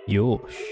Yosh.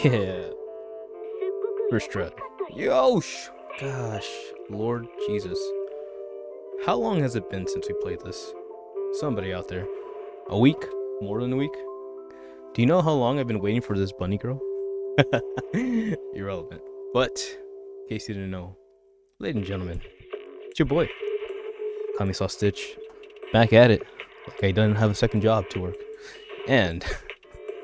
Yeah. First try. Yosh! Gosh, Lord Jesus. How long has it been since we played this? Somebody out there. A week? More than a week? Do you know how long I've been waiting for this bunny girl? Irrelevant. But, in case you didn't know, ladies and gentlemen, it's your boy, Kami-saw Stitch, back at it, like I didn't have a second job to work. And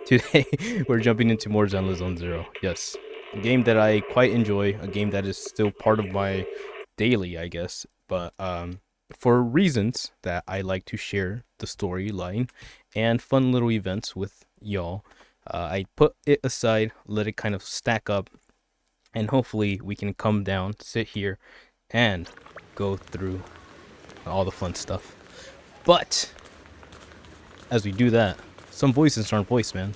today, we're jumping into more Zenlesszonezero. Yes, a game that I quite enjoy, a game that is still part of my daily, I guess, but for reasons that I like to share the storyline and fun little events with y'all, I put it aside, let it kind of stack up, and hopefully we can come down, sit here, and go through all the fun stuff. But as we do that, some voices aren't voice, man.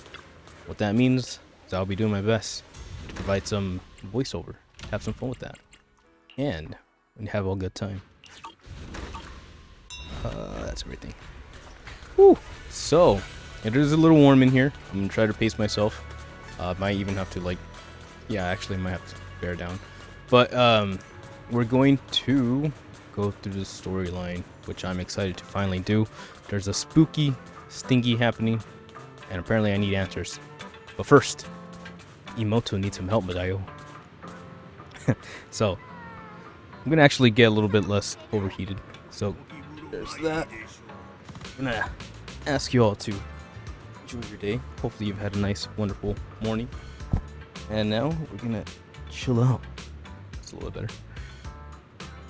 What that means is I'll be doing my best to provide some voiceover, have some fun with that, and have a good time. That's everything. Whew. So, it is a little warm in here. I'm gonna try to pace myself. Might even have to actually might have to bear down. But we're going to go through the storyline, which I'm excited to finally do. There's a spooky stinky happening, and apparently I need answers. But first, Imoto needs some help, Madayo. So, I'm gonna actually get a little bit less overheated. So, there's that. I'm gonna ask you all to enjoy your day. Hopefully you've had a nice, wonderful morning. And now, we're gonna chill out. It's a little better.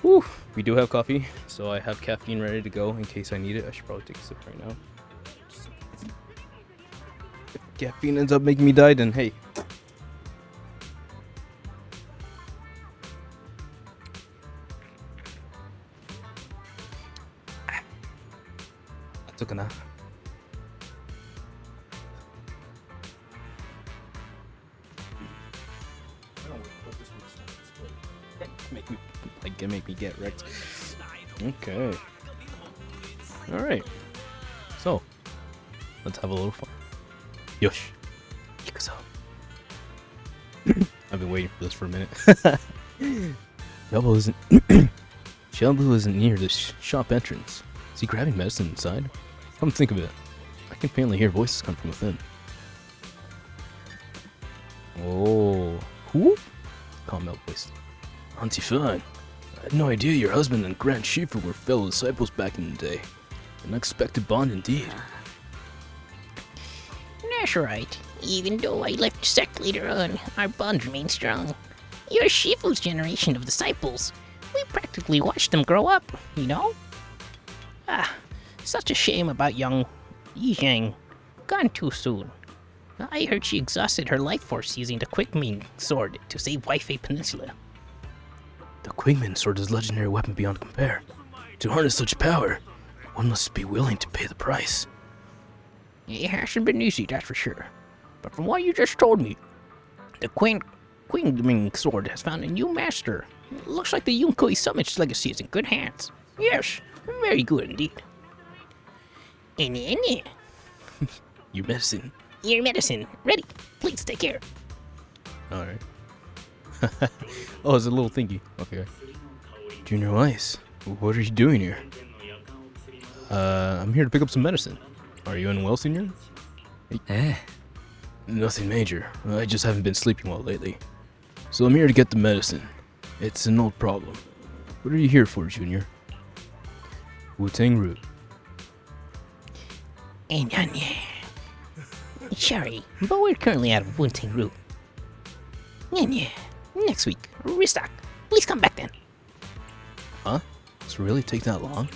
Whew. We do have coffee, so I have caffeine ready to go in case I need it. I should probably take a sip right now. If caffeine ends up making me die, then hey. That's okay now. Make me get wrecked. Okay. Alright. So, let's have a little fun. Yosh. Ikuzo. I've been waiting for this for a minute. Shelbu isn't near the shop entrance. Is he grabbing medicine inside? Come think of it. I can faintly hear voices come from within. Oh. Who? Calm melt voice. Auntie Fine. I had no idea your husband and Grand Shifu were fellow disciples back in the day. An unexpected bond indeed. That's right. Even though I left the sect later on, our bond remains strong. You're Shifu's generation of disciples. We practically watched them grow up, you know? Such a shame about young Yizhang. Gone too soon. I heard she exhausted her life force using the Quickming sword to save Waifei Peninsula. The Quingman sword is a legendary weapon beyond compare. To harness such power, one must be willing to pay the price. It hasn't been easy, that's for sure. But from what you just told me, the Quingming sword has found a new master. It looks like the Yunkoi Summit's legacy is in good hands. Yes, very good indeed. Your medicine. Your medicine. Ready. Please take care. Alright. Oh, it's a little thingy. Okay. Junior Ice, what are you doing here? I'm here to pick up some medicine. Are you unwell, Senior? Nothing major. I just haven't been sleeping well lately. So I'm here to get the medicine. It's an old problem. What are you here for, Junior? Wu-Tang root. And yeah. Sorry, but we're currently out of Wu-Tang root. Yeah. Next week, restock. Please come back then. Huh? Does it really take that long?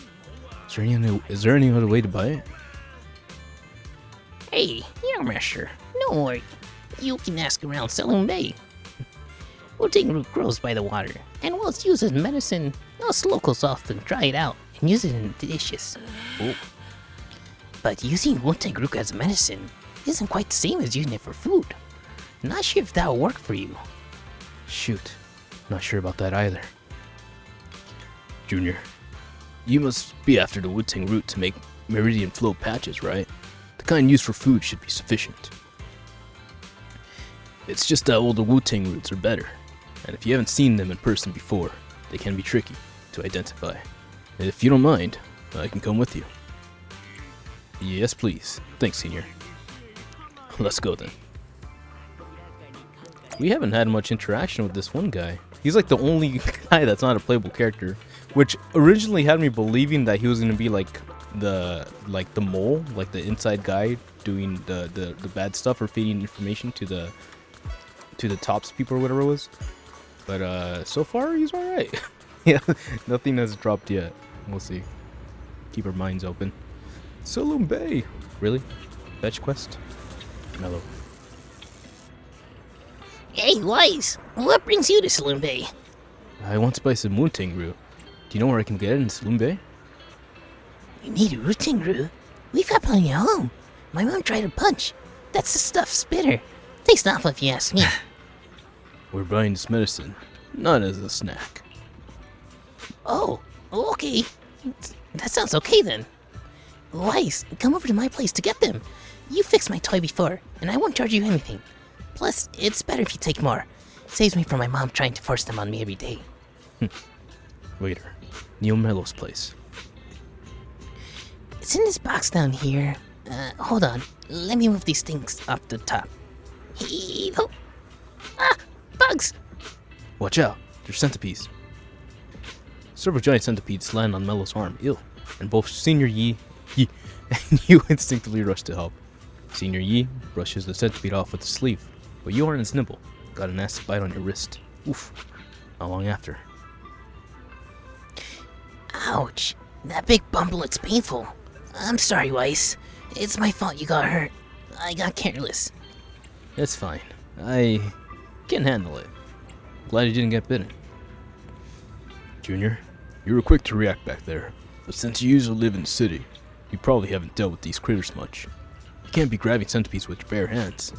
Is there any other way to buy it? Hey, young master, don't worry. You can ask around Saloon Bay. Wu-Tang root grows by the water, and while it's used as medicine, us locals often dry it out and use it in dishes. Oh. But using Wu-Tang root as medicine isn't quite the same as using it for food. Not sure if that'll work for you. Shoot. Not sure about that either. Junior, you must be after the Wu-Tang root to make meridian flow patches, right? The kind used for food should be sufficient. It's just that older Wu-Tang roots are better, and if you haven't seen them in person before, they can be tricky to identify. And if you don't mind, I can come with you. Yes, please. Thanks, Senior. Let's go then. We haven't had much interaction with this one guy. He's like the only guy that's not a playable character, which originally had me believing that he was gonna be like the mole, like the inside guy doing the bad stuff or feeding information to the tops people or whatever it was. But so far he's alright. Yeah, nothing has dropped yet. We'll see. Keep our minds open. Saloon Bay. Really? Fetch quest? Mellow. Hey, Wise, what brings you to Saloon Bay? I want to buy some Wu-Tang root. Do you know where I can get it in Saloon Bay? You need a Wu-Tang root? We've got plenty at home. My mom tried a punch. That's the stuff spitter. Tastes awful if you ask me. We're buying this medicine, not as a snack. Oh, okay. That sounds okay then. Wise, come over to my place to get them. You fixed my toy before, and I won't charge you anything. Plus, it's better if you take more. Saves me from my mom trying to force them on me every day. Waiter, Neil Mello's place. It's in this box down here. Hold on. Let me move these things up the top. Oh. Ah, bugs! Watch out, there's centipedes. Several giant centipedes land on Mello's arm, ill, and both Senior Yi and you instinctively rush to help. Senior Yi brushes the centipede off with the sleeve, but you aren't as nimble. Got a nasty bite on your wrist. Oof. Not long after. Ouch. That big bump looks painful. I'm sorry, Weiss. It's my fault you got hurt. I got careless. It's fine. I can handle it. Glad you didn't get bitten. Junior, you were quick to react back there, but since you usually live in the city, you probably haven't dealt with these critters much. You can't be grabbing centipedes with your bare hands.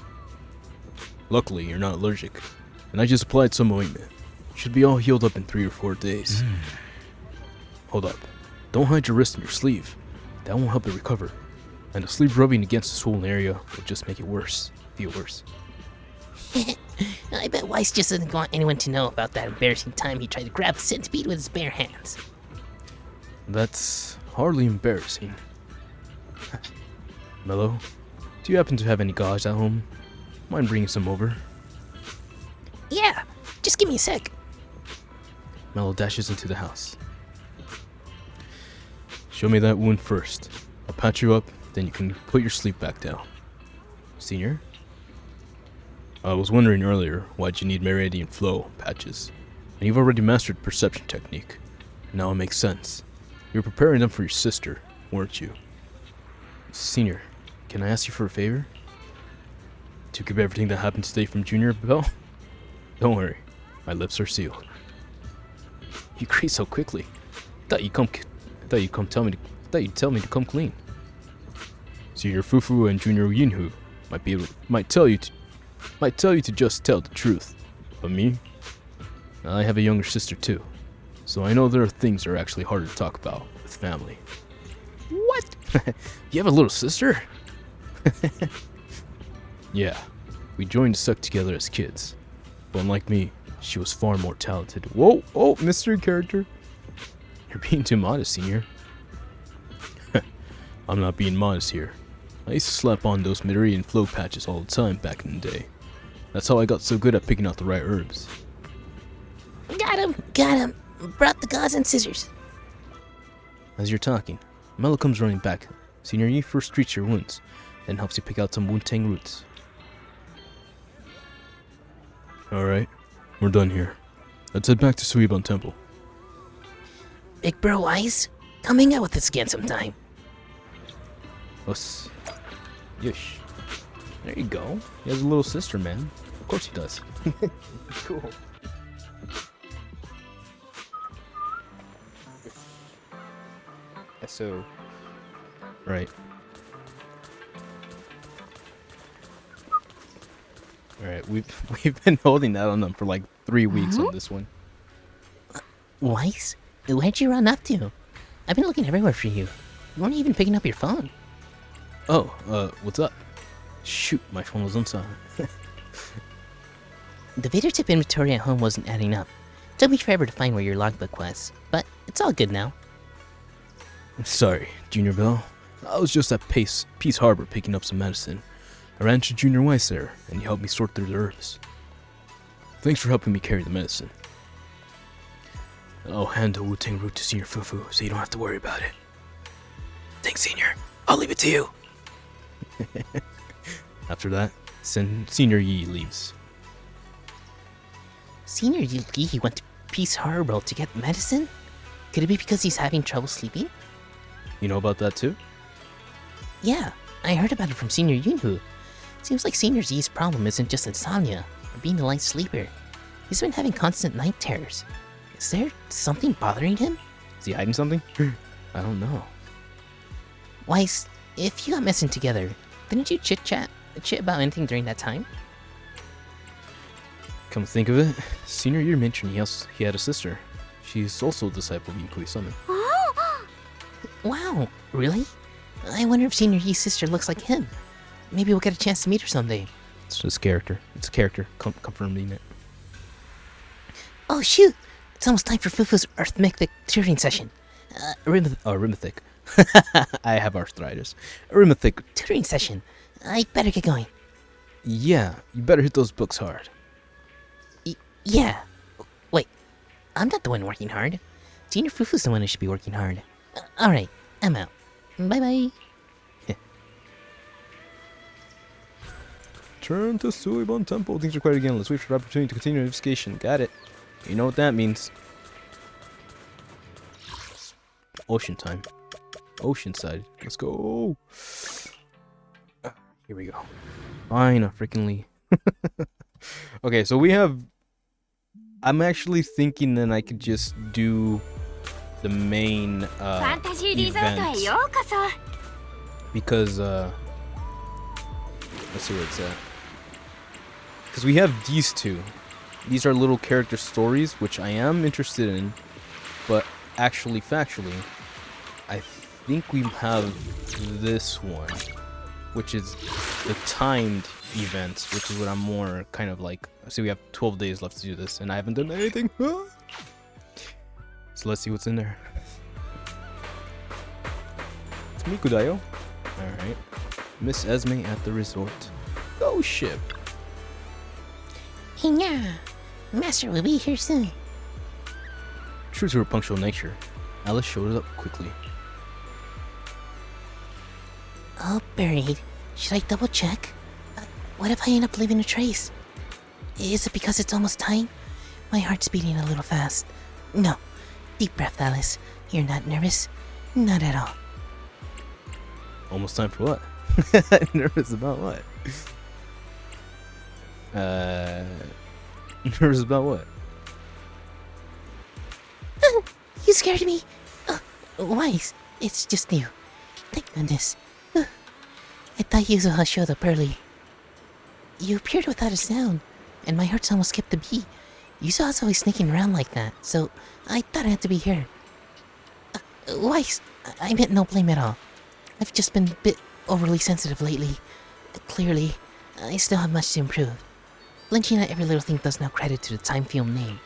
Luckily, you're not allergic, and I just applied some ointment. Should be all healed up in 3 or 4 days. Hold up. Don't hide your wrist in your sleeve. That won't help it recover. And the sleeve rubbing against the swollen area will just make it worse. Feel worse. I bet Weiss just doesn't want anyone to know about that embarrassing time he tried to grab a centipede with his bare hands. That's hardly embarrassing. Mello, do you happen to have any gauze at home? Mind bringing some over? Yeah, just give me a sec. Mello dashes into the house. Show me that wound first. I'll patch you up, then you can put your sleeve back down. Senior? I was wondering earlier why'd you need meridian flow patches. And you've already mastered perception technique. Now it makes sense. You were preparing them for your sister, weren't you? Senior, can I ask you for a favor? To keep everything that happened today from Junior Bell? Don't worry, my lips are sealed. You agree so quickly. Thought you'd tell me to come clean. Senior Fufu and Junior Yinhu might tell you to just tell the truth. But me, I have a younger sister too, so I know there are things that are actually harder to talk about with family. What? You have a little sister? Yeah, we joined the sect together as kids. But unlike me, she was far more talented. Whoa, oh, mystery character. You're being too modest, Senior. I'm not being modest here. I used to slap on those Meridian flow patches all the time back in the day. That's how I got so good at picking out the right herbs. Got him! Got him! Brought the gauze and scissors. As you're talking, Mello comes running back. Senior Yi first treats your wounds, then helps you pick out some Wuntang roots. Alright, we're done here. Let's head back to Suiban Temple. Big bro Wise, come hang out with us again sometime. Us. Yish. There you go. He has a little sister, man. Of course he does. Cool. So, right. Alright, we've been holding that on them for like 3 weeks on this one. Wise, where'd you run up to? I've been looking everywhere for you. You weren't even picking up your phone. Oh, what's up? Shoot, my phone was on silent. The video tip inventory at home wasn't adding up. Took me forever to find where your logbook was, but it's all good now. Sorry, Junior Bell. I was just at Peace Harbor picking up some medicine. I ran into Junior Weiss there, and he helped me sort through the herbs. Thanks for helping me carry the medicine. I'll hand the Wu-Tang root to Senior Fufu, so you don't have to worry about it. Thanks, Senior. I'll leave it to you. After that, Senior Yi leaves. Senior Yi went to Peace Harbor to get medicine? Could it be because he's having trouble sleeping? You know about that too? Yeah, I heard about it from Senior Yunhu. Seems like Senior Yi's problem isn't just insomnia, or being a light sleeper. He's been having constant night terrors. Is there something bothering him? Is he hiding something? I don't know. Weiss, if you got messing together, didn't you chit about anything during that time? Come to think of it, Senior Year mentioned he had a sister. She's also a disciple of Yukui Summon. Wow, really? I wonder if Senior Yi's sister looks like him. Maybe we'll get a chance to meet her someday. It's just character. It's a character. Confirming it. Oh shoot! It's almost time for Fufu's arithmetic tutoring session. Arithmetic. I have arthritis. Arithmetic. Tutoring session. I better get going. Yeah, you better hit those books hard. Yeah. Wait, I'm not the one working hard. Senior Fufu's the one who should be working hard. Alright, I'm out. Bye-bye. Turn to Suiban Temple. Things required again. Let's wait for the opportunity to continue investigation. Got it. You know what that means. Ocean time. Oceanside. Let's go. Here we go. Fine, freaking Okay, so we have... I'm actually thinking that I could just do the main event. Because, let's see where it's at. Because we have these two. These are little character stories, which I am interested in. But actually, factually, I think we have this one, which is the timed events, which is what I'm more kind of like. So we have 12 days left to do this, and I haven't done anything. So let's see what's in there. It's Mikudayo. Alright. Miss Esme at the resort. Go ship. Yeah, Master will be here soon. True to her punctual nature, Alice showed up quickly. All buried. Should I double check? What if I end up leaving a trace? Is it because it's almost time? My heart's beating a little fast. No. Deep breath, Alice. You're not nervous? Not at all. Almost time for what? Nervous about what? Nervous about what? You scared me. Wise, it's just you. Thank goodness. I thought Yuzuha showed up early. You appeared without a sound, and my heart's almost skipped a beat. Yuzuha's always sneaking around like that, so I thought I had to be here. Wise, I meant no blame at all. I've just been a bit overly sensitive lately. Clearly, I still have much to improve. Flinching at every little thing does no credit to the time film name.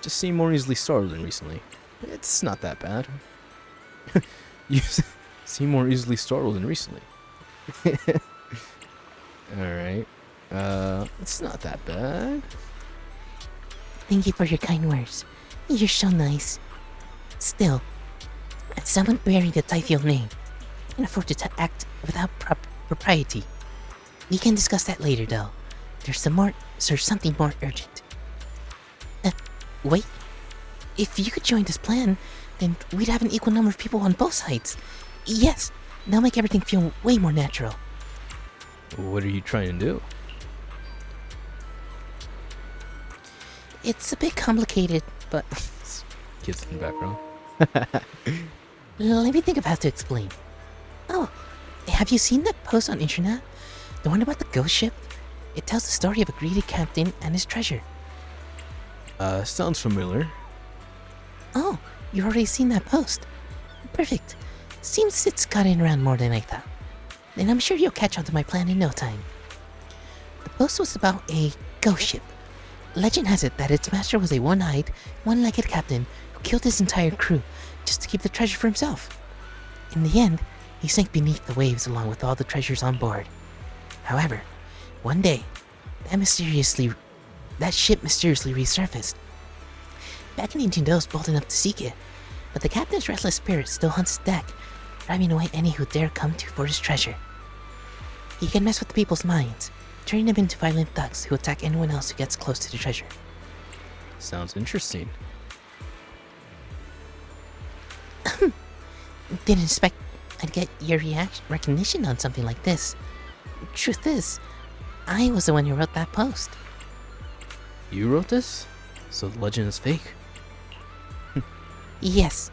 Just seem more easily startled than recently. It's not that bad. You seem more easily startled than recently. Alright. It's not that bad. Thank you for your kind words. You're so nice. Still, as someone bearing the title name, I can afford to act without propriety. We can discuss that later, though. There's something more urgent. Wait. If you could join this plan, then we'd have an equal number of people on both sides. Yes, that'll make everything feel way more natural. What are you trying to do? It's a bit complicated, but Kids in the background. let me think of how to explain. Oh, have you seen that post on internet? The one about the ghost ship? It tells the story of a greedy captain and his treasure. Sounds familiar. Oh, you've already seen that post. Perfect. Seems it's gotten around more than I thought. Then I'm sure you'll catch on to my plan in no time. The post was about a ghost ship. Legend has it that its master was a one-eyed, one-legged captain who killed his entire crew just to keep the treasure for himself. In the end, he sank beneath the waves along with all the treasures on board. However, one day, that ship mysteriously resurfaced. Beckoning to those bold enough to seek it, but the captain's restless spirit still hunts the deck, driving away any who dare come for his treasure. He can mess with the people's minds, turning them into violent thugs who attack anyone else who gets close to the treasure. Sounds interesting. Didn't expect I'd get your recognition on something like this. Truth is, I was the one who wrote that post. You wrote this? So the legend is fake? Yes,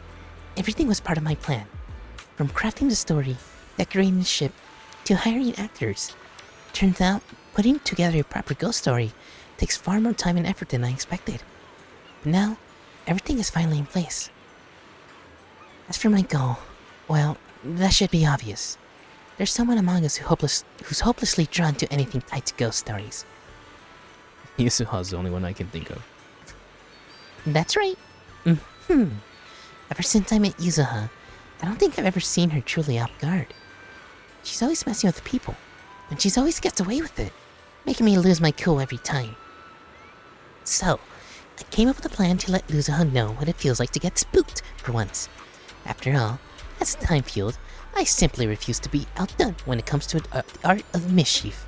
everything was part of my plan. From crafting the story, decorating the ship, to hiring actors. Turns out, putting together a proper ghost story takes far more time and effort than I expected. But now, everything is finally in place. As for my goal, well, that should be obvious. There's someone among us who's hopelessly drawn to anything tied to ghost stories. Yusuha's the only one I can think of. That's right. Ever since I met Yuzuha, I don't think I've ever seen her truly off guard. She's always messing with people, and she's always gets away with it, making me lose my cool every time. So, I came up with a plan to let Yuzuha know what it feels like to get spooked for once. After all, as a time field, I simply refuse to be outdone when it comes to the art of mischief.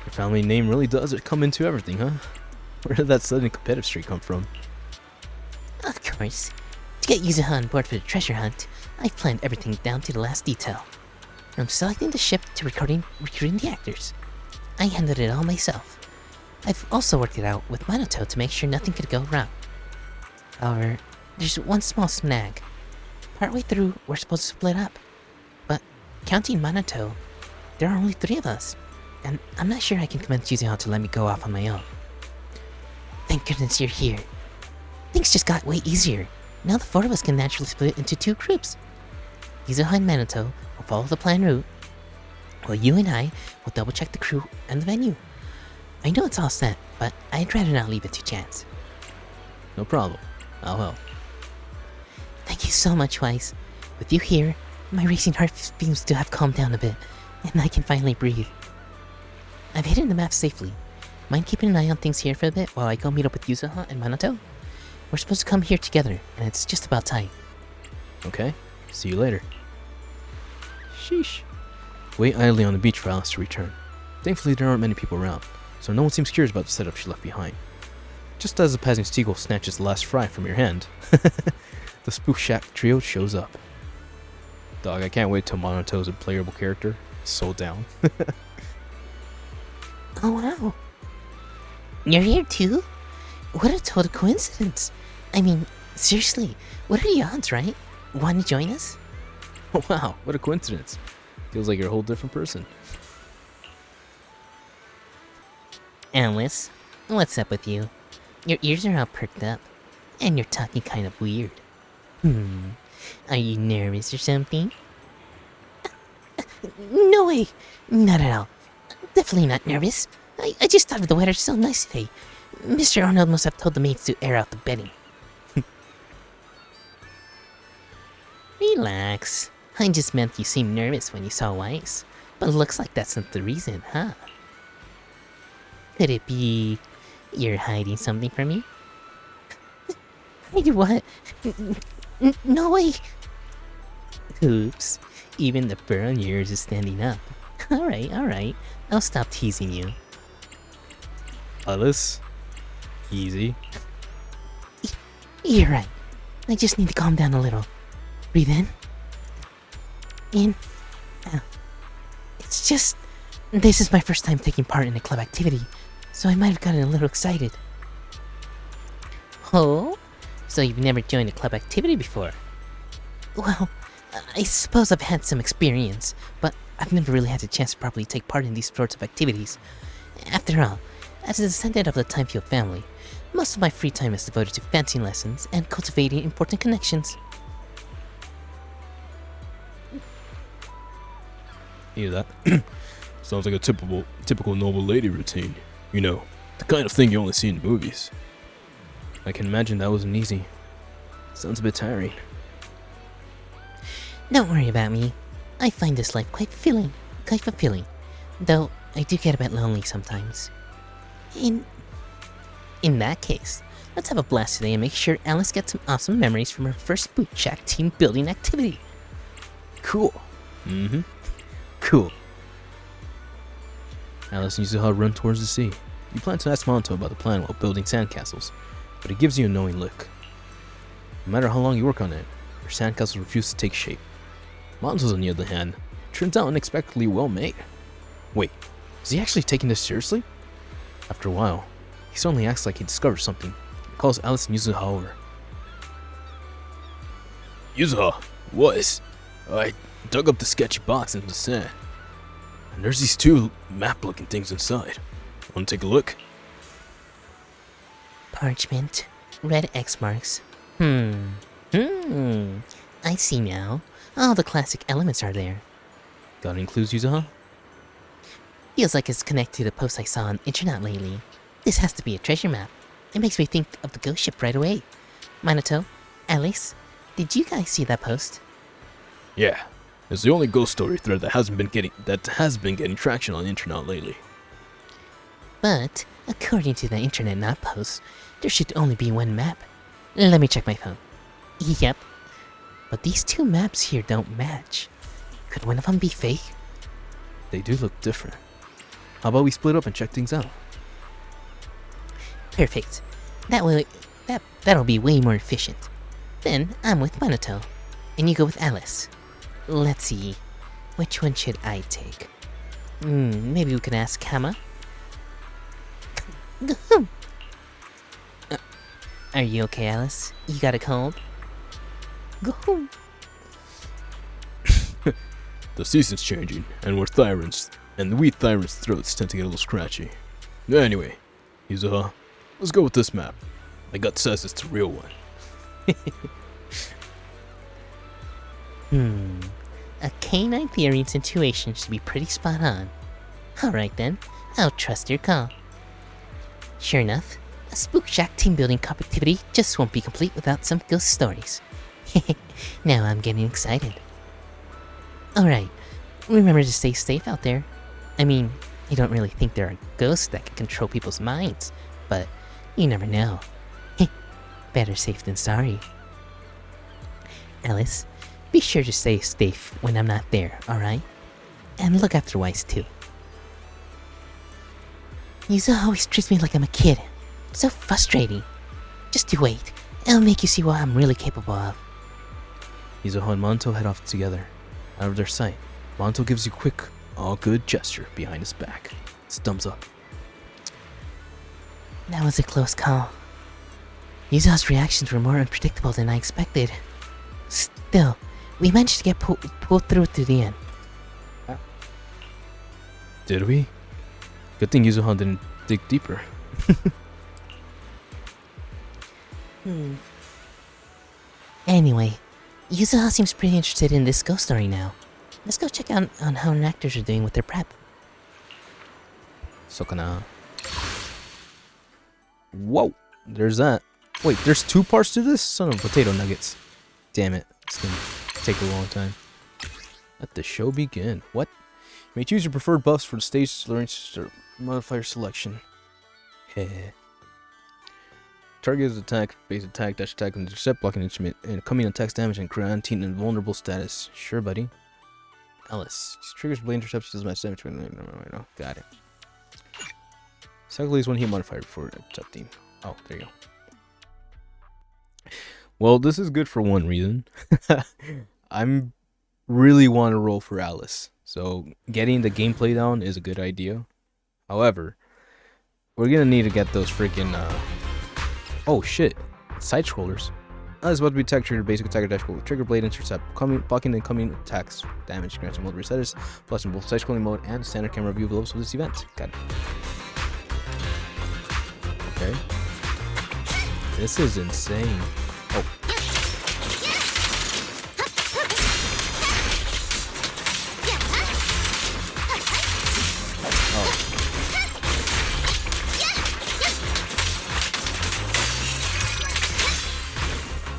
Your family name really does come into everything, huh? Where did that sudden competitive streak come from? Of course. To get Yuzuha on board for the treasure hunt, I've planned everything down to the last detail. From selecting the ship to recruiting the actors. I handled it all myself. I've also worked it out with Minato to make sure nothing could go wrong. However, there's one small snag. Partway through, we're supposed to split up. But, counting Minato, there are only 3 of us. And I'm not sure I can convince Yuzuha to let me go off on my own. Thank goodness you're here. Things just got way easier. Now the 4 of us can naturally split into 2 groups. Yuzuha and Minato will follow the planned route, while you and I will double check the crew and the venue. I know it's all set, but I'd rather not leave it to chance. No problem. I'll help. Thank you so much, Weiss. With you here, my racing heart seems to have calmed down a bit, and I can finally breathe. I've hidden the map safely. Mind keeping an eye on things here for a bit while I go meet up with Yuzuha and Minato? We're supposed to come here together, and it's just about time. Okay. See you later. Sheesh. Wait idly on the beach for Alice to return. Thankfully, there aren't many people around, so no one seems curious about the setup she left behind. Just as the passing seagull snatches the last fry from your hand, the Spook Shack trio shows up. Dog, I can't wait till Monato's a playable character. So down. Oh wow. You're here too? What a total coincidence. I mean, seriously, what are the odds, right? Want to join us? Wow, what a coincidence. Feels like you're a whole different person. Alice, what's up with you? Your ears are all perked up, and you're talking kind of weird. Are you nervous or something? No way! Not at all. Definitely not nervous. I just thought the weather's so nice today. Mr. Arnold must have told the maids to air out the bedding. Relax. I just meant you seemed nervous when you saw Weiss. But looks like that's not the reason, huh? Could it be you're hiding something from me? Hide what? No way! Oops. Even the fur on yours is standing up. Alright. I'll stop teasing you. Alice? Easy. You're right. I just need to calm down a little. Breathe in. In. Out. It's just... This is my first time taking part in a club activity, so I might have gotten a little excited. Oh? So you've never joined a club activity before? Well, I suppose I've had some experience, but I've never really had the chance to properly take part in these sorts of activities. After all, as a descendant of the Timefield family, most of my free time is devoted to fencing lessons and cultivating important connections. Hear that? Sounds like a typical noble lady routine. You know, the kind of thing you only see in movies. I can imagine that wasn't easy. Sounds a bit tiring. Don't worry about me. I find this life quite fulfilling. Though, I do get a bit lonely sometimes. In that case, let's have a blast today and make sure Alice gets some awesome memories from her first boot shack team building activity. Cool. Cool. Alice needs to run towards the sea. You plan to ask Monto about the plan while building sandcastles, but it gives you a knowing look. No matter how long you work on it, your sandcastles refuse to take shape. Monto's, on the other hand, turns out unexpectedly well made. Wait, is he actually taking this seriously? After a while, he suddenly acts like he discovered something. He calls Alice and Yuzuha over. Yuzuha, what? I dug up the sketchy box into the sand, and there's these two map-looking things inside. Want to take a look? Parchment. Red X marks. I see now. All the classic elements are there. Got any clues, Yuzuha? Feels like it's connected to the post I saw on the internet lately. This has to be a treasure map. It makes me think of the ghost ship right away. Minato, Alice, did you guys see that post? Yeah, it's the only ghost story thread that has been getting traction on the internet lately. But, according to the internet map post, there should only be one map. Let me check my phone. Yep. But these two maps here don't match. Could one of them be fake? They do look different. How about we split up and check things out? Perfect. That'll be way more efficient. Then I'm with Minato, and you go with Alice. Let's see, which one should I take? Maybe we can ask Kama. Are you okay, Alice? You got a cold? Go. The season's changing, and we Thyrants' throats tend to get a little scratchy. Anyway, Yuzuha, let's go with this map. My gut says it's the real one. A canine theory and situation should be pretty spot on. Alright then, I'll trust your call. Sure enough, a Spook Shack team building cup activity just won't be complete without some ghost stories. Now I'm getting excited. Alright, remember to stay safe out there. I mean, I don't really think there are ghosts that can control people's minds, but you never know. Better safe than sorry. Alice, be sure to stay safe when I'm not there, alright? And look after Weiss too. Yuzuha always treats me like I'm a kid. So frustrating. Just you wait. It'll make you see what I'm really capable of. Yuzuha and Monto head off together. Out of their sight, Monto gives you a quick, all-good gesture behind his back. It's thumbs up. That was a close call. Yuzuha's reactions were more unpredictable than I expected. Still, we managed to get pulled through to the end. Did we? Good thing Yuzuha didn't dig deeper. Anyway, Yuzuha seems pretty interested in this ghost story now. Let's go check out on how our actors are doing with their prep. Sokana. Whoa, there's that. Wait, there's two parts to this? Son of potato nuggets. Damn it, it's gonna take a long time. Let the show begin. What? You may choose your preferred buffs for the stage modifier selection. Heh. Target is attack, base attack, dash attack, and intercept blocking instrument, and coming attacks damage and quarantine and vulnerable status. Sure, buddy. Alice. Triggers blade interception does match damage. No. Got it. Secondly is one hit modifier before accepting. Oh, there you go. Well, this is good for one reason. I'm really want to roll for Alice. So getting the gameplay down is a good idea. However, we're gonna need to get those freaking oh shit, side scrollers. It's about to be attack trigger, basic attacker dash trigger blade intercept, blocking incoming attacks, damage, grants and multiple status, plus in both side scrolling mode and standard camera view levels for this event. Got it. Okay. This is insane. Oh.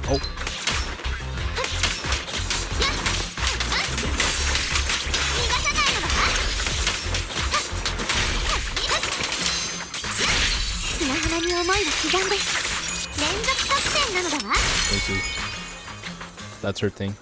Oh. That's her thing.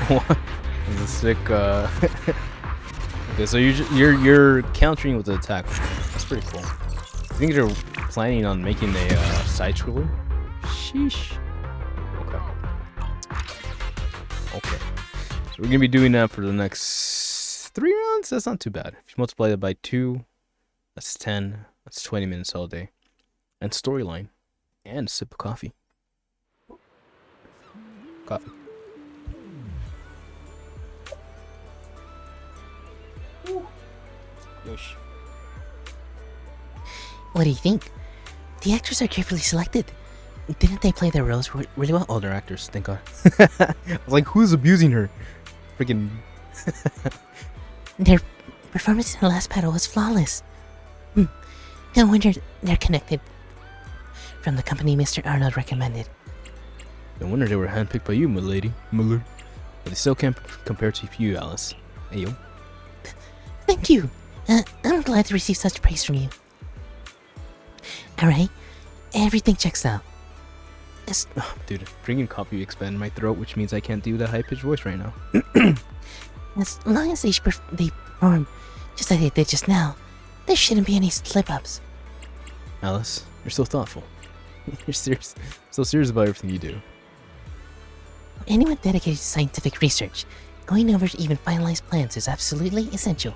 What? This is sick. Okay, so you're countering with the attack. That's pretty cool. I think they're planning on making a side scroller. Sheesh. Okay. So we're gonna be doing that for the next 3 rounds. That's not too bad. If you multiply that by 2, that's 10. That's 20 minutes all day. And storyline, and a sip of coffee. Coffee. Yosh. What do you think? The actors are carefully selected. Didn't they play their roles really well? Older actors, thank God. I was like, who's abusing her? Freaking. Their performance in the last battle was flawless. No wonder they're connected. From the company Mr. Arnold recommended. No wonder they were handpicked by you, milady. But they still can't compare to you, Alice. Hey, yo. Thank you. I'm glad to receive such praise from you. Alright, everything checks out. Oh, dude, drinking coffee expanded my throat, which means I can't do that high-pitched voice right now. As long as they perform just like they did just now, there shouldn't be any slip-ups. Alice, you're so thoughtful. You're serious, so serious about everything you do. For anyone dedicated to scientific research, going over to even finalized plans is absolutely essential.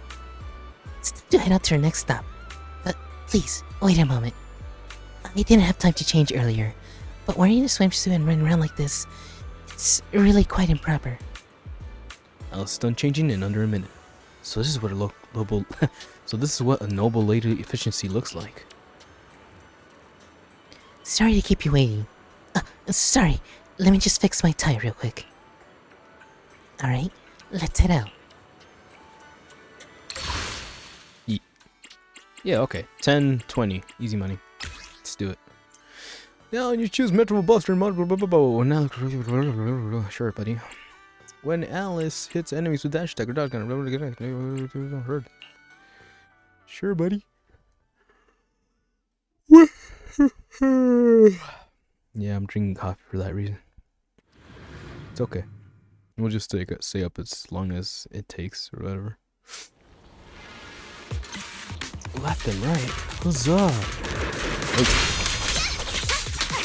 It's time to head out to our next stop. But please, wait a moment. I didn't have time to change earlier, but wearing a swimsuit and running around like this, it's really quite improper. Alice is done changing in under a minute. So this is what a noble lady efficiency looks like. Sorry to keep you waiting. Sorry, let me just fix my tie real quick. Alright, let's head out. Yeah, okay. 10, 20. Easy money. Let's do it. Now you choose multiple buffs or multiple now sure, buddy. When Alice hits enemies with dash attack or dodge gun, hurt. Sure, buddy. Yeah, I'm drinking coffee for that reason. It's okay. We'll just stay up as long as it takes or whatever. Left and right. Huzzah! Wait.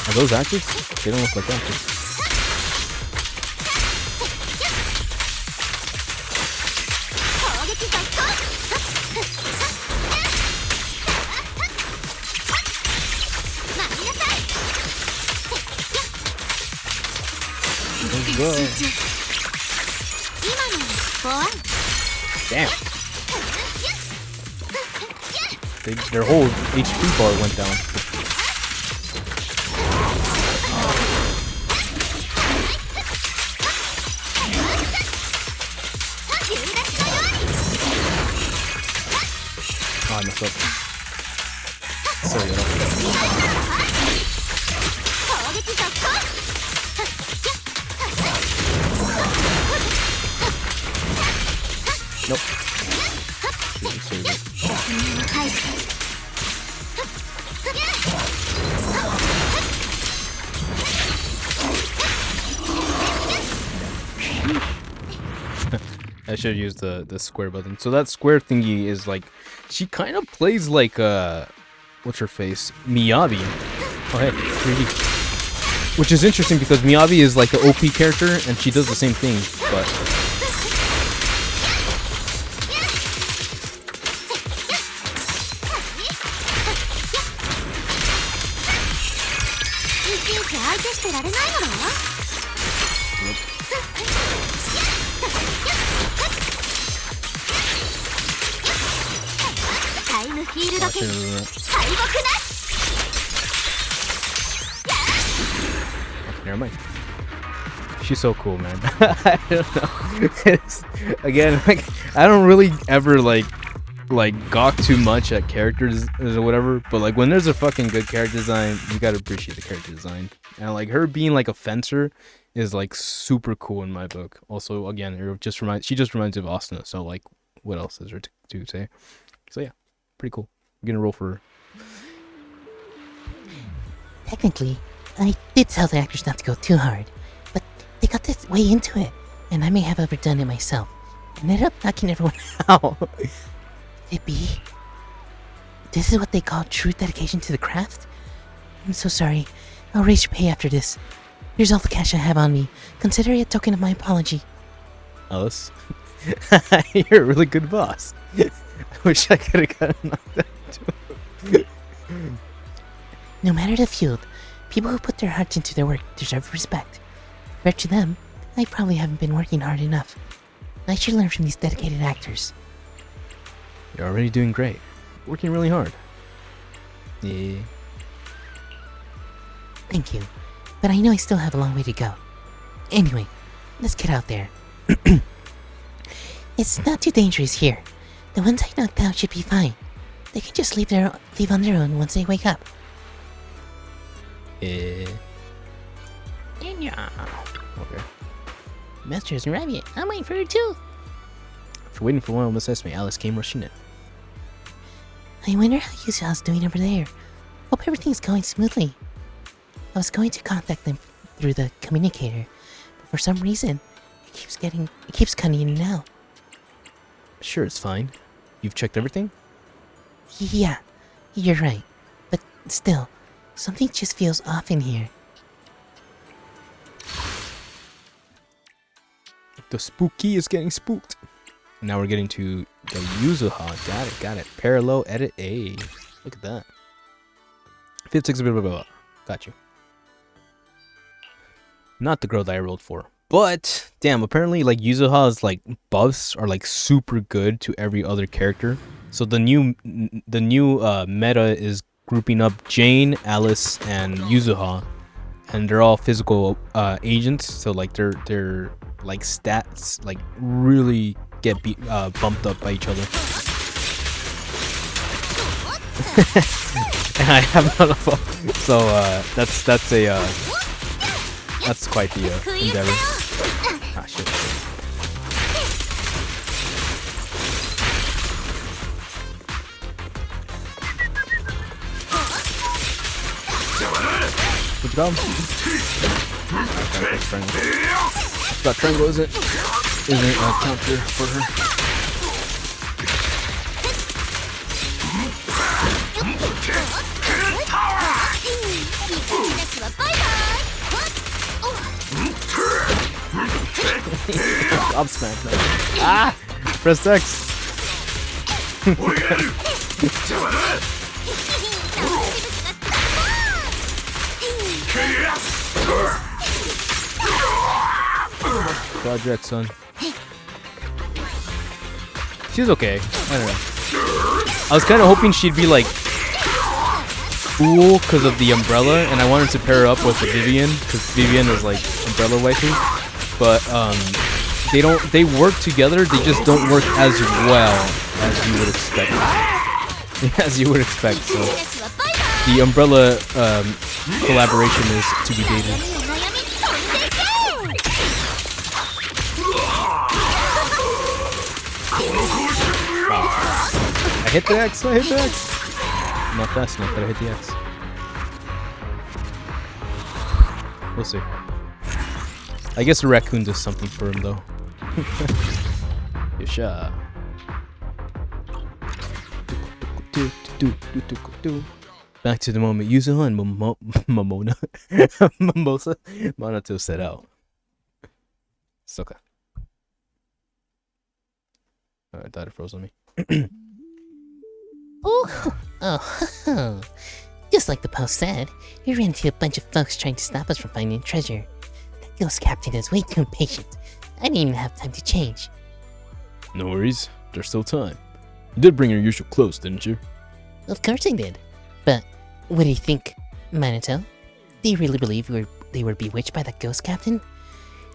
Are those actors? They don't look like actors. Let's go. Damn. Their whole HP bar went down. Oh, I messed up. Sorry, nope. I should use the square button. So that square thingy is like, she kind of plays like what's her face? Miyabi. Oh hey, 3D. Which is interesting because Miyabi is like the OP character and she does the same thing, but never mind. She's so cool, man. I don't know. Again, like I don't really ever like gawk too much at characters or whatever, but like when there's a fucking good character design, you gotta appreciate the character design. And like her being like a fencer is like super cool in my book. Also, again, she just reminds me of Asuna. So like, what else is there to say? So yeah, pretty cool. I'm gonna roll for her. Technically, I did tell the actors not to go too hard, but they got this way into it, and I may have overdone it myself, and ended up knocking everyone out. Could it be? This is what they call true dedication to the craft? I'm so sorry. I'll raise your pay after this. Here's all the cash I have on me. Consider it a token of my apology. Alice, you're a really good boss. I wish I could have gotten knocked out too. No matter the field, people who put their hearts into their work deserve respect. Compared to them, I probably haven't been working hard enough. I should learn from these dedicated actors. You're already doing great. Working really hard. Yeah. Thank you, but I know I still have a long way to go. Anyway, let's get out there. It's not too dangerous here. The ones I knocked out should be fine. They can just leave on their own once they wake up. Yeah. Yeah. Okay. Master hasn't arrived yet. I'm waiting for her too. After waiting for one to assess me, Alice came rushing in. I wonder how Yuza's doing over there. Hope everything's going smoothly. I was going to contact them through the communicator, but for some reason, it keeps cutting in and out. Sure, it's fine. You've checked everything? Yeah, you're right. But still, something just feels off in here. The spooky is getting spooked. Now we're getting to the Yuzuha. Got it. Parallel edit A. Look at that. 56 blah blah blah. Got you. Not the girl that I rolled for. But damn, apparently like Yuzuha's like buffs are like super good to every other character. So the new meta is grouping up Jane, Alice, and Yuzuha, and they're all physical agents. So like their like stats like really get bumped up by each other. And I have none of them. So that's quite the endeavor. Ah shit. Good job. That triangle isn't a counter for her. Up smack. Ah! Press X. Project, son. She's okay. I don't know. I was kind of hoping she'd be like cool because of the umbrella, and I wanted to pair her up with the Vivian because Vivian is like umbrella waifu. But they work together. They just don't work as well as you would expect. As you would expect. So the umbrella collaboration is to be dated. I hit the X. I hit the X. Not fast enough, but I hit the X. We'll see. I guess the raccoon does something for him, though. Yasha. Back to the moment. Yuzu and Momona. Mimosa. Monato set out. Soka. Oh, I thought it froze on me. Oh, just like the post said, we ran into a bunch of folks trying to stop us from finding treasure. The ghost captain is way too impatient. I didn't even have time to change. No worries, there's still time. You did bring your usual clothes, didn't you? Of course I did. But what do you think, Minato? Do you really believe they were bewitched by that ghost captain?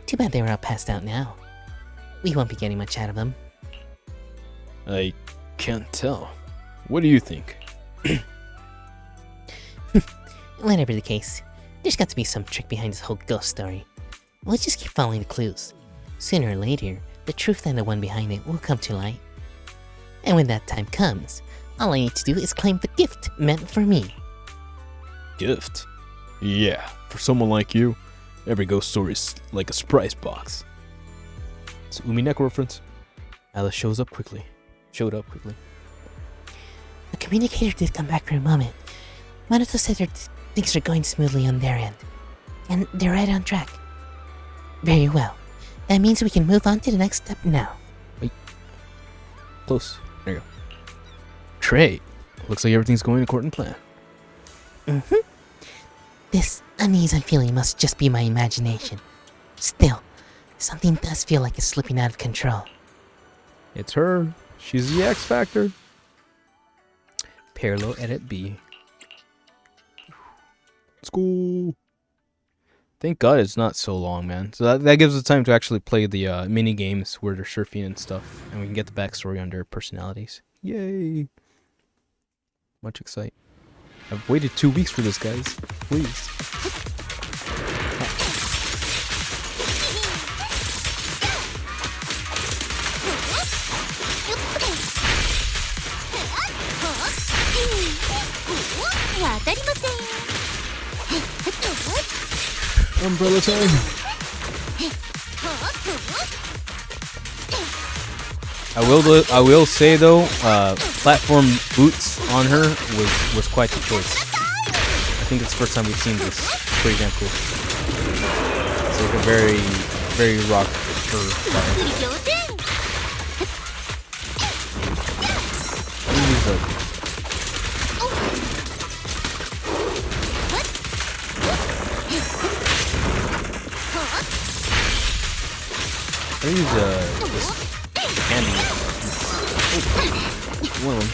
Too bad they were all passed out now. We won't be getting much out of them. I can't tell. What do you think? Whatever the case, there's got to be some trick behind this whole ghost story. We'll just keep following the clues. Sooner or later, the truth and the one behind it will come to light. And when that time comes, all I need to do is claim the gift meant for me. Gift? Yeah, for someone like you, every ghost story is like a surprise box. It's Umi Neko reference. Alice showed up quickly. The communicator did come back for a moment. Minato said things are going smoothly on their end. And they're right on track. Very well. That means we can move on to the next step now. Wait. Close. There you go. Trey. Looks like everything's going according to plan. This unease I'm feeling must just be my imagination. Still, something does feel like it's slipping out of control. It's her. She's the X Factor. Parallel edit B. Let's go. Thank God it's not so long, man. So that gives us time to actually play the mini games where they're surfing and stuff, and we can get the backstory on their personalities. Yay! Much excite. I've waited 2 weeks for this, guys. Please. Umbrella time. I will say though, platform boots on her was quite the choice. I think it's the first time we've seen this. It's pretty damn cool. It's like a very rock style. I use this candy. Oh, one of them.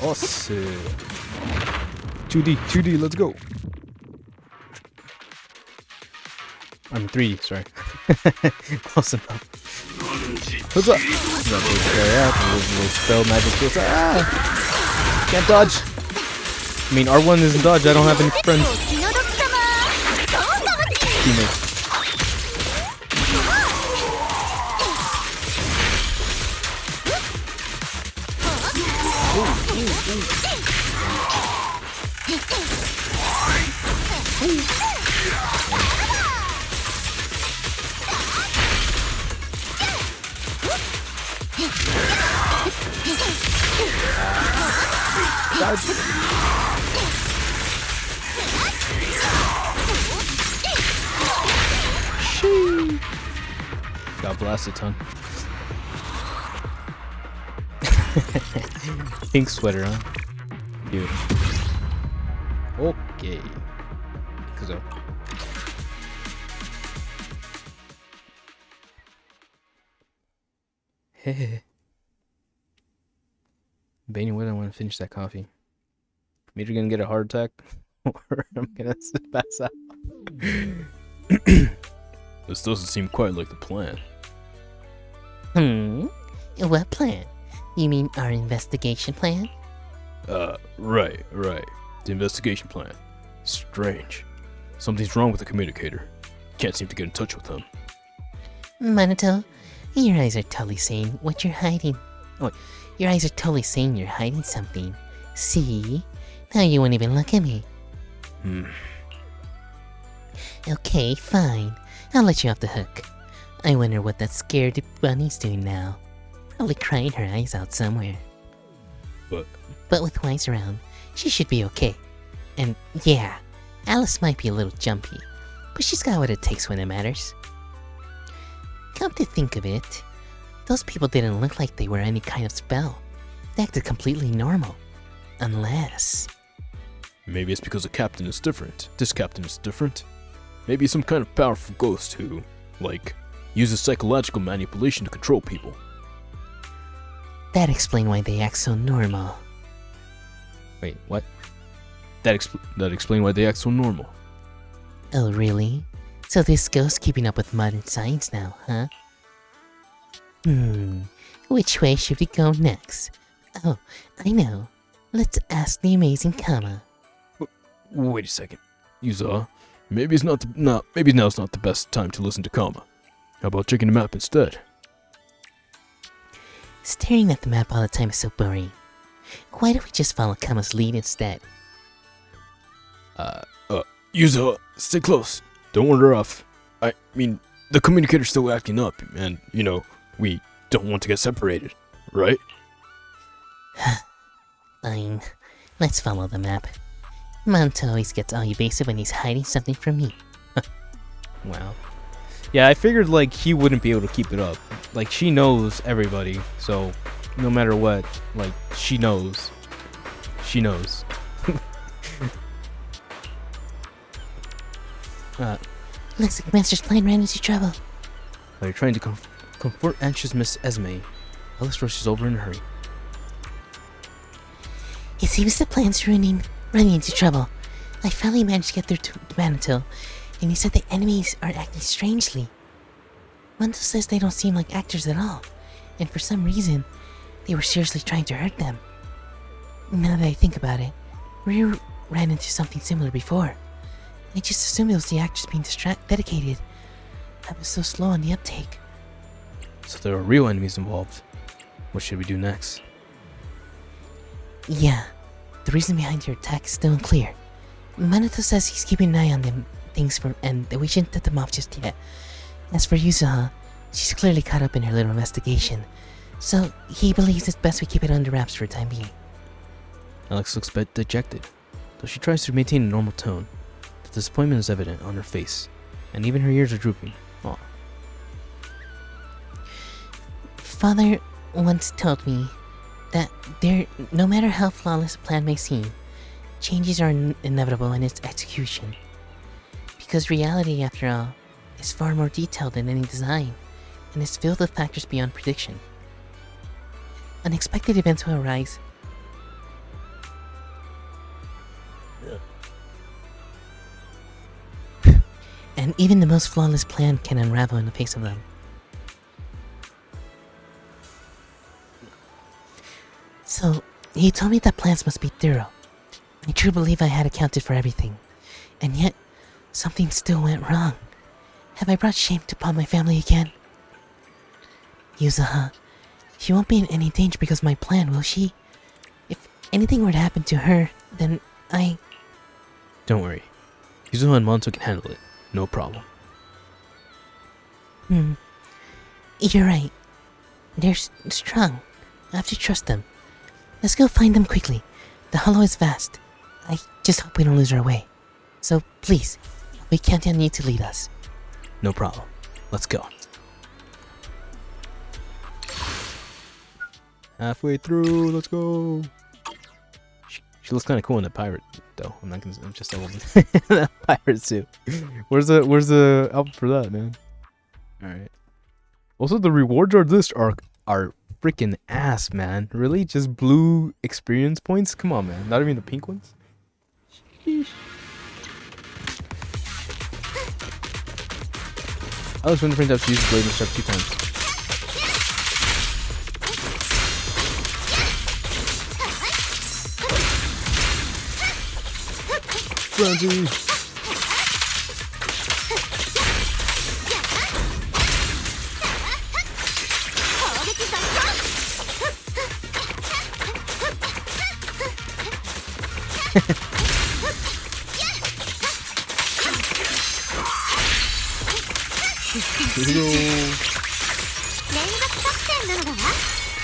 Awesome. 2D, let's go. I'm 3D, sorry. Close enough. What's up? Little spell magic skills. Ah! Can't dodge. I mean, R1 isn't dodge. I don't have any friends. Teammates. Got blasted, ton. Pink sweater, huh? Cute. Okay. So. Hey. Bainey, when I want to finish that coffee. I'm either gonna get a heart attack or I'm gonna pass out. This doesn't seem quite like the plan. What plan? You mean our investigation plan? Right. The investigation plan. Strange. Something's wrong with the communicator. Can't seem to get in touch with him. Manato, your eyes are totally saying what you're hiding. Oh, your eyes are totally saying you're hiding something. See? Now you won't even look at me. Okay, fine. I'll let you off the hook. I wonder what that scared bunny's doing now. Probably crying her eyes out somewhere. But with Wise around, she should be okay. And yeah, Alice might be a little jumpy, but she's got what it takes when it matters. Come to think of it, those people didn't look like they were any kind of spell. They acted completely normal. Unless... Maybe it's because the captain is different. This captain is different. Maybe some kind of powerful ghost who, like, uses psychological manipulation to control people. That explains why they act so normal. Wait, what? That explains why they act so normal. Oh, really? So this ghost keeping up with modern science now, huh? Which way should we go next? Oh, I know. Let's ask the amazing Kama. Wait a second. Yuza, maybe now's not the best time to listen to Kama. How about checking the map instead? Staring at the map all the time is so boring. Why don't we just follow Kama's lead instead? Yuza, stay close. Don't wander off. I mean, the communicator's still acting up, and, you know, we don't want to get separated, right? Fine. Let's follow the map. Manto always gets all evasive when he's hiding something from me. Wow. Yeah, I figured, like, he wouldn't be able to keep it up. Like, she knows everybody, so no matter what, like, she knows. She knows. Looks like Master's plan ran into trouble. While you're trying to comfort anxious Miss Esme, Alice rushes over in a hurry. It seems the plan's running into trouble. I finally managed to get through to Manitil, and he said the enemies are acting strangely. Manto says they don't seem like actors at all, and for some reason, they were seriously trying to hurt them. Now that I think about it, we ran into something similar before. I just assumed it was the actors being dedicated. I was so slow on the uptake. So there are real enemies involved. What should we do next? Yeah, the reason behind your attack is still unclear. Minato says he's keeping an eye on them and that we shouldn't let them off just yet. As for Yuzuha, she's clearly caught up in her little investigation, so he believes it's best we keep it under wraps for the time being. Alex looks a bit dejected, though she tries to maintain a normal tone. The disappointment is evident on her face, and even her ears are drooping. Aw. Father once told me that no matter how flawless a plan may seem, changes are inevitable in its execution. Because reality, after all, is far more detailed than any design, and is filled with factors beyond prediction. Unexpected events will arise. And even the most flawless plan can unravel in the face of them. So, he told me that plans must be thorough. I truly believe I had accounted for everything. And yet, something still went wrong. Have I brought shame upon my family again? Yuzuha, she won't be in any danger because of my plan, will she? If anything were to happen to her, then I... Don't worry. Yuzuha and Monto can handle it. No problem. You're right. They're strong. I have to trust them. Let's go find them quickly. The hollow is vast. I just hope we don't lose our way. So please, we count on you to lead us. No problem. Let's go. Halfway through, let's go. She looks kind of cool in the pirate, though. I'm not gonna. I'm just a woman. That pirate suit. Where's the outfit for that, man? All right. Also, the rewards are freaking ass, man. Really, just blue experience points? Come on, man. Not even the pink ones. Sheesh. I was wondering if to use the blade and stuff 2 times. Frenzy!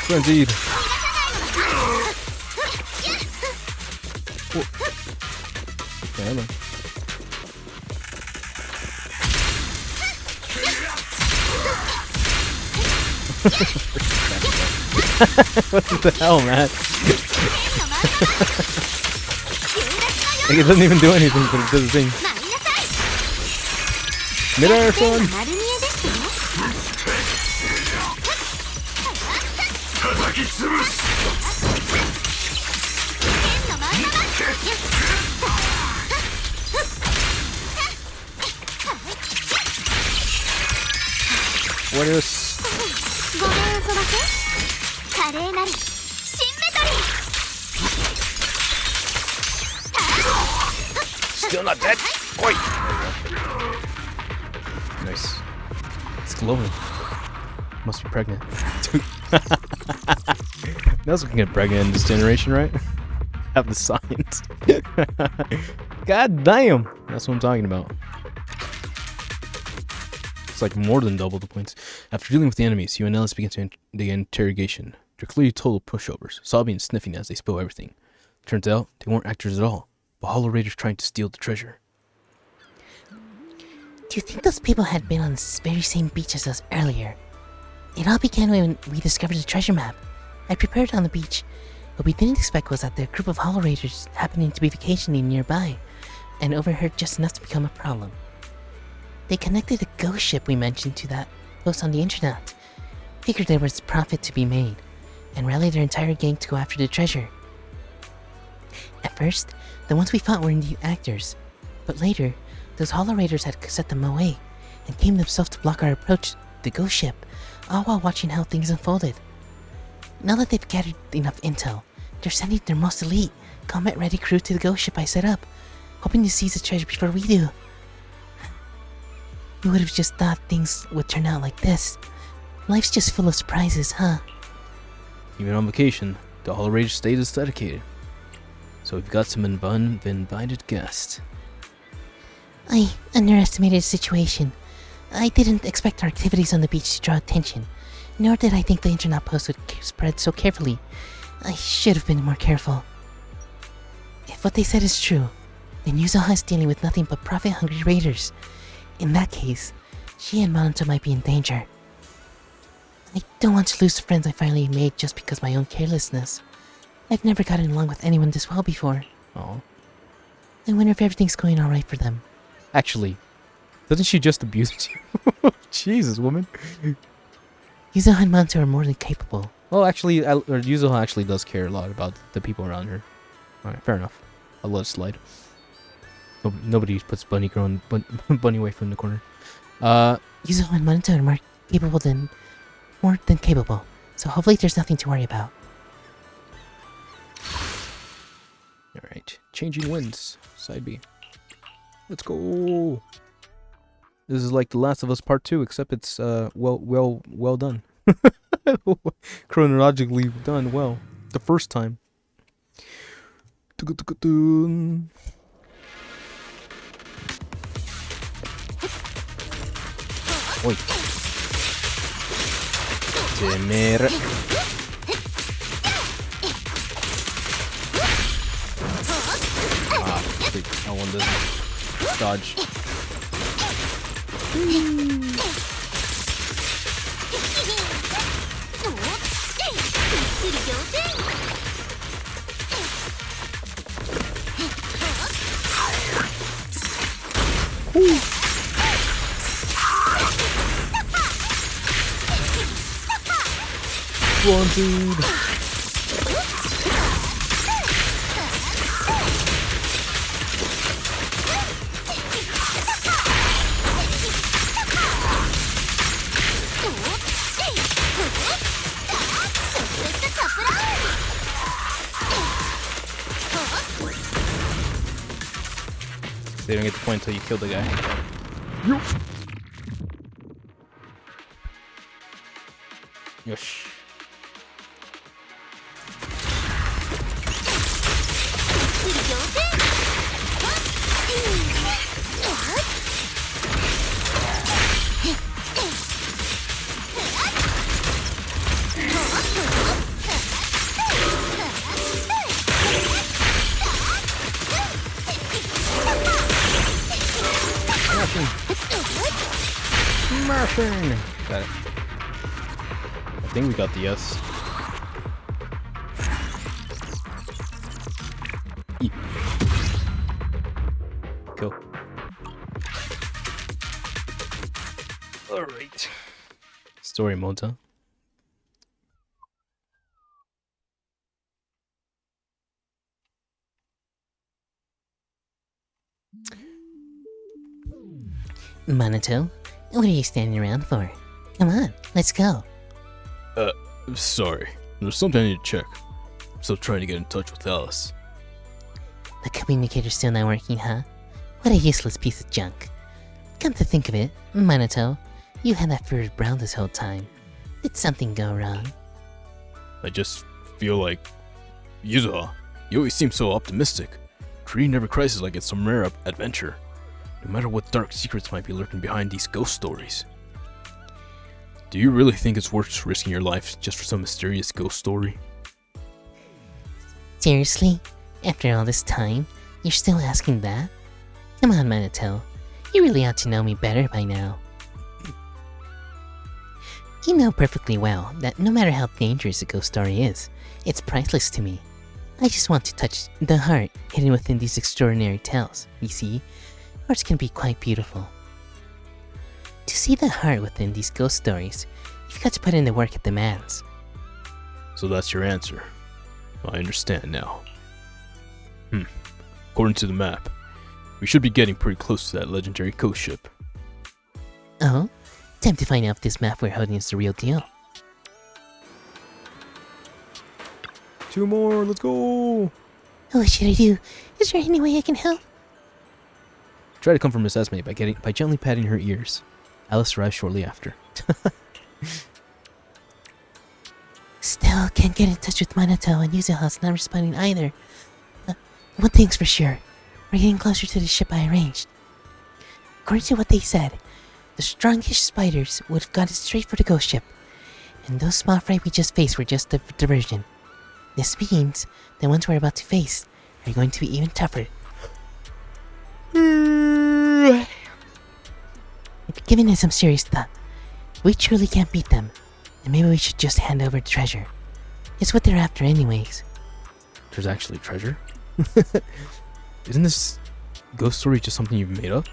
Frenzied! Oh. Yeah, man. What the hell, man? Like, it doesn't even do anything, but it does a thing. Mid-air, son! What is? Still not dead? Oi! Nice. It's glowing. Must be pregnant. Nels can get pregnant in this generation, right? Have the science. God damn! That's what I'm talking about. It's like more than double the points. After dealing with the enemies, you and Ellis begin the interrogation. They're clearly total pushovers, sobbing and sniffing as they spill everything. Turns out, they weren't actors at all, but hollow raiders trying to steal the treasure. Do you think those people had been on this very same beach as us earlier? It all began when we discovered the treasure map. I prepared it on the beach. What we didn't expect was that the group of hollow raiders happening to be vacationing nearby, and overheard just enough to become a problem. They connected a ghost ship we mentioned to that post on the internet. Figured there was profit to be made, and rallied their entire gang to go after the treasure. At first, the ones we fought were indeed actors, but later, those hollow raiders had set them away, and came themselves to block our approach to the ghost ship, all while watching how things unfolded. Now that they've gathered enough intel, they're sending their most elite, combat-ready crew to the ghost ship I set up, hoping to seize the treasure before we do. You would have just thought things would turn out like this. Life's just full of surprises, huh? Even on vacation, the hollow raider state is dedicated. So we've got some invited guests. I underestimated the situation. I didn't expect our activities on the beach to draw attention, nor did I think the internet post would spread so carefully. I should have been more careful. If what they said is true, then Yuzuha is dealing with nothing but profit-hungry raiders. In that case, she and Minato might be in danger. I don't want to lose the friends I finally made just because of my own carelessness. I've never gotten along with anyone this well before. Oh. I wonder if everything's going alright for them. Actually, doesn't she just abuse you? Jesus, woman. Yuzuha and Minato are more than capable. Well, actually, Yuzuha actually does care a lot about the people around her. Alright, fair enough. I'll let it slide. Nobody puts Bunny away from the corner. Yuzuha and Minato are more than capable, so hopefully there's nothing to worry about. Alright, changing winds. Side B. Let's go. This is like The Last of Us Part 2, except it's well done. Chronologically done well. The first time. Oi. Temer. Ah, freak. I won this. Dodge. One, dude. They don't get the point until you kill the guy. Yosh. Smashing! Got it. I think we got the S. E. Cool. Alright. Story mode, huh? Minato, what are you standing around for? Come on, let's go. Sorry. There's something I need to check. I'm still trying to get in touch with Alice. The communicator's still not working, huh? What a useless piece of junk. Come to think of it, Minato, you had that furred brown this whole time. Did something go wrong? I just feel like... Yuzuha, you always seem so optimistic. Treating every crisis like it's some rare adventure. No matter what dark secrets might be lurking behind these ghost stories. Do you really think it's worth risking your life just for some mysterious ghost story? Seriously? After all this time, you're still asking that? Come on, Minato. You really ought to know me better by now. You know perfectly well that no matter how dangerous a ghost story is, it's priceless to me. I just want to touch the heart hidden within these extraordinary tales, you see? Hearts can be quite beautiful. To see the heart within these ghost stories, you've got to put in the work it demands. So that's your answer. I understand now. According to the map, we should be getting pretty close to that legendary ghost ship. Oh? Time to find out if this map we're holding is the real deal. 2 more, let's go! What should I do? Is there any way I can help? Try to comfort Miss Esme by gently patting her ears. Alice arrives shortly after. Still can't get in touch with Minato, and Yuzuha's not responding either. One thing's for sure, we're getting closer to the ship I arranged. According to what they said, the strongest spiders would have gone straight for the ghost ship, and those small fry we just faced were just a diversion. This means the ones we're about to face are going to be even tougher. Giving it some serious thought, we truly can't beat them, and maybe we should just hand over the treasure. It's what they're after anyways. There's actually treasure? Isn't this ghost story just something you've made up?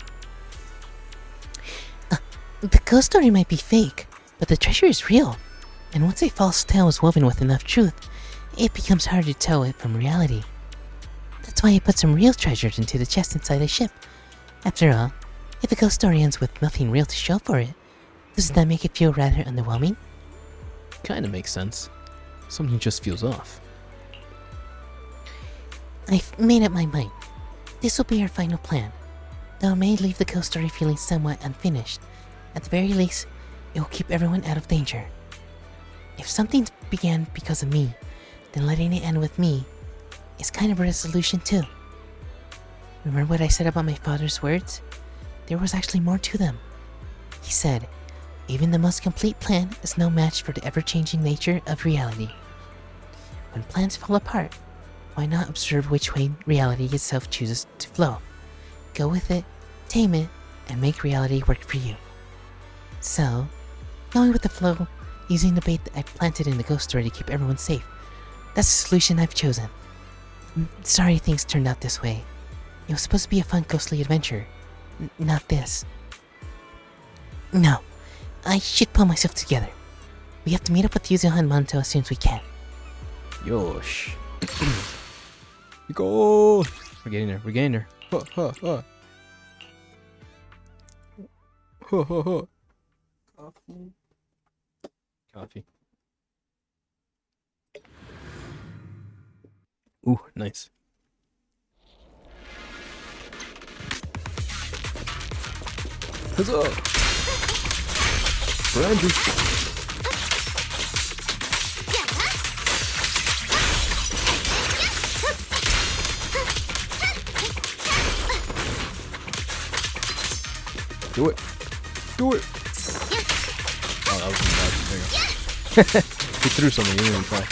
The ghost story might be fake, but the treasure is real. And once a false tale is woven with enough truth, it becomes hard to tell it from reality. That's why I put some real treasures into the chest inside the ship. After all, if a ghost story ends with nothing real to show for it, doesn't that make it feel rather underwhelming? Kinda makes sense. Something just feels off. I've made up my mind. This will be our final plan. Though it may leave the ghost story feeling somewhat unfinished, at the very least, it will keep everyone out of danger. If something began because of me, then letting it end with me is kind of a resolution too. Remember what I said about my father's words? There was actually more to them. He said, Even the most complete plan is no match for the ever-changing nature of reality. When plans fall apart, why not observe which way reality itself chooses to flow? Go with it, tame it, and make reality work for you. So, going with the flow, using the bait that I planted in the ghost story to keep everyone safe. That's the solution I've chosen. Sorry things turned out this way. It was supposed to be a fun ghostly adventure. Not this. No, I should pull myself together. We have to meet up with Yuzuha and Manto as soon as we can. Yosh. We go. We're getting there. We're getting there. Huh, huh, huh. Huh, huh, huh. Coffee. Coffee. Ooh, nice. Huzzah! Brandy. Do it. Do it. Oh, that was bad. There you go. He threw something. You didn't even try.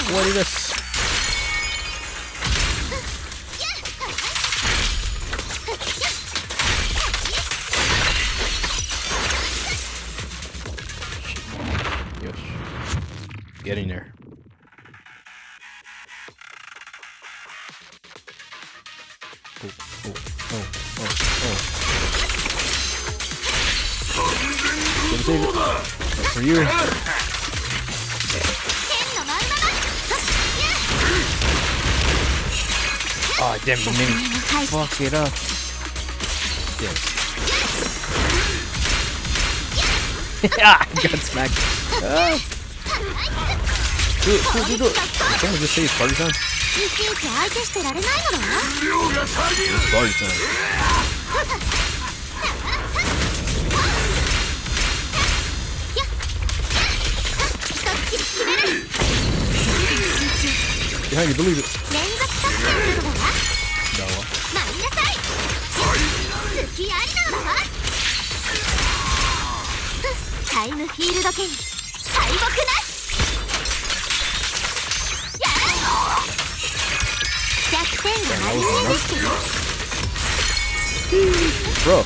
What is this? Yosh. Getting there. Oh, oh, oh, oh, oh. Save it. That's for you. Oh, damn, you made me fuck it up. Yes. Ah, I got smacked. Ah. Do it, do it, do it. Someone just say it's party time. It's party time. Behind you, believe it. No. Bro,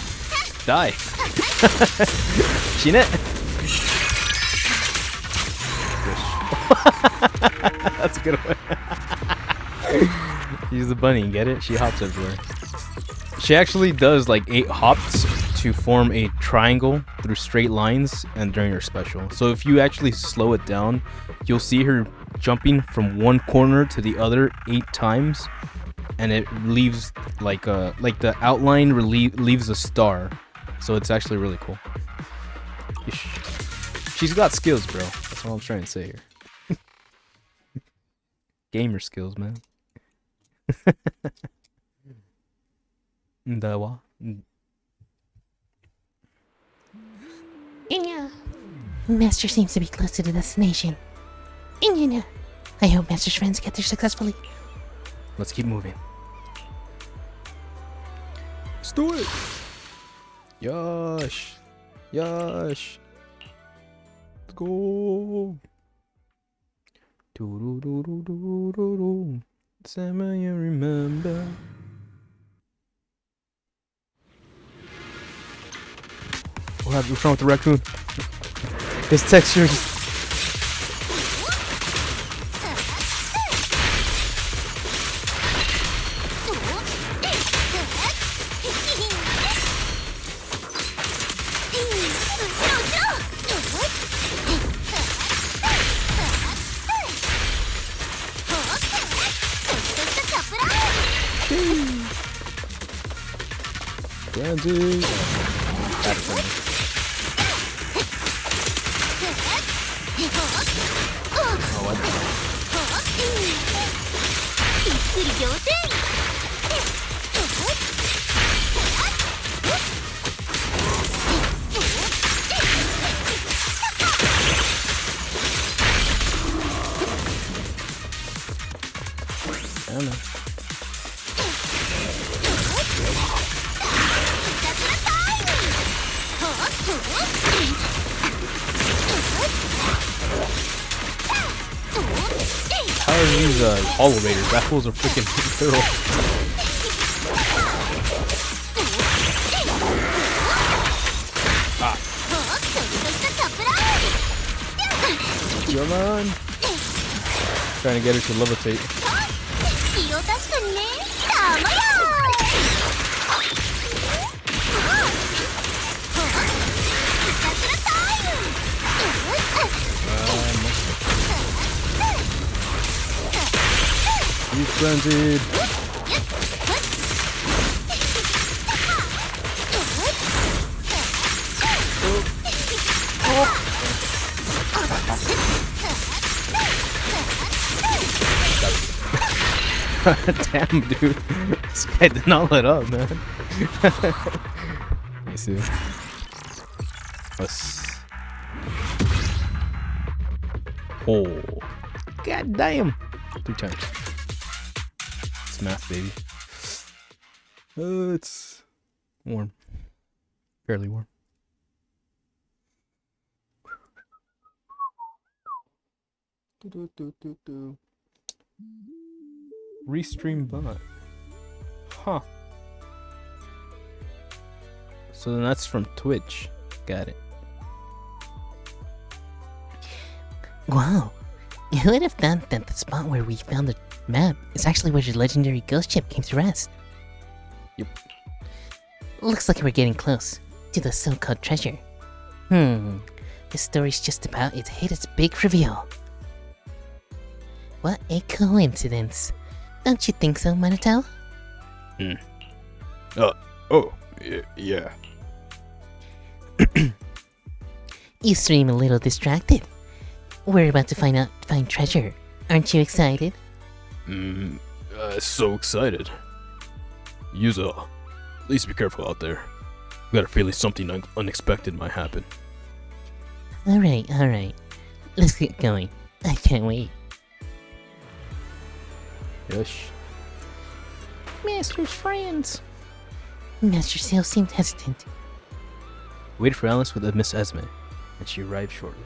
die. Seen it? That's a good one. She's the bunny, get it? She hops everywhere. She actually does like 8 hops to form a triangle through straight lines and during her special. So if you actually slow it down, you'll see her jumping from one corner to the other 8 times, and it leaves like the outline leaves a star. So it's actually really cool. She's got skills, bro. That's all I'm trying to say here. Gamer skills, man. Inya. Master seems to be close to the destination. Inya. I hope Master's friends get there successfully. Let's keep moving. Let's do it. Yosh. Yosh. Let's go. Do-do-do-do-do-do-do. Summer you remember. What's wrong with the raccoon? His texture is... Brandy. That is funny. Oh, what? I don't know. How are these hollow raiders? That fool's are freaking thorough. Come on. Trying to get her to levitate. He's frenzied. Damn, dude. This guy did not let up, man. You see? Let's... Oh. God damn. 3 times. It's math, baby. It's warm. Fairly warm. Restream bot. Huh. So then that's from Twitch. Got it. Wow. Who would have thought that the spot where we found the map is actually where your legendary ghost ship came to rest? Yep. Looks like we're getting close to the so-called treasure. This story's just about to hit its big reveal. What a coincidence. Don't you think so, Minato? Yeah. You seem a little distracted. We're about to find treasure. Aren't you excited? So excited. Yuza, please be careful out there. Got a feeling something unexpected might happen. Alright. Let's get going. I can't wait. Yosh. Master's friends. Master still seemed hesitant. Waited for Alice with Miss Esme, and she arrived shortly.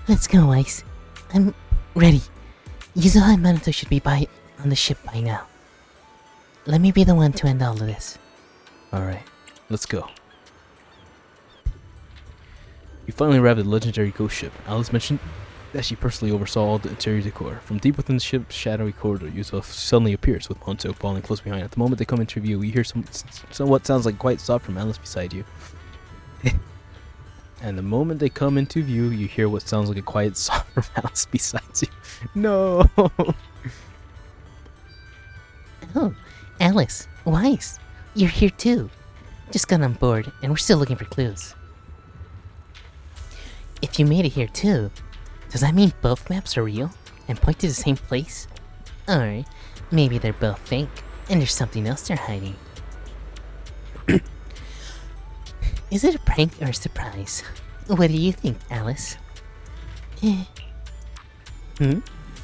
Let's go, Ice. I'm ready. Yuzuha and Minato should be on the ship by now. Let me be the one to end all of this. Alright, let's go. We finally arrived at the legendary ghost ship. Alice mentioned that she personally oversaw all the interior decor. From deep within the ship's shadowy corridor, Yuzuha suddenly appears, with Honto falling close behind. At the moment they come into view, we hear what sounds like quiet sob from Alice beside you. And the moment they come into view, you hear what sounds like a quiet sob from Alice beside you. No! Oh, Alice, Weiss, you're here too. Just got on board, and we're still looking for clues. If you made it here too, does that mean both maps are real and point to the same place? Or maybe they're both fake and there's something else they're hiding. Is it a prank or a surprise? What do you think, Alice?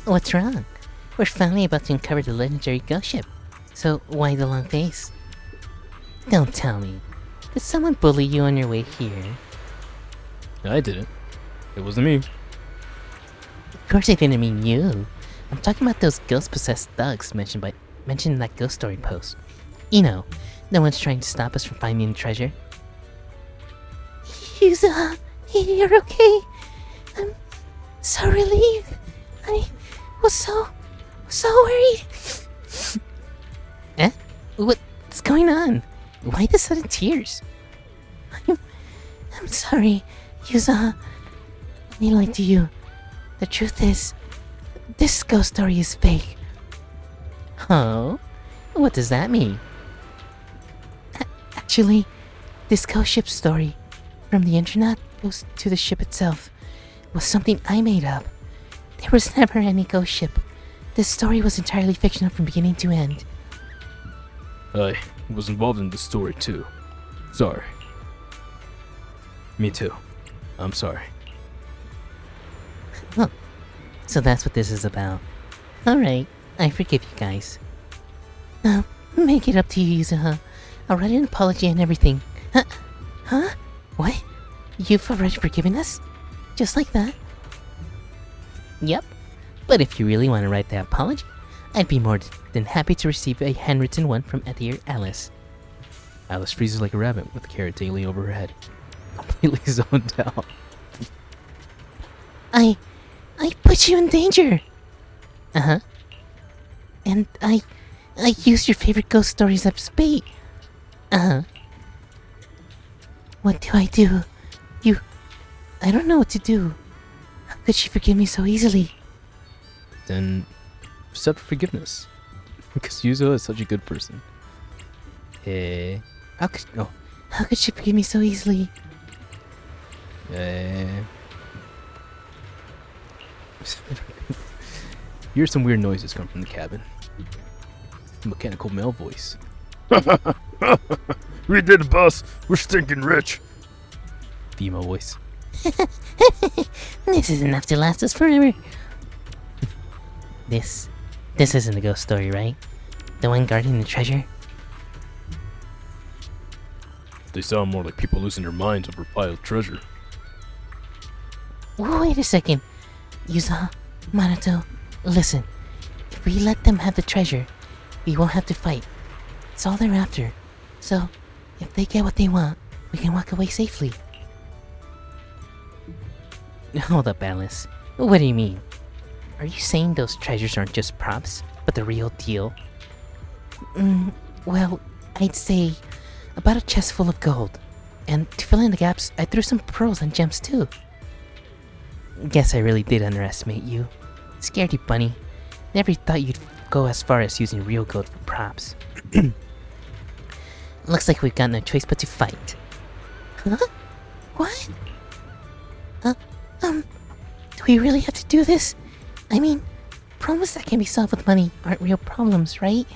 What's wrong? We're finally about to uncover the legendary ghost ship, so why the long face? Don't tell me. Did someone bully you on your way here? No, I didn't. It wasn't me. Of course I didn't mean you. I'm talking about those ghost-possessed thugs mentioned in that ghost story post. You know, no one's trying to stop us from finding the treasure. Yuza, you're okay. I'm so relieved. I was so worried. What's going on? Why the sudden tears? I'm sorry, Yuza. Let me lie to you. The truth is, this ghost story is fake. Huh? What does that mean? Actually, this ghost ship story, from the internet goes to the ship itself, was something I made up. There was never any ghost ship. This story was entirely fictional from beginning to end. I was involved in the story too. Sorry. Me too. I'm sorry. Oh, so that's what this is about. Alright, I forgive you guys. Now, make it up to you, Yuzuha. I'll write an apology and everything. Huh? Huh? What? You've already forgiven us? Just like that? Yep. But if you really want to write the apology, I'd be more than happy to receive a handwritten one from dear Alice. Alice freezes like a rabbit with the carrot dangling over her head, completely zoned out. I put you in danger. Uh-huh. And I used your favorite ghost stories as bait. Uh-huh. What do? I don't know what to do. How could she forgive me so easily? Then accept forgiveness. Because Yuzo is such a good person. How could she forgive me so easily? You hear some weird noises come from the cabin. A mechanical male voice. We did it, boss. We're stinking rich. Female voice. This is enough to last us forever. This isn't a ghost story, right? The one guarding the treasure? They sound more like people losing their minds over piled treasure. Wait a second. Yuza, Minato, listen. If we let them have the treasure, we won't have to fight. It's all they're after. So, if they get what they want, we can walk away safely. Hold up, Alice. What do you mean? Are you saying those treasures aren't just props, but the real deal? Well, I'd say about a chest full of gold. And to fill in the gaps, I threw some pearls and gems too. Guess I really did underestimate you. Scared you, bunny. Never thought you'd go as far as using real gold for props. Looks like we've got no choice but to fight. Huh? What? Do we really have to do this? I mean, problems that can be solved with money aren't real problems, right?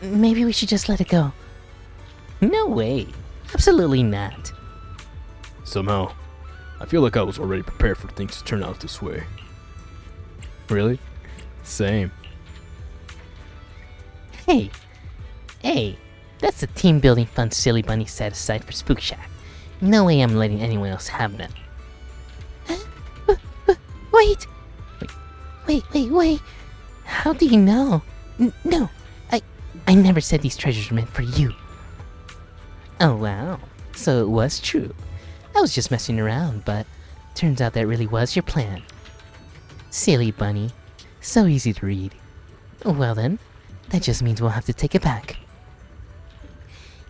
Maybe we should just let it go. No way. Absolutely not. Somehow, I feel like I was already prepared for things to turn out this way. Really? Same. Hey, that's the team building fund silly bunny set aside for Spook Shack. No way I'm letting anyone else have them. Wait. How do you know? No, I never said these treasures were meant for you. Oh wow, so it was true. I was just messing around, but turns out that really was your plan. Silly bunny, so easy to read. Well then, that just means we'll have to take it back.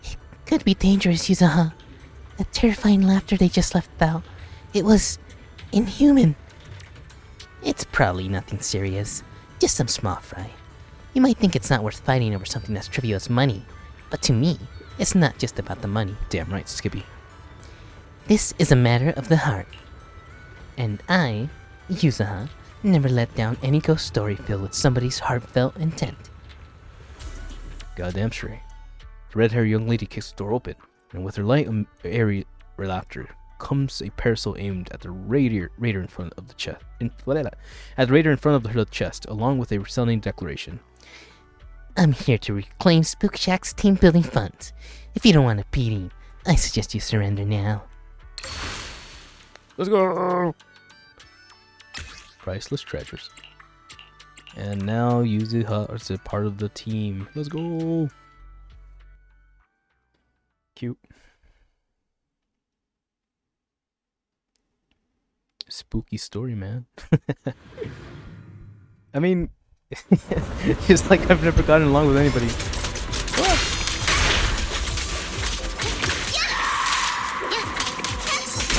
It could be dangerous, Yuzaha. That terrifying laughter they just left out, it was inhuman. It's probably nothing serious, just some small fry. You might think it's not worth fighting over something as trivial as money, but to me, it's not just about the money. Damn right, Skippy. This is a matter of the heart. And I, Yuzaha, never let down any ghost story filled with somebody's heartfelt intent. Goddamn straight. The red-haired young lady kicks the door open, and with her light and airy laughter comes a parasol aimed at the raider in front of the chest. At the raider in front of her chest, along with a resounding declaration. I'm here to reclaim Spook Shack's team building funds. If you don't want a beating, I suggest you surrender now. Let's go! Priceless treasures. And now Yuzuha is a part of the team. Let's go! Cute. Spooky story, man. I mean, it's like I've never gotten along with anybody.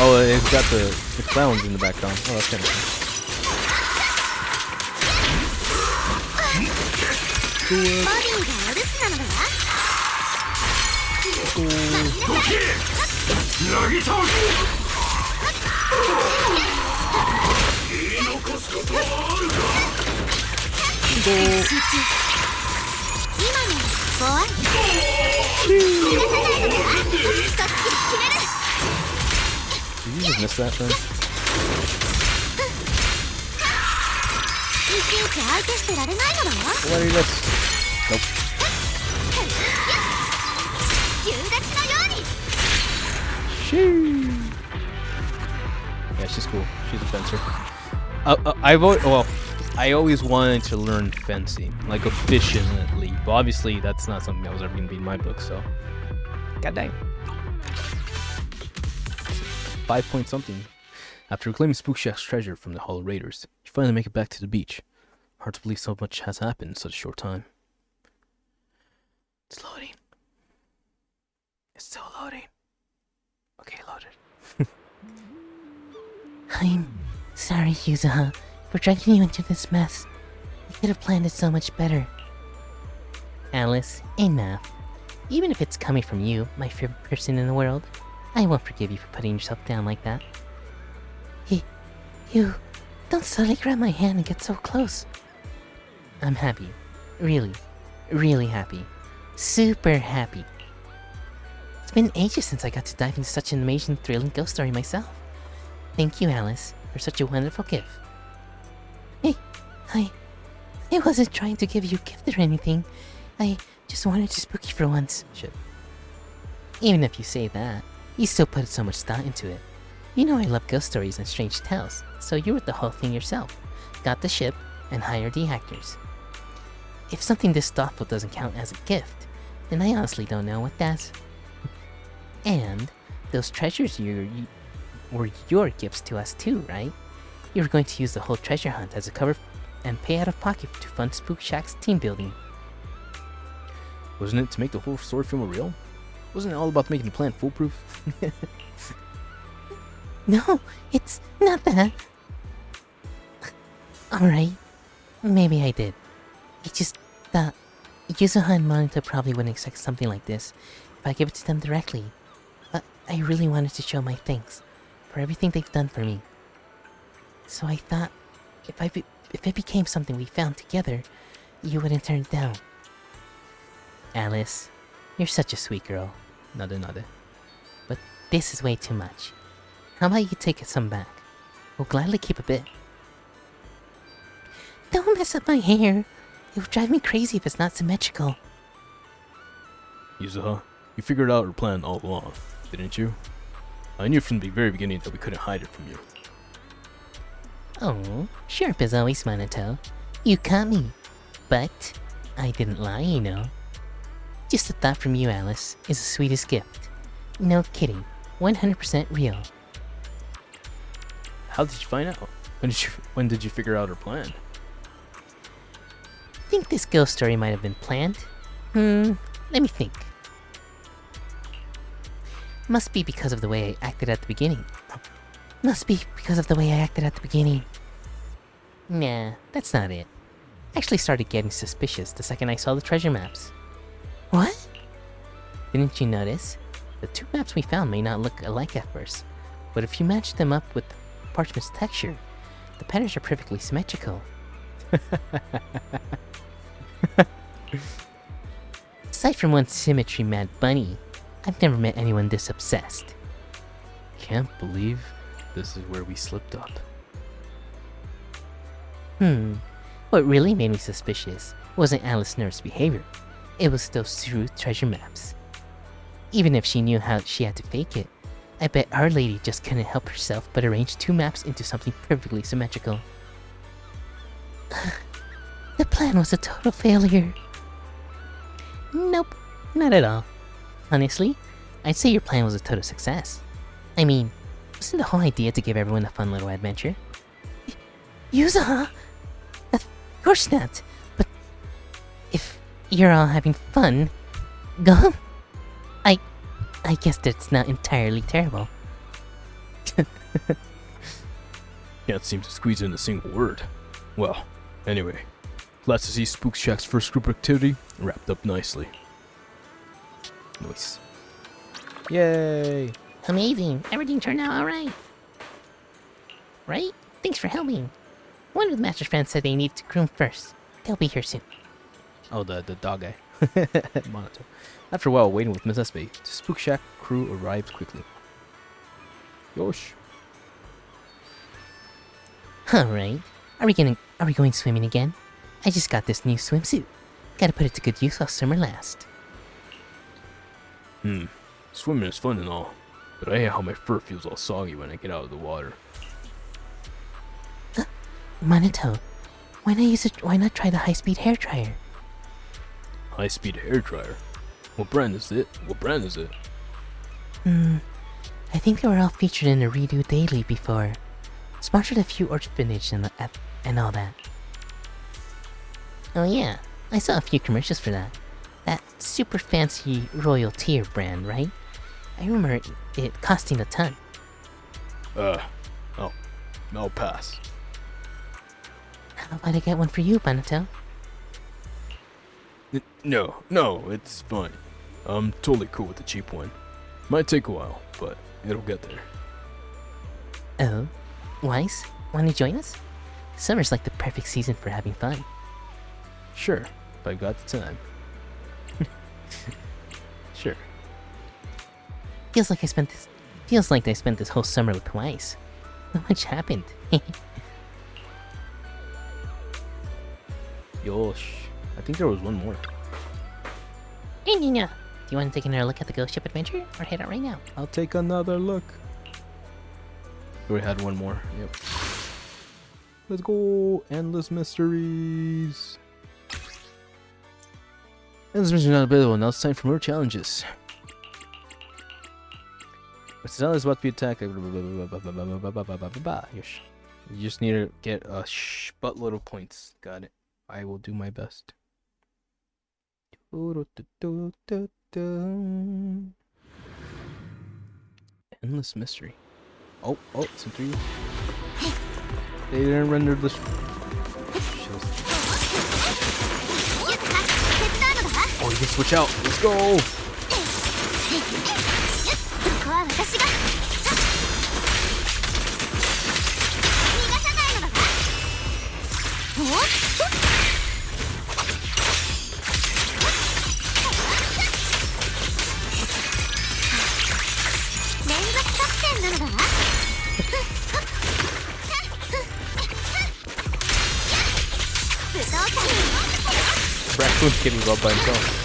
Oh, it's got the clowns in the background. Oh, that's kind of Did you just miss that thing? What are you miss? Nope. Yeah, she's cool. She's a fencer. I always wanted to learn fencing, like efficiently. But obviously, that's not something that was ever gonna be in my book. So, god dang. 5 point something. After reclaiming Spook Shack's treasure from the Hollow Raiders, you finally make it back to the beach. Hard to believe so much has happened in such a short time. It's loading. It's still loading. Okay, loaded. I'm sorry, Yuzuha, for dragging you into this mess. I could have planned it so much better. Alice, enough. Even if it's coming from you, my favorite person in the world, I won't forgive you for putting yourself down like that. You don't suddenly grab my hand and get so close. I'm happy. Really, really happy. Super happy. It's been ages since I got to dive into such an amazing, thrilling ghost story myself. Thank you, Alice, for such a wonderful gift. Hey, I wasn't trying to give you a gift or anything. I just wanted to spook you for once. Shit. Even if you say that, you still put so much thought into it. You know I love ghost stories and strange tales, so you wrote the whole thing yourself, got the ship, and hired the actors. If something this thoughtful doesn't count as a gift, then I honestly don't know what does. And those treasures were your gifts to us too, right? You were going to use the whole treasure hunt as a cover and pay out of pocket to fund Spook Shack's team building. Wasn't it to make the whole story feel more real? Wasn't it all about making the plan foolproof? No, it's not that. Alright, maybe I did. I just thought Yuzuha and Monita probably wouldn't expect something like this if I give it to them directly. But I really wanted to show my thanks for everything they've done for me. So I thought if it became something we found together, you wouldn't turn it down. Alice, you're such a sweet girl. Nade. But this is way too much. How about you take some back? We'll gladly keep a bit. Don't mess up my hair. It would drive me crazy if it's not symmetrical. Yuzuha, you figured out our plan all along, didn't you? I knew from the very beginning that we couldn't hide it from you. Oh, sharp as always, Minato. You caught me. But I didn't lie, you know. Just a thought from you, Alice, is the sweetest gift. No kidding. 100% real. How did you find out? When did you figure out her plan? Think this ghost story might have been planned? Let me think. Must be because of the way I acted at the beginning. Nah, that's not it. I actually started getting suspicious the second I saw the treasure maps. What? Didn't you notice? The two maps we found may not look alike at first, but if you match them up with the parchment's texture, the patterns are perfectly symmetrical. Aside from one symmetry mad bunny, I've never met anyone this obsessed. Can't believe this is where we slipped up. What really made me suspicious wasn't Alice Nerve's behavior. It was those two treasure maps. Even if she knew how she had to fake it, I bet Our Lady just couldn't help herself but arrange two maps into something perfectly symmetrical. The plan was a total failure. Nope, not at all. Honestly, I'd say your plan was a total success. I mean, wasn't the whole idea to give everyone a fun little adventure? Yuzuha? Of course not, but if you're all having fun, go. I guess that's not entirely terrible. Can't seem to squeeze in a single word. Well, anyway, glad to see Spook Shack's first group activity wrapped up nicely. Nice. Yay! Amazing. Everything turned out alright. Right? Thanks for helping. One of the master's friends said they needed to groom first. They'll be here soon. Oh, the dog guy. Monitor. After a while waiting with Miss Espe, the Spook Shack crew arrived quickly. Yosh. Alright. Are we going swimming again? I just got this new swimsuit. Gotta put it to good use while summer lasts. Swimming is fun and all, but I hate how my fur feels all soggy when I get out of the water. Minato, why not try the high-speed hair dryer? High-speed hair dryer? What brand is it? I think they were all featured in a Redo Daily before. Sponsored a few orphanage and all that. Oh yeah, I saw a few commercials for that. That super fancy Royal Tier brand, right? I remember it costing a ton. I'll pass. How about I get one for you, Minato? No, it's fine. I'm totally cool with the cheap one. Might take a while, but it'll get there. Oh, Weiss, want to join us? Summer's like the perfect season for having fun. Sure, if I got the time. Sure. Feels like I spent this whole summer with Weiss. Not much happened. Yosh. I think there was one more. Hey, Nina. Do you want to take another look at the ghost ship adventure, or head out right now? I'll take another look. We had one more. Yep. Let's go. Endless mysteries. Endless mysteries not available. Now it's time for more challenges. Zenless is about to be attacked. Yosh. You just need to get a buttload of points. Got it. I will do my best. Endless mystery. Oh, it's in 3. They didn't render the Oh, you can switch out. Let's go. Raccoon's getting up by himself.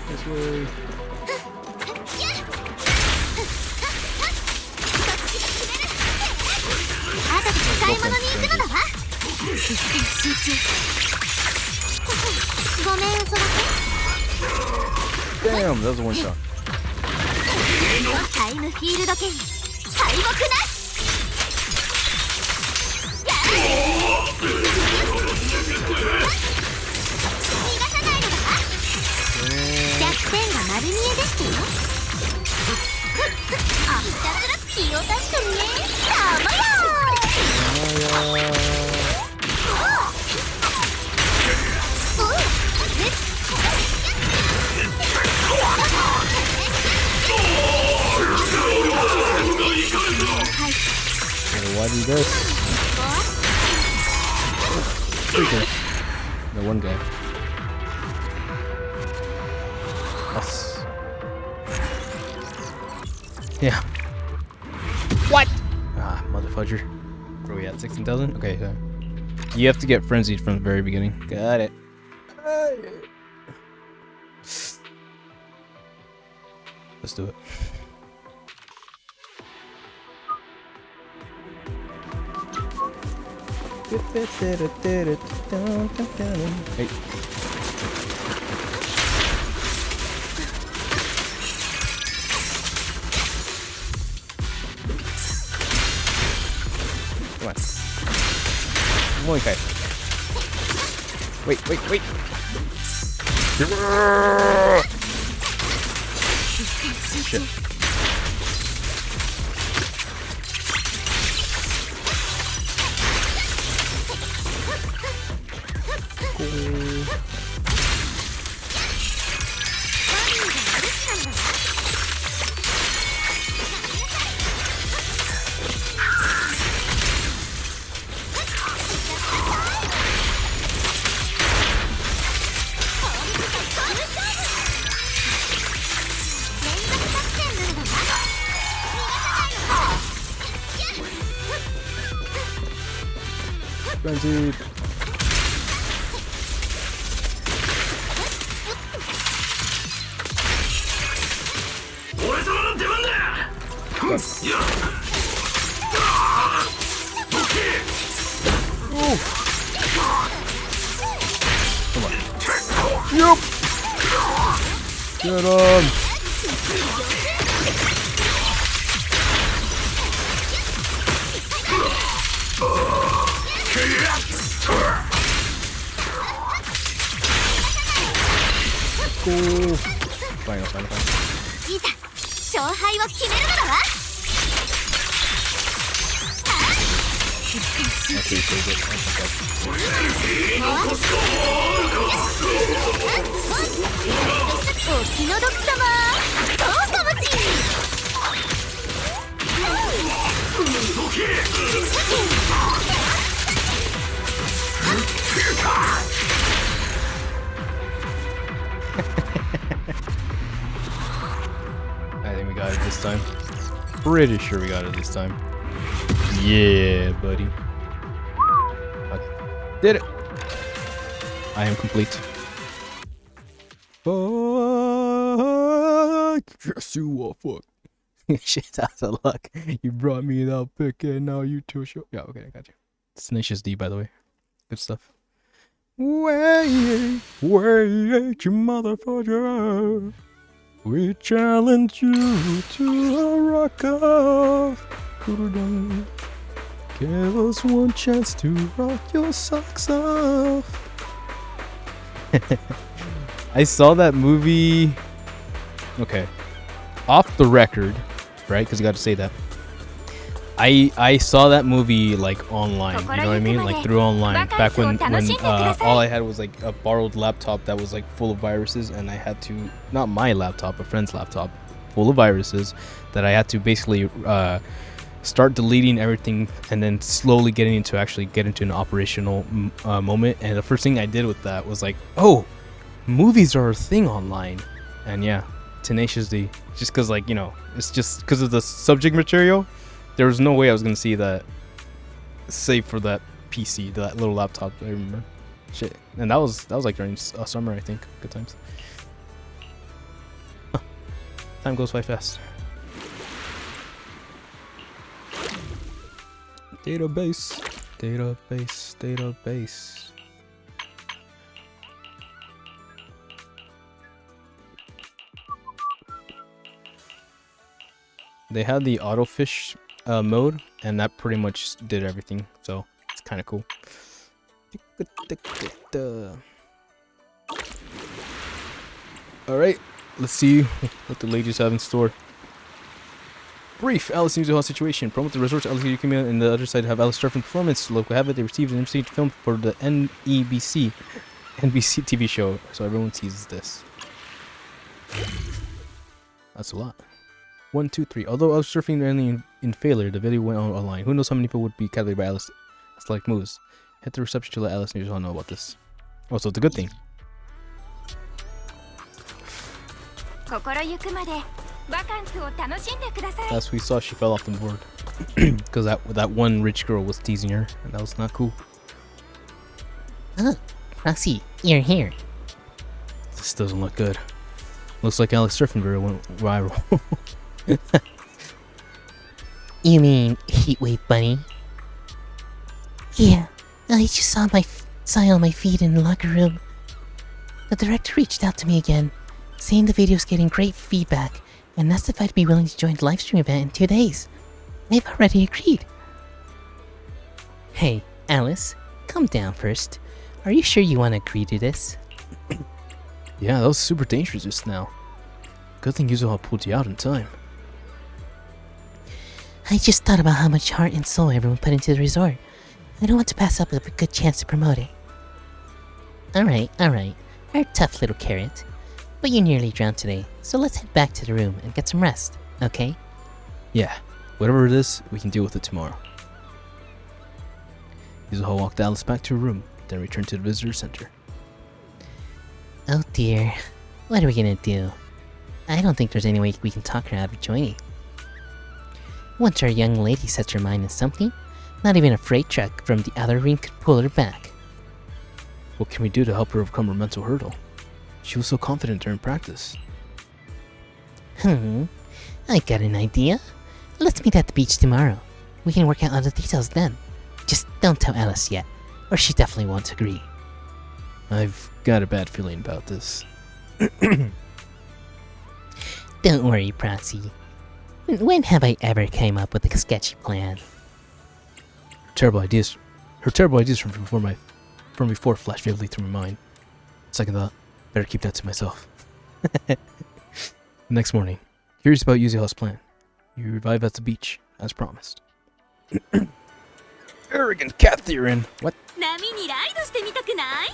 This way. Damn, that was a one shot. Why do this? The one guy. Us. Yeah. What? Ah, mother fudger. Where are we at? 16,000? Okay, so you have to get frenzied from the very beginning. Got it. Let's do it. Hey. Come on. One guy. Wait. Shit. Frenzy. Come on. Yep. Get him. Go. Final. いざ勝敗を決めるのだわ Okay, so good. Oh お気の毒様どうかもち I think we got it this time. Pretty sure we got it this time. Yeah, buddy. Okay. Did it! I am complete. Fuck! Yes, you are fuck. Shit, out of luck. You brought me that pick and now you too short. Yeah, okay, I got you. Tenacious D, by the way. Good stuff. Wait, you motherfucker. We challenge you to a rock-off. Give us one chance to rock your socks off. I saw that movie. Okay. Off the record, right? Because you got to say that. I saw that movie like online, you know what I mean? Like through online. Back when all I had was like a borrowed laptop that was like full of viruses, and I had to, not my laptop, a friend's laptop, full of viruses, that I had to basically start deleting everything and then slowly get into an operational moment. And the first thing I did with that was like, oh, movies are a thing online. And yeah, Tenacious D, just because, like, you know, it's just because of the subject material. There was no way I was gonna see that, save for that PC, that little laptop. I remember, shit, and that was like during summer, I think. Good times. Huh. Time goes by fast. Database. They had the autofish mode, and that pretty much did everything, so it's kind of cool. Alright, let's see what the ladies have in store. Brief, Alice seems to have a situation. Promote the resort to Alice Community, and the other side have Alice Surfing Performance. Local have it, they received an invitation to film for the NBC TV show, so everyone sees this. That's a lot. 1, 2, 3. Although I was surfing only in failure, the video went online. Who knows how many people would be captivated by Alice? It's like moves. Hit the reception to let Alice know about this. Oh, so it's a good thing. Last we saw, she fell off the board because that one rich girl was teasing her, and that was not cool. Oh, Frosty, you're here. This doesn't look good. Looks like Alex surfing video went viral. You mean Heatwave Bunny? Yeah, I just saw it on my feed in the locker room. The director reached out to me again, saying the video's getting great feedback, and asked if I'd be willing to join the livestream event in 2 days. I've already agreed. Hey, Alice, calm down first. Are you sure you want to agree to this? Yeah, that was super dangerous just now. Good thing Yuzuha pulled you out in time. I just thought about how much heart and soul everyone put into the resort. I don't want to pass up a good chance to promote it. Alright. You're a tough little carrot. But you nearly drowned today, so let's head back to the room and get some rest, okay? Yeah, whatever it is, we can deal with it tomorrow. Yuzuha walked Alice back to her room, then returned to the visitor center. Oh dear, what are we gonna do? I don't think there's any way we can talk her out of joining. Once our young lady sets her mind on something, Not even a freight truck from the other ring could pull her back. What can we do to help her overcome her mental hurdle? She was so confident during practice. I got an idea. Let's meet at the beach tomorrow. We can work out all the details then. Just don't tell Alice yet, or she definitely won't agree. I've got a bad feeling about this. Don't worry, Proxy. When have I ever came up with a sketchy plan? Her terrible ideas from before flashed vividly through my mind. Second thought, better keep that to myself. Next morning, curious about Yuzuha's plan. You revive at the beach, as promised. Arrogant cat theorin! What? 波にライドしてみたくない？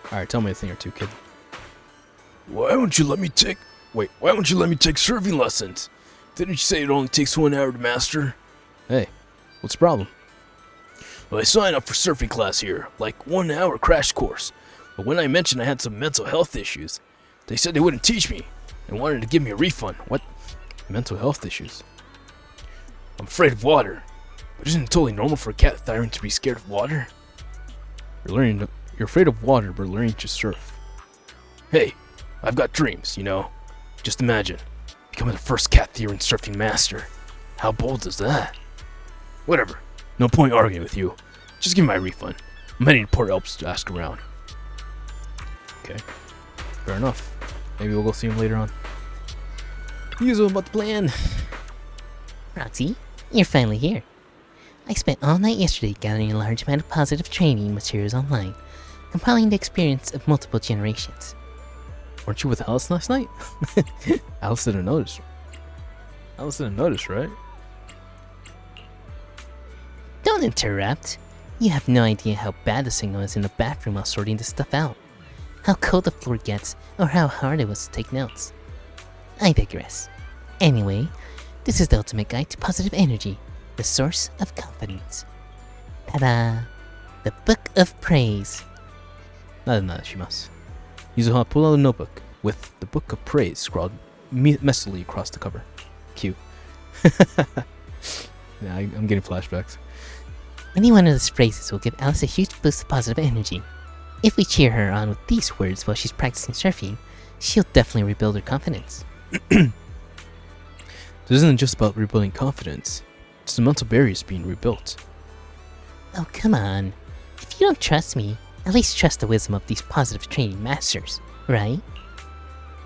Alright, tell me a thing or two, kid. Why won't you let me take surfing lessons? Didn't you say it only takes 1 hour to master? Hey, what's the problem? Well, I signed up for surfing class here, like 1 hour crash course. But when I mentioned I had some mental health issues, they said they wouldn't teach me and wanted to give me a refund. What? Mental health issues? I'm afraid of water. But isn't it totally normal for a cat thyron to be scared of water? You're afraid of water, but learning to surf. Hey, I've got dreams, you know. Just imagine, becoming the first cat thyron surfing master. How bold is that? Whatever. No point arguing with you. Just give me my refund. I'm heading to Port Elps to ask around. Okay, fair enough. Maybe we'll go see him later on. Yuzu, about the plan. Proxy, you're finally here. I spent all night yesterday gathering a large amount of positive training materials online, compiling the experience of multiple generations. Weren't you with Alice last night? Alice didn't notice. Alice didn't notice, right? Don't interrupt. You have no idea how bad the signal is in the bathroom while sorting this stuff out, how cold the floor gets, or how hard it was to take notes. I digress. Anyway, this is the ultimate guide to positive energy, the source of confidence. Ta-da! The Book of Praise. Nada shimasu. Yuzuha pulled out a notebook with the Book of Praise scrawled messily across the cover. Cute. Yeah, I'm getting flashbacks. Any one of those phrases will give Alice a huge boost of positive energy. If we cheer her on with these words while she's practicing surfing, she'll definitely rebuild her confidence. This isn't just about rebuilding confidence. It's the mental barriers being rebuilt. Oh, come on. If you don't trust me, at least trust the wisdom of these positive training masters, right?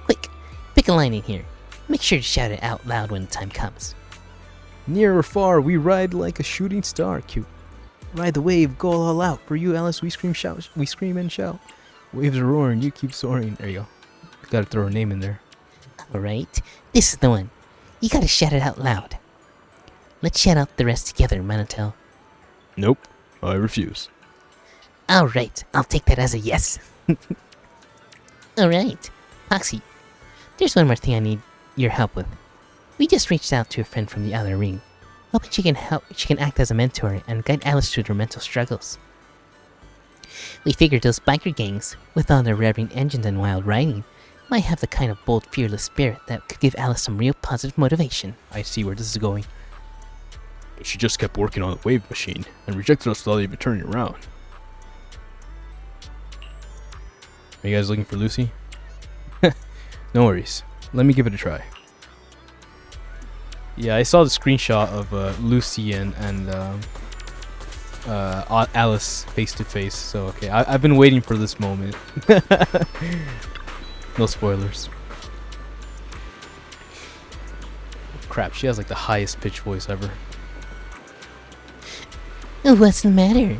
Quick, pick a line in here. Make sure to shout it out loud when the time comes. Near or far, we ride like a shooting star. Cute. Ride the wave, go all out. For you, Alice, we scream and shout. Waves are roaring, you keep soaring. There you go. Gotta throw her name in there. Alright, this is the one. You gotta shout it out loud. Let's shout out the rest together, Manatel. Nope, I refuse. Alright, I'll take that as a yes. Alright, Foxy, there's one more thing I need your help with. We just reached out to a friend from the other ring, hoping she can act as a mentor and guide Alice through her mental struggles. We figured those biker gangs, with all their revving engines and wild riding, might have the kind of bold, fearless spirit that could give Alice some real positive motivation. I see where this is going. But she just kept working on the wave machine and rejected us without even turning around. Are you guys looking for Lucy? No worries. Let me give it a try. Yeah, I saw the screenshot of Lucy and Alice face to face. So okay, I've been waiting for this moment. No spoilers. Crap, she has like the highest pitched voice ever. What's the matter?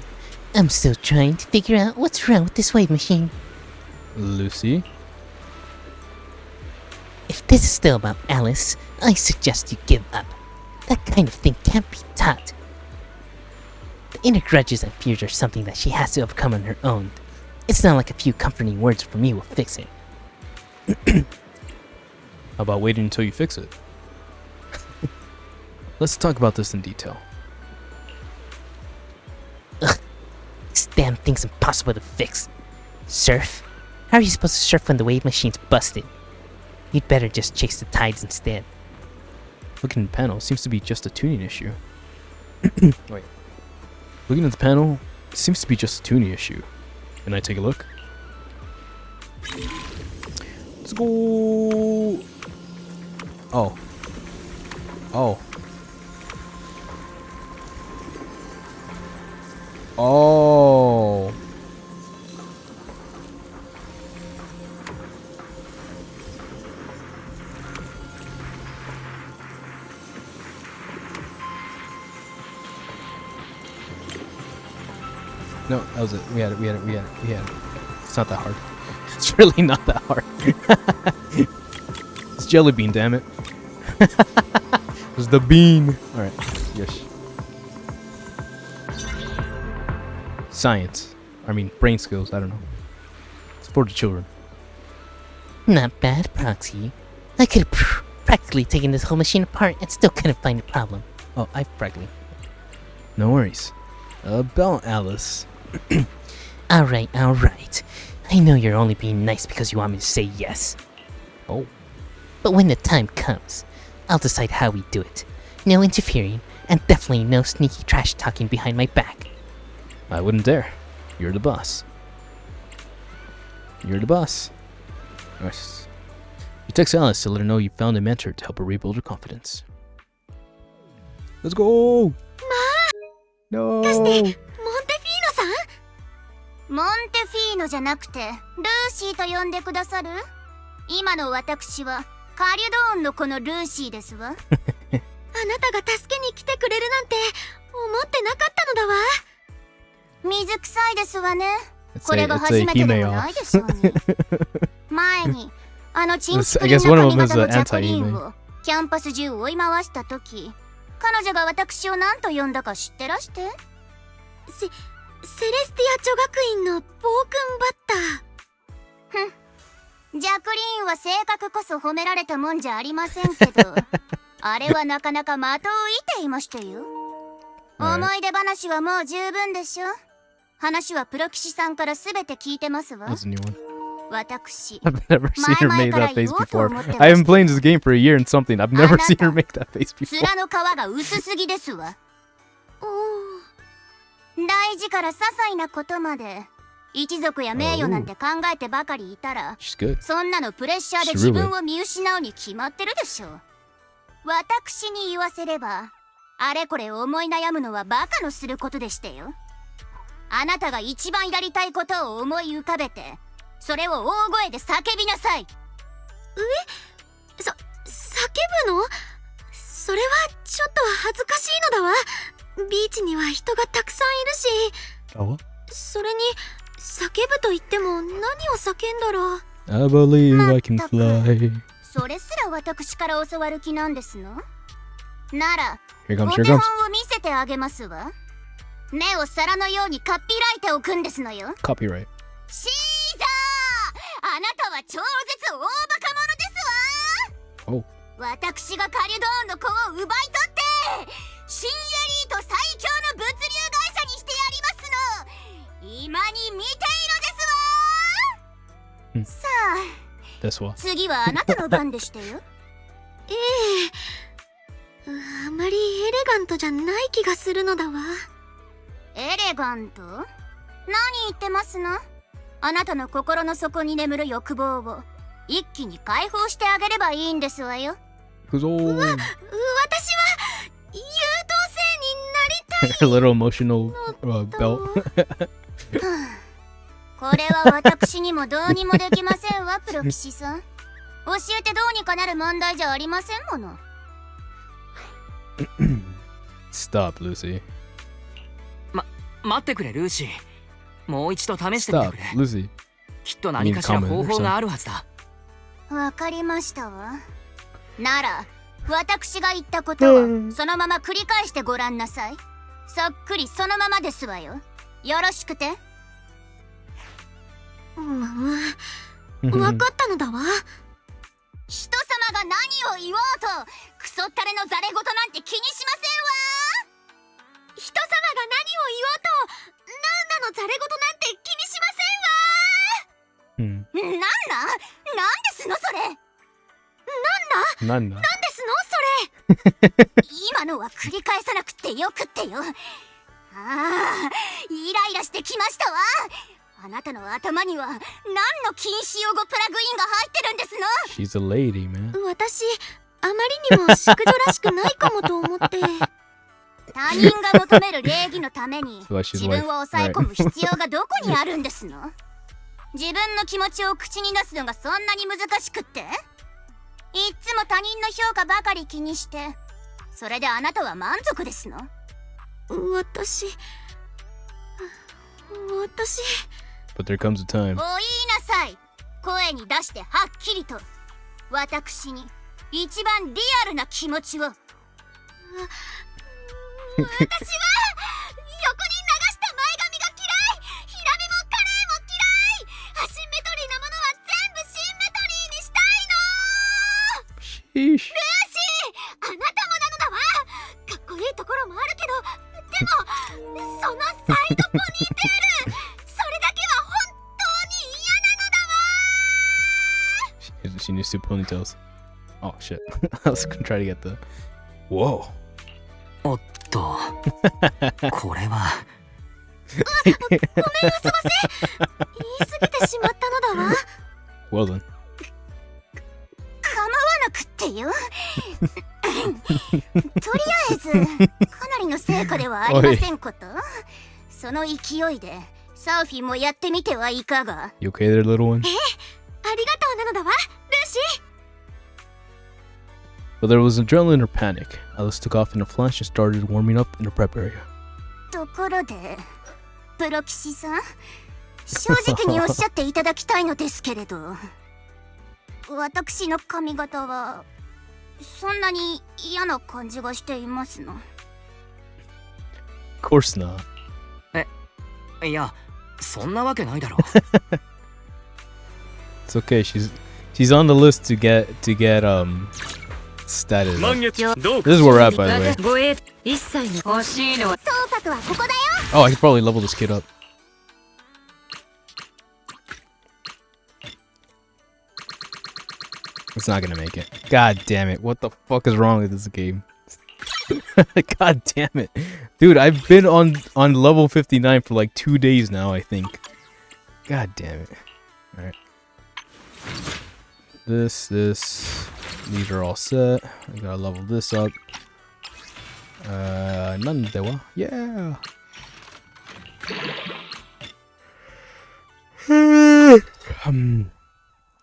I'm still trying to figure out what's wrong with this wave machine. Lucy? If this is still about Alice, I suggest you give up. That kind of thing can't be taught. The inner grudges and fears are something that she has to overcome on her own. It's not like a few comforting words from me will fix it. How about waiting until you fix it? Let's talk about this in detail. This damn thing's impossible to fix. Surf? How are you supposed to surf when the wave machine's busted? You'd better just chase the tides instead. Looking at the panel, seems to be just a tuning issue. Wait. Looking at the panel, it seems to be just a tuning issue. Can I take a look? Let's go. Oh. Oh. Oh. No, that was it. We had it. It's not that hard. It's really not that hard. It's jelly bean, damn it. It's the bean. Alright. Yes. Science. I mean, brain skills. I don't know. It's for the children. Not bad, Proxy. I could have practically taken this whole machine apart and still couldn't find a problem. Oh, I've practically. No worries. About Alice. Alright. I know you're only being nice because you want me to say yes. Oh. But when the time comes, I'll decide how we do it. No interfering, and definitely no sneaky trash talking behind my back. I wouldn't dare. You're the boss. You're the boss. Nice. You text Alice to let her know you found a mentor to help her rebuild her confidence. Let's go! No! モンテフィーノさん？モンテフィーノじゃなくてルーシーと呼んでくださる？今の私はカリュドーンのこのルーシーですわ。あなたが助けに来てくれるなんて思ってなかったのだわ。水臭いですわね。これが初めてでもないでしょうね。前にあのチンチクリンな髪型のジャクリーンをキャンパス中追い回した時、彼女が私を何と呼んだか知ってらして？セレスティア女学院の暴君バッター。ふん。ジャクリーンは性格こそ褒められたもんじゃありませんけど、あれはなかなか的を射ていましたよ。思い出話はもう十分でしょ。話はプロ棋士さんからすべて聞いてますわ。私、 I've never seen her make that face before. I haven't played this game for a year and something. I've never seen her make that face before. 面の皮が薄すぎですわ。大事から些細なことまで一族や名誉なんて考えてばかりいたら、そんなのプレッシャーで自分を見失うに決まってるでしょう。私に言わせれば、あれこれ思い悩むのはバカのすることでしたよ。あなたが一番やりたいことを思い浮かべて、それを大声で叫びなさい。叫ぶの？それはちょっと恥ずかしいのだわ。ビーチには人がたくさんいるし。それに叫ぶと言っても何を叫んだろう。 I believe I can fly. それすら私から教わる気なんですの？なら、お Here 手 comes, 本 here を comes. 見せてあげますわ。目を皿のようにかっぴらいておくんですのよ。 Copyright. シーザー！あなたは超絶大バカ者ですわ！ Oh. 私がカリュドーンの子を奪い取って新エリート最強の物流会社にしてやりますの！今に見ていろですわ！さあ、次はあなたの番でしたよ。あまりエレガントじゃない気がするのだわ。エレガント？何言ってますの？あなたの心の底に眠る欲望を一気に解放してあげればいいんですわよ。私は優等生になりたい。A little emotional belt. これは私にもどうにもできませんわ、プロ棋士さん。教えてどうにかなる問題じゃありませんもの。Stop, Lucy. 待ってくれ、ルーシー。もう一度試してみて Stop, くれ。 Lucy. きっと何かしら方法があるはずだ。わかりましたわ。なら、私が言ったことをそのまま繰り返してごらんなさい。そっくりそのままですわよ。よろしくて。わかったのだわ。人様が何を言おうと、クソったれのザレ言なんて気にしませんわ。人様が何を言おうと、なんなのザレ言なんて気にしませんわ。なんですのそれ。なんですのそれ。今のは繰り返さなくてよくってよ。ああ、イライラしてきましたわ。あなたの頭には何の禁止用語プラグインが入ってるんですの？ She's a lady, man. 私、あまりにも淑女らしくないかもと思って。他人が求める礼儀のために So she's 自分を抑え込む必要がどこにあるんですの？自分の気持ちを口に出すのがそんなに難しくって？いっつも他人の評価ばかり気にして、それであなたは満足ですの？私。But there comes a time. お言いなさい。声に出してはっきりと。私に一番リアルな気持ちを。私は横に流した前髪が嫌い。ヒラメもカレーも嫌い。アシンメトリーなものは全部シンメトリーにしたいの。 Sheesh. ルーシー、あなたもなのだわ。かっこいいところもあるけど、でもそのサイドポニーテール、それだけは本当に嫌なのだわ。 She needs two ponytails. Oh shit. I was gonna try to get the. Whoa. おっとこれはごめんなさい。言い過ぎてしまったのだわ。Well then. 構わなくってよ。とりあえずかなりの成果ではありませんこと。その勢いでサーフィンもやってみてはいかが？ You okay there, little one? ありがとうなのだわ、ルーシー。 But there was adrenaline or panic. Alice took off in a flash and started warming up in the prep area. ところでプロ騎士さん、正直におっしゃっていただきたいのですけれど、私の髪型はそんなに嫌な感じがしていますの？ Of course not. いやそんなわけないだろ。 It's okay. She's on the list to get status. 満月どう This is where we're at, by the way. 護衛一切の欲しいのは総格はここだよ。 Oh, I could probably level this kid up. It's not gonna make it. God damn it. What the fuck is wrong with this game? God damn it. Dude, I've been on level 59 for like 2 days now, I think. God damn it. Alright. These are all set. I gotta level this up. None dewa. Yeah.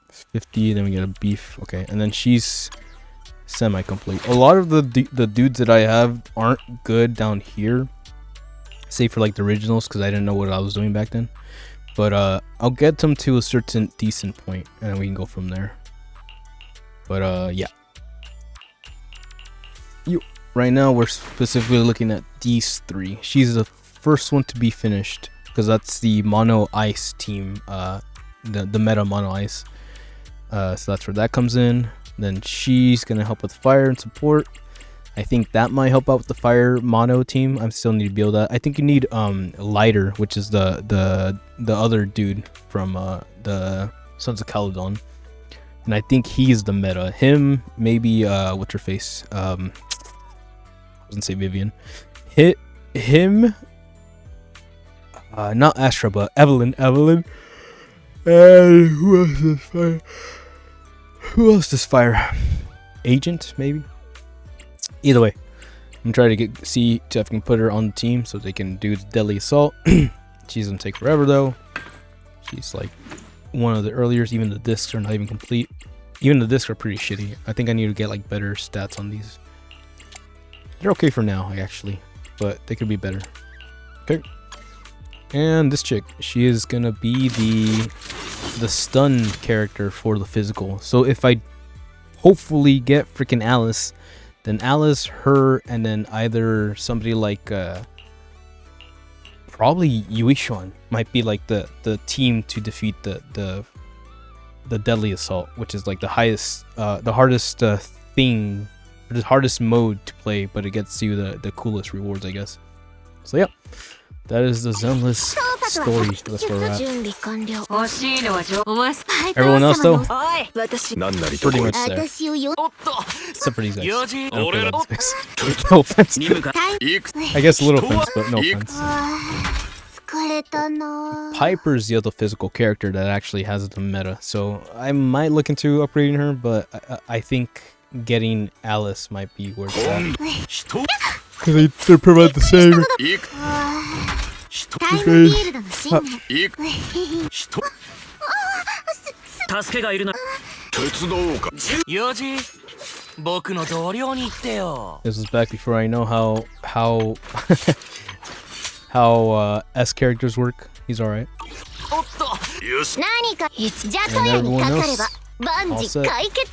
It's 50, then we get a beef. Okay, and then she's semi-complete. A lot of the dudes that I have aren't good down here, save for like the originals, because I didn't know what I was doing back then. But I'll get them to a certain decent point, and then we can go from there. But yeah. Right now we're specifically looking at these three. She's the first one to be finished, because that's the mono ice team, the meta mono ice. So that's where that comes in. Then she's gonna help with fire and support. I think that might help out with the fire mono team. I still need to build that. I think you need lighter, which is the other dude from the Sons of Caledon, and I think he's the meta. Him, maybe what's her face? I was gonna say Vivian. Him. Not Astra, but Evelyn. And who else is fire? Who else is fire? Agent, maybe? Either way, I'm trying to see if I can put her on the team so they can do the deadly assault. She's gonna take forever though. She's like one of the earliest. Even the discs are not even complete. Even the discs are pretty shitty. I think I need to get like better stats on these. They're okay for now, actually, but they could be better. Okay. And this chick, she is gonna be the stun character for the physical. So if I hopefully get freaking Alice, then Alice, her, and then either somebody like probably Yuishuan might be like the team to defeat the deadly assault, which is like the highest, the hardest thing, or the hardest mode to play, but it gets you the coolest rewards, I guess. So yeah. That is the Zenless story. That's where we're at. 準備完了。欲しいのはお前 Everyone else though, おい 私 pretty much there, 私をよおっと except for these guys. 4時 I don't care 俺 about ら these guys. No offense. 任務か I guess a little offense, but no offense. 疲れたな Piper's the other physical character that actually has the meta, so I might look into upgrading her, but I think getting Alice might be worth that. Because they're pretty much the same. タイムフィールドの信念助けがいるな4時僕の同僚に言ってよ This was back before I know how S characters work. He's alright. おっと何かじゃとやにかかれば万事解決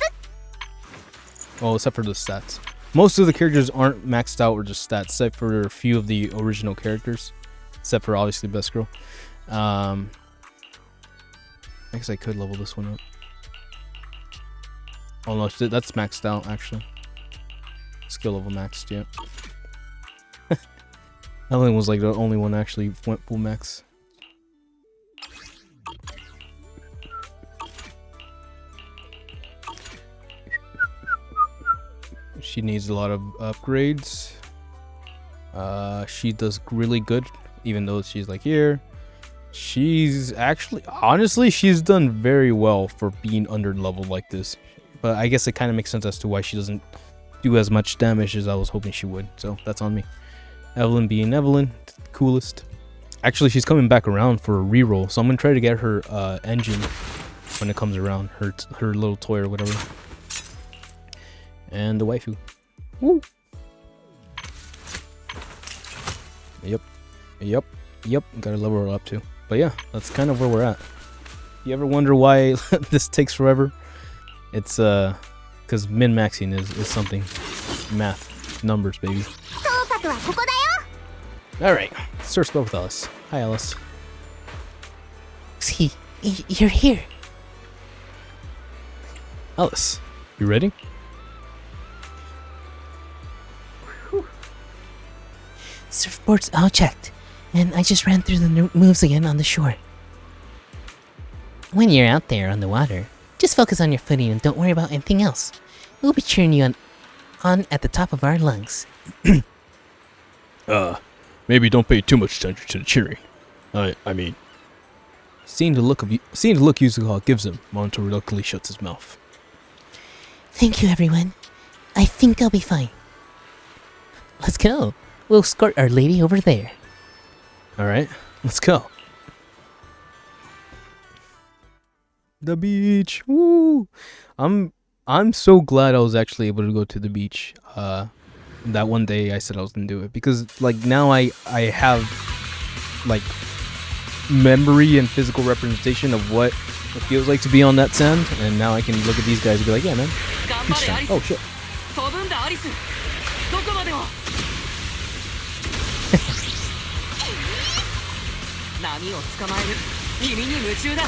Well, except for the stats. Most of the characters aren't maxed out or just stats, except for a few of the original characters. Except for obviously Best Girl. I guess I could level this one up. Oh no, that's maxed out actually. Skill level maxed, yeah. Ellen was like the only one actually went full max. She needs a lot of upgrades. She does really good, even though she's like here. She's actually, honestly, she's done very well for being under leveled like this. But I guess it kind of makes sense as to why she doesn't do as much damage as I was hoping she would. So that's on me. Evelyn being Evelyn, coolest. Actually, she's coming back around for a reroll, so I'm gonna try to get her engine when it comes around, her little toy or whatever. And the waifu. Woo! Yep. Gotta level her up too. But yeah, that's kind of where we're at. You ever wonder why this takes forever? It's because min-maxing is something. Math. Numbers, baby. 総括はここだよ Alright, search spell with Alice. Hi, Alice. See, you're here. Alice, you ready? Surfboard's all checked, and I just ran through the moves again on the shore. When you're out there on the water, just focus on your footing and don't worry about anything else. We'll be cheering you on at the top of our lungs. Maybe don't pay too much attention to the cheering. I mean, seeing the look Yuzuka gives him, Monto reluctantly shuts his mouth. Thank you, everyone. I think I'll be fine. Let's go. We'll escort our lady over there. Alright, let's go. The beach. Woo! I'm so glad I was actually able to go to the beach. That one day I said I was gonna do it, because like now I have like memory and physical representation of what it feels like to be on that sand, and now I can look at these guys and be like, yeah, man. Beach time. Oh shit. 飛ぶんだアリスどこまでも波を捕まえる君に夢中だ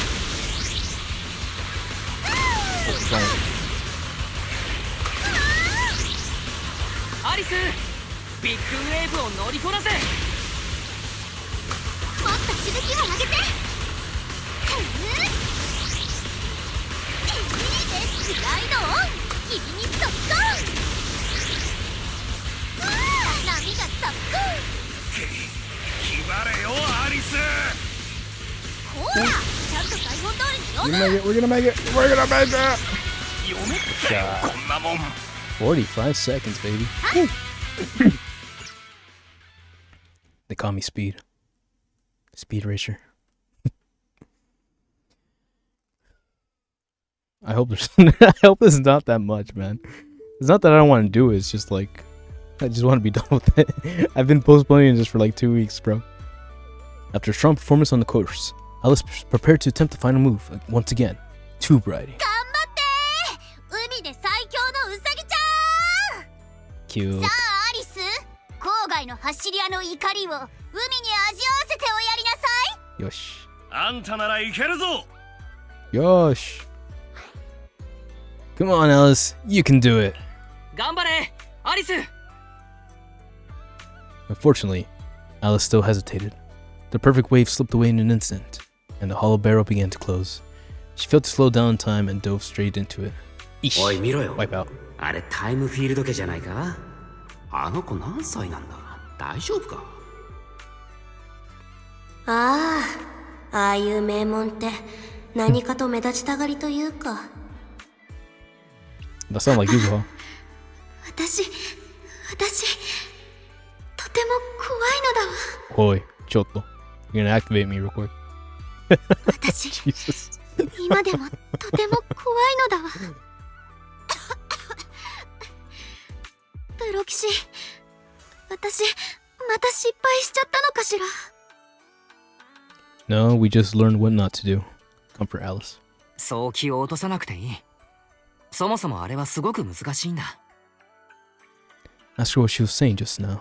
アリスビッグウェーブを乗りこなせもっとしぶきを上げてスライドオン君に特攻波が特攻決まれよアリスほらちゃんと台本通りに読む We're gonna make it. We're gonna make it. 読めったよこんなもん 45 seconds, baby. They call me Speed. Speed Racer. I hope there's I hope there's not that much, man. It's not that I don't want to do it, it's just like I just want to be done with it. I've been postponing this for like 2 weeks, bro. After a strong performance on the course, Alice prepared to attempt the final move once again. Tube riding. 頑張って海で最強のウサギちゃん Cute. さあアリス郊外の走り屋の怒りを海に味わわせておやりなさい Yosh. あんたならいけるぞ Yosh. Come on, Alice. You can do it. 頑張れアリス Unfortunately, Alice still hesitated. The perfect wave slipped away in an instant, and the hollow barrel began to close. She failed to slow down in time and dove straight into it. Eesh. おい見ろよ。 Wipe out. あれタイムフィールド家じゃないか。あの子何歳なんだ。大丈夫か。ああ、ああいう名門って何かと目立ちたがりというか。 That sounds like Yuzuha. 私、とても怖いのだわ。 Oi, chotto. You're gonna activate me real quick. 私、Jesus. 今でもとても怖いのだわ。プロ騎士、私、また失敗しちゃったのかしら。 No, we just learned what not to do. Comfort Alice. そう気を落とさなくていい。そもそもあれはすごく難しいんだ。 Ask her what she was saying just now.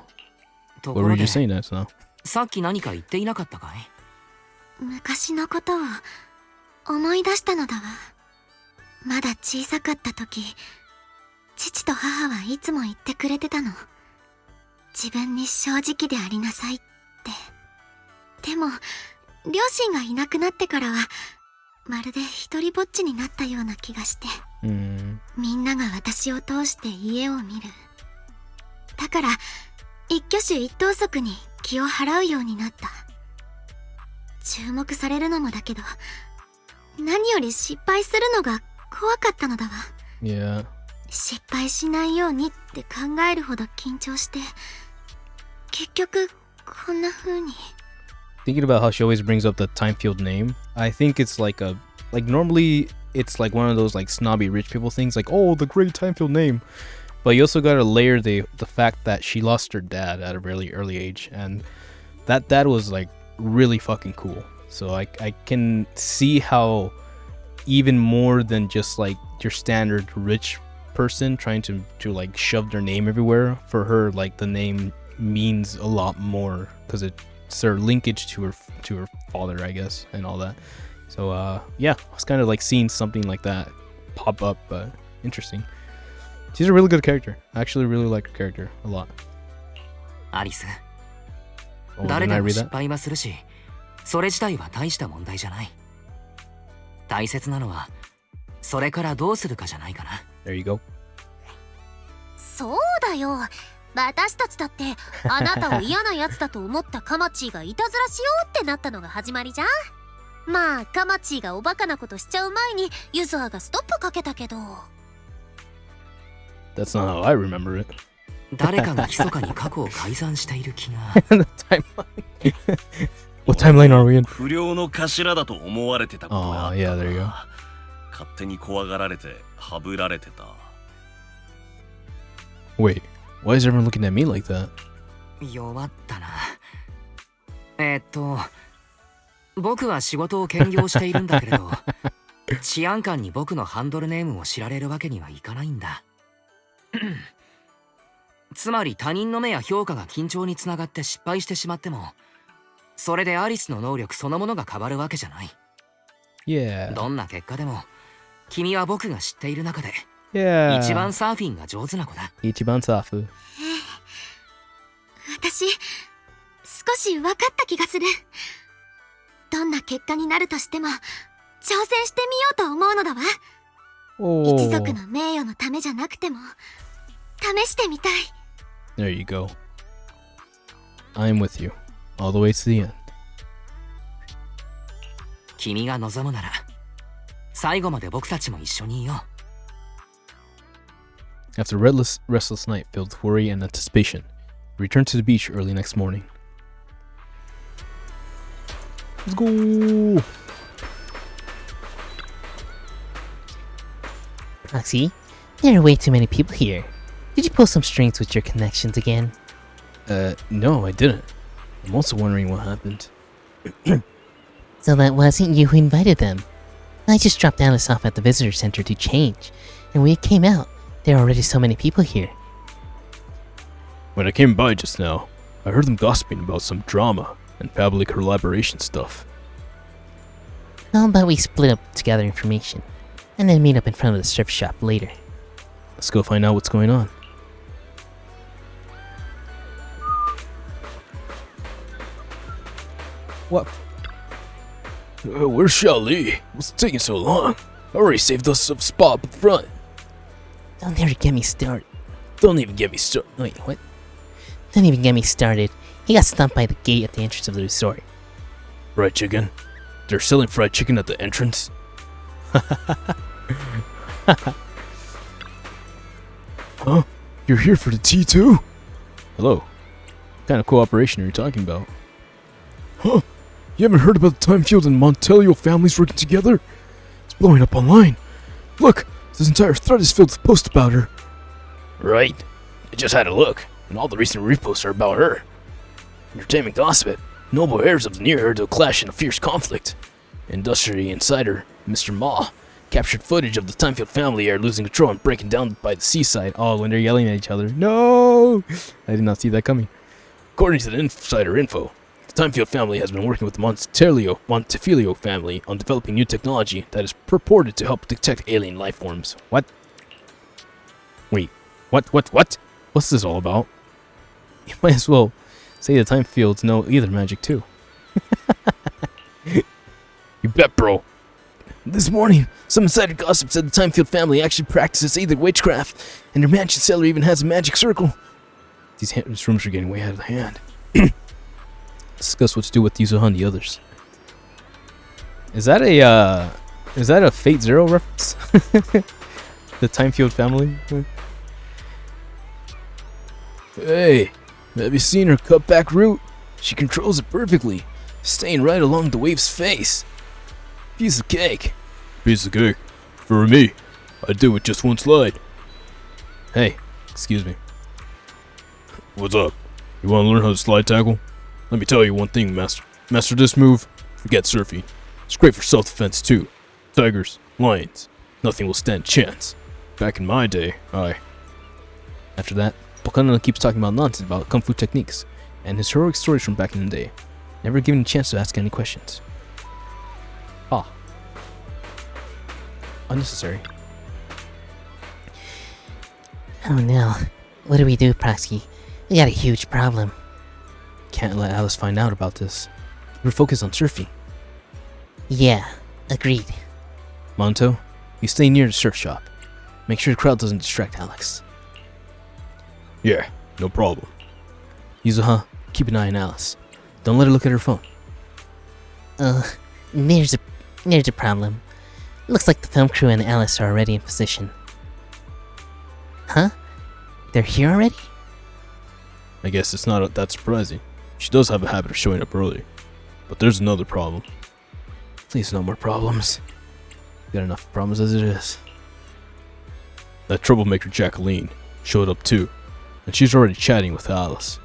と What こ were ろ you で、 saying just now? さっき何か言っていなかったかい？昔のことを思い出したのだわ。まだ小さかった時、父と母はいつも言ってくれてたの。自分に正直でありなさいって。でも、両親がいなくなってからは、まるで一人ぼっちになったような気がして、みんなが私を通して家を見る。だから、一挙手一投足に気を払うようになった。注目されるのもだけど、何より失敗するのが怖かったのだわ。Yeah. 失敗しないようにって考えるほど緊張して、結局こんな風に。 Thinking about how she always brings up the time field name, I think it's like normally it's like one of those like snobby rich people things, like, oh, the great time field name. But you also gotta layer the fact that she lost her dad at a really early age, and that dad was like really fucking cool. So I can see how even more than just like your standard rich person trying to like shove their name everywhere, for her like the name means a lot more because it's her linkage to her father, I guess, and all that. So yeah, I was kind of like seeing something like that pop up, but interesting. She's a really good character. I actually really like her character a lot. アリス、 Oh, 誰 didn't で I も read 失 that? 敗はするし、それ自体は大した問題じゃない。大切なのは、それからどうするかじゃないかな。 There you go. そうだよ。私たちだってあなたを嫌なやつだと思ったカマチーがいたずらしようってなったのが始まりじゃん。まあカマチーがおバカなことしちゃう前にユズハがストップかけたけど。 That's not how I remember it. 誰かが密かに過去を改ざんしている気が。The timeline. What timeline are we in? 不良の頭だと思われてたことがあった。 Oh, yeah, there you go. 勝手に怖がられてはぶられてた。 Wait, why is everyone looking at me like that? 弱ったな。僕は仕事を兼業しているんだけれど、治安官に僕のハンドルネームを知られるわけにはいかないんだ。つまり他人の目や評価が緊張につながって失敗してしまっても、それでアリスの能力そのものが変わるわけじゃない。Yeah. どんな結果でも、君は僕が知っている中で、 Yeah. 一番サーフィンが上手な子だ。 Ichiban Safu. 私、少し分かった気がする。どんな結果になるとしても、挑戦してみようと思うのだわ。Oh. 一族の名誉のためじゃなくても、試してみたい。 There you go. I'm with you, all the way to the end. 君が望むなら、最後まで僕たちも一緒にいよう。 After a restless night filled with worry and anticipation, we returned to the beach early next morning. Let's go! Proxy, there are way too many people here. Did you pull some strings with your connections again? No, I didn't. I'm also wondering what happened. So that wasn't you who invited them. I just dropped Alice off at the visitor center to change, and when it came out, there are already so many people here. When I came by just now, I heard them gossiping about some drama and family collaboration stuff. How about we split up to gather information, and then meet up in front of the surf shop later? Let's go find out what's going on. What? Where's Xiaoli? What's taking so long? I already saved us a spot up front. Don't ever get me started. Don't even get me started. Wait, what? Don't even get me started. He got stumped by the gate at the entrance of the resort. Fried chicken? They're selling fried chicken at the entrance? Huh? You're here for the tea too? Hello. What kind of cooperation are you talking about? Huh? You haven't heard about the Time Field and Montelio families working together? It's blowing up online. Look, this entire thread is filled with posts about her. Right. I just had a look, and all the recent reposts are about her. Entertainment gossip. Noble heirs of the near her to clash in a fierce conflict. Industry insider, Mr. Ma, captured footage of the Timefield family heir losing control and breaking down by the seaside. Oh, when they're yelling at each other. No! I did not see that coming. According to the insider info, the Timefield family has been working with the Montefiglio family on developing new technology that is purported to help detect alien life forms. What? Wait. What? What's this all about? You might as well say the time fields know either magic too. You bet, bro. This morning, some insider gossip said the Timefield family actually practices either witchcraft, and their mansion cellar even has a magic circle. These rooms are getting way out of hand. Discuss what to do with Yuzuha and the others. Is that a Fate Zero reference? The Timefield family? Hey, have you seen her cut back route? She controls it perfectly, staying right along the wave's face. Piece of cake. Piece of cake. For me, I'd do it just one slide. Hey, excuse me. What's up? You want to learn how to slide tackle? Let me tell you one thing, Master. Master this move, forget surfing. It's great for self-defense too. Tigers, lions, nothing will stand a chance. Back in my day, After that, Bokanana keeps talking about nonsense about kung fu techniques and his heroic stories from back in the day, never given a chance to ask any questions. Unnecessary. Oh no. What do we do, Proxy? We got a huge problem. Can't let Alice find out about this. We're focused on surfing. Yeah, agreed. Monto, you stay near the surf shop. Make sure the crowd doesn't distract Alex. Yeah, no problem. Yuzuha, keep an eye on Alice. Don't let her look at her phone. There's a problem. Looks like the film crew and Alice are already in position. Huh? They're here already? I guess it's not that surprising. She does have a habit of showing up early. But there's another problem. Please, no more problems. Got enough problems as it is. That troublemaker Jacqueline showed up too, and she's already chatting with Alice.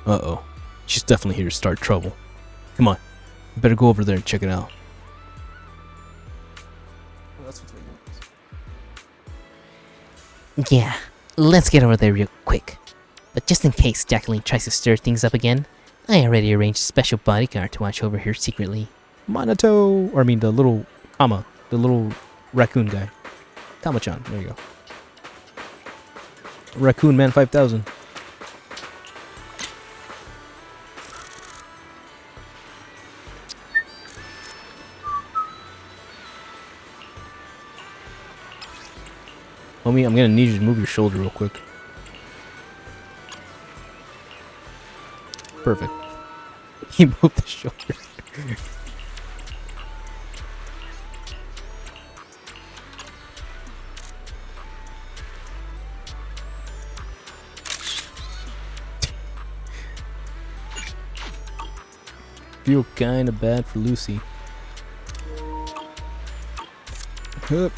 Uh-oh. She's definitely here to start trouble. Come on. We better go over there and check it out. Yeah, let's get over there real quick. But just in case Jacqueline tries to stir things up again, I already arranged a special bodyguard to watch over her secretly. The little raccoon guy. Kama-chan, there you go. Raccoon Man 5000. Homie, I'm gonna need you to move your shoulder real quick. Perfect. He moved the shoulder. Feel kinda bad for Lucy. Hup.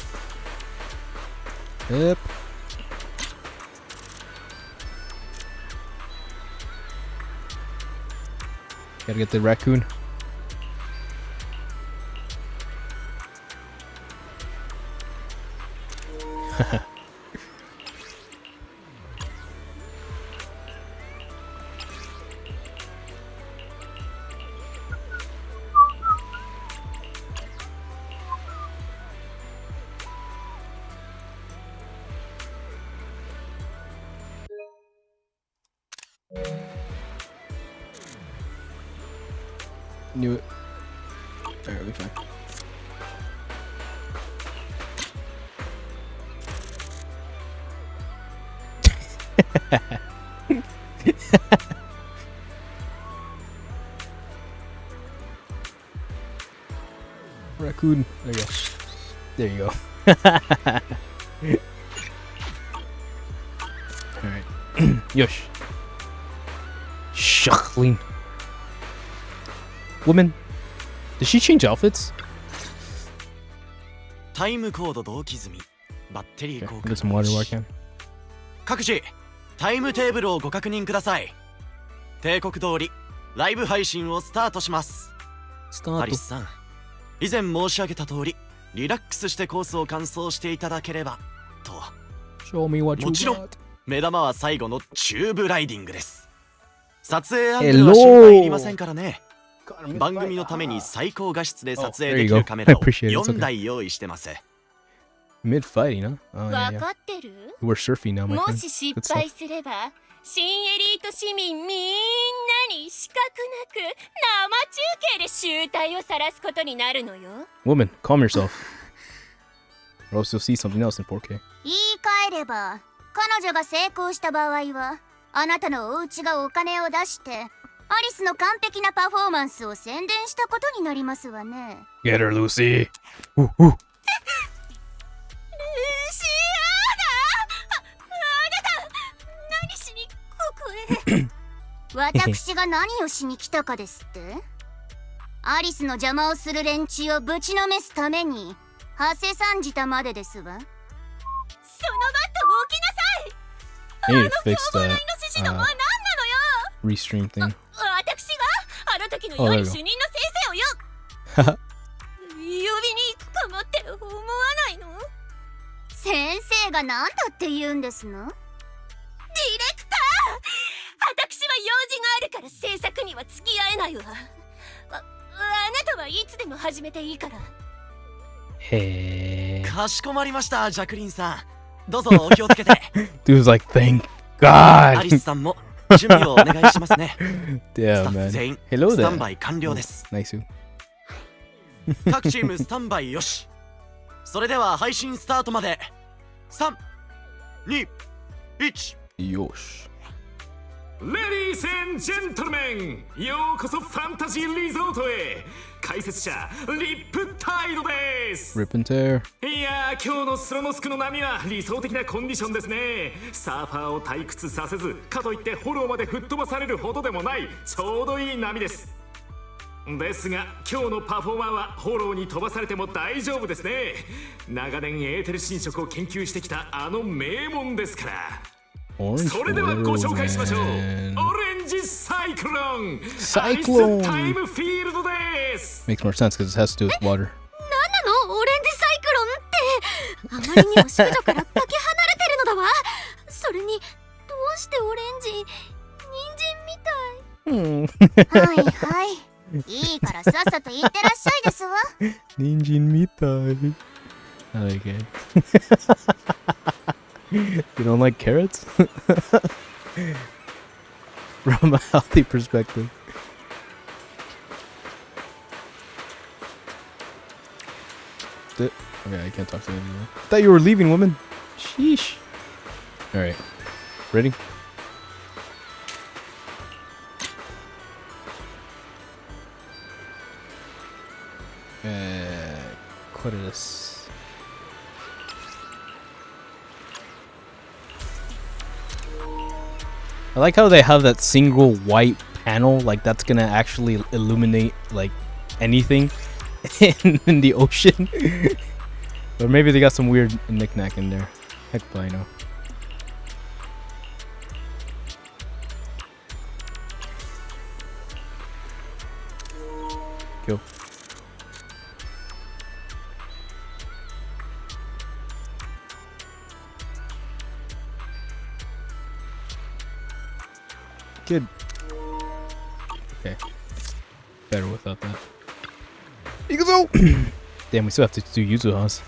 Yep. Gotta get the raccoon. Knew it. Alright, we'll be fine. Raccoon. There you go. There you go. Alright. Yosh. Shuckling. Woman. Did she change outfits? タイムコード同期済み。バッテリー Okay, 交 get some water while I can. 各自タイムテーブルをご確認ください。帝国通りライブ配信をスタートします。アリスさん、以前申し上げた通りリラックスしてコースを完走していただければと。Show me what you もちろん got. 目玉は最後のチューブライディングです。撮影アングルは心配いりませんからね。番組のために最高画質で撮影できるカメラを4台用意してます。Mid fighting, huh? Oh, yeah, 分 yeah. かってる？ We're surfing now, my も friend. し失 Good stuff. 敗すれば新エリート市民みんなに資格なく生中継で集大を晒すことになるのよ。 Woman, calm yourself. Or else you'll see something else in 4K. 言い換えれば彼女が成功した場合はあなたのお家がお金を出してアリスの完璧なパフォーマンスを宣伝したことになりますわね。 Get her, Lucy. Ooh, ooh. ルーシアーナ、あなた何しにここへ私が何をしに来たかですって？アリスの邪魔をする連中をぶちのめすためにはせ参じたまでですわ。そのバット置きなさい。 I need to fix あの that 指示のは何なのよ。 restream thing. 私があの時のより主任の先生をよ呼びに行くかもって思わないの？先生が何だって言うんですの？ディレクター、私は用事があるから制作には付き合えないわ。あなたはいつでも始めていいから。Hey. かしこまりました、ジャクリンさん。どうぞお気をつけて。Dude's like, thank ア God. リスさんも準備をお願いしますね。 Yeah, スタッフ man. 全員 Hello スタン there. バイ完了です。 Nice. 各チームスタンバイよし。それでは配信スタートまで3、2、1。よし。レディース&ジェントルメン、ようこそファンタジーリゾートへ。解説者リップタイドです。 Rip and tear. いやー、今日のスロモスクの波は理想的なコンディションですね。サーファーを退屈させず、かといってフォローまで吹っ飛ばされるほどでもないちょうどいい波です。ですが今日のパフォーマーはフォローに飛ばされても大丈夫ですね。長年エーテル侵食を研究してきたあの名門ですから。 Orange それではご紹介しましょう。オ man. レンジサイクロン、 Cyclone タイムフィールドです。 Makes more sense because it has to do with water. 何なのオレンジサイクロンって。あまりにも少女からかけ離れてるのだわ。それにどうしてオレンジ、人参みたい。はいはい。いいからさっさと言ってらっしゃいですわ。Ninjin mitai. I like it. You don't like carrots? From a healthy perspective. Okay, I can't talk to you anymore. Thought you were leaving, woman. Sheesh. Alright. Ready? What is this? I like how they have that single white panel, like that's gonna actually illuminate like anything in the ocean. Or maybe they got some weird knick-knack in there. Heck if I know. Go. Good. Okay. Better without that. Damn, we still have to do Yuzuha's.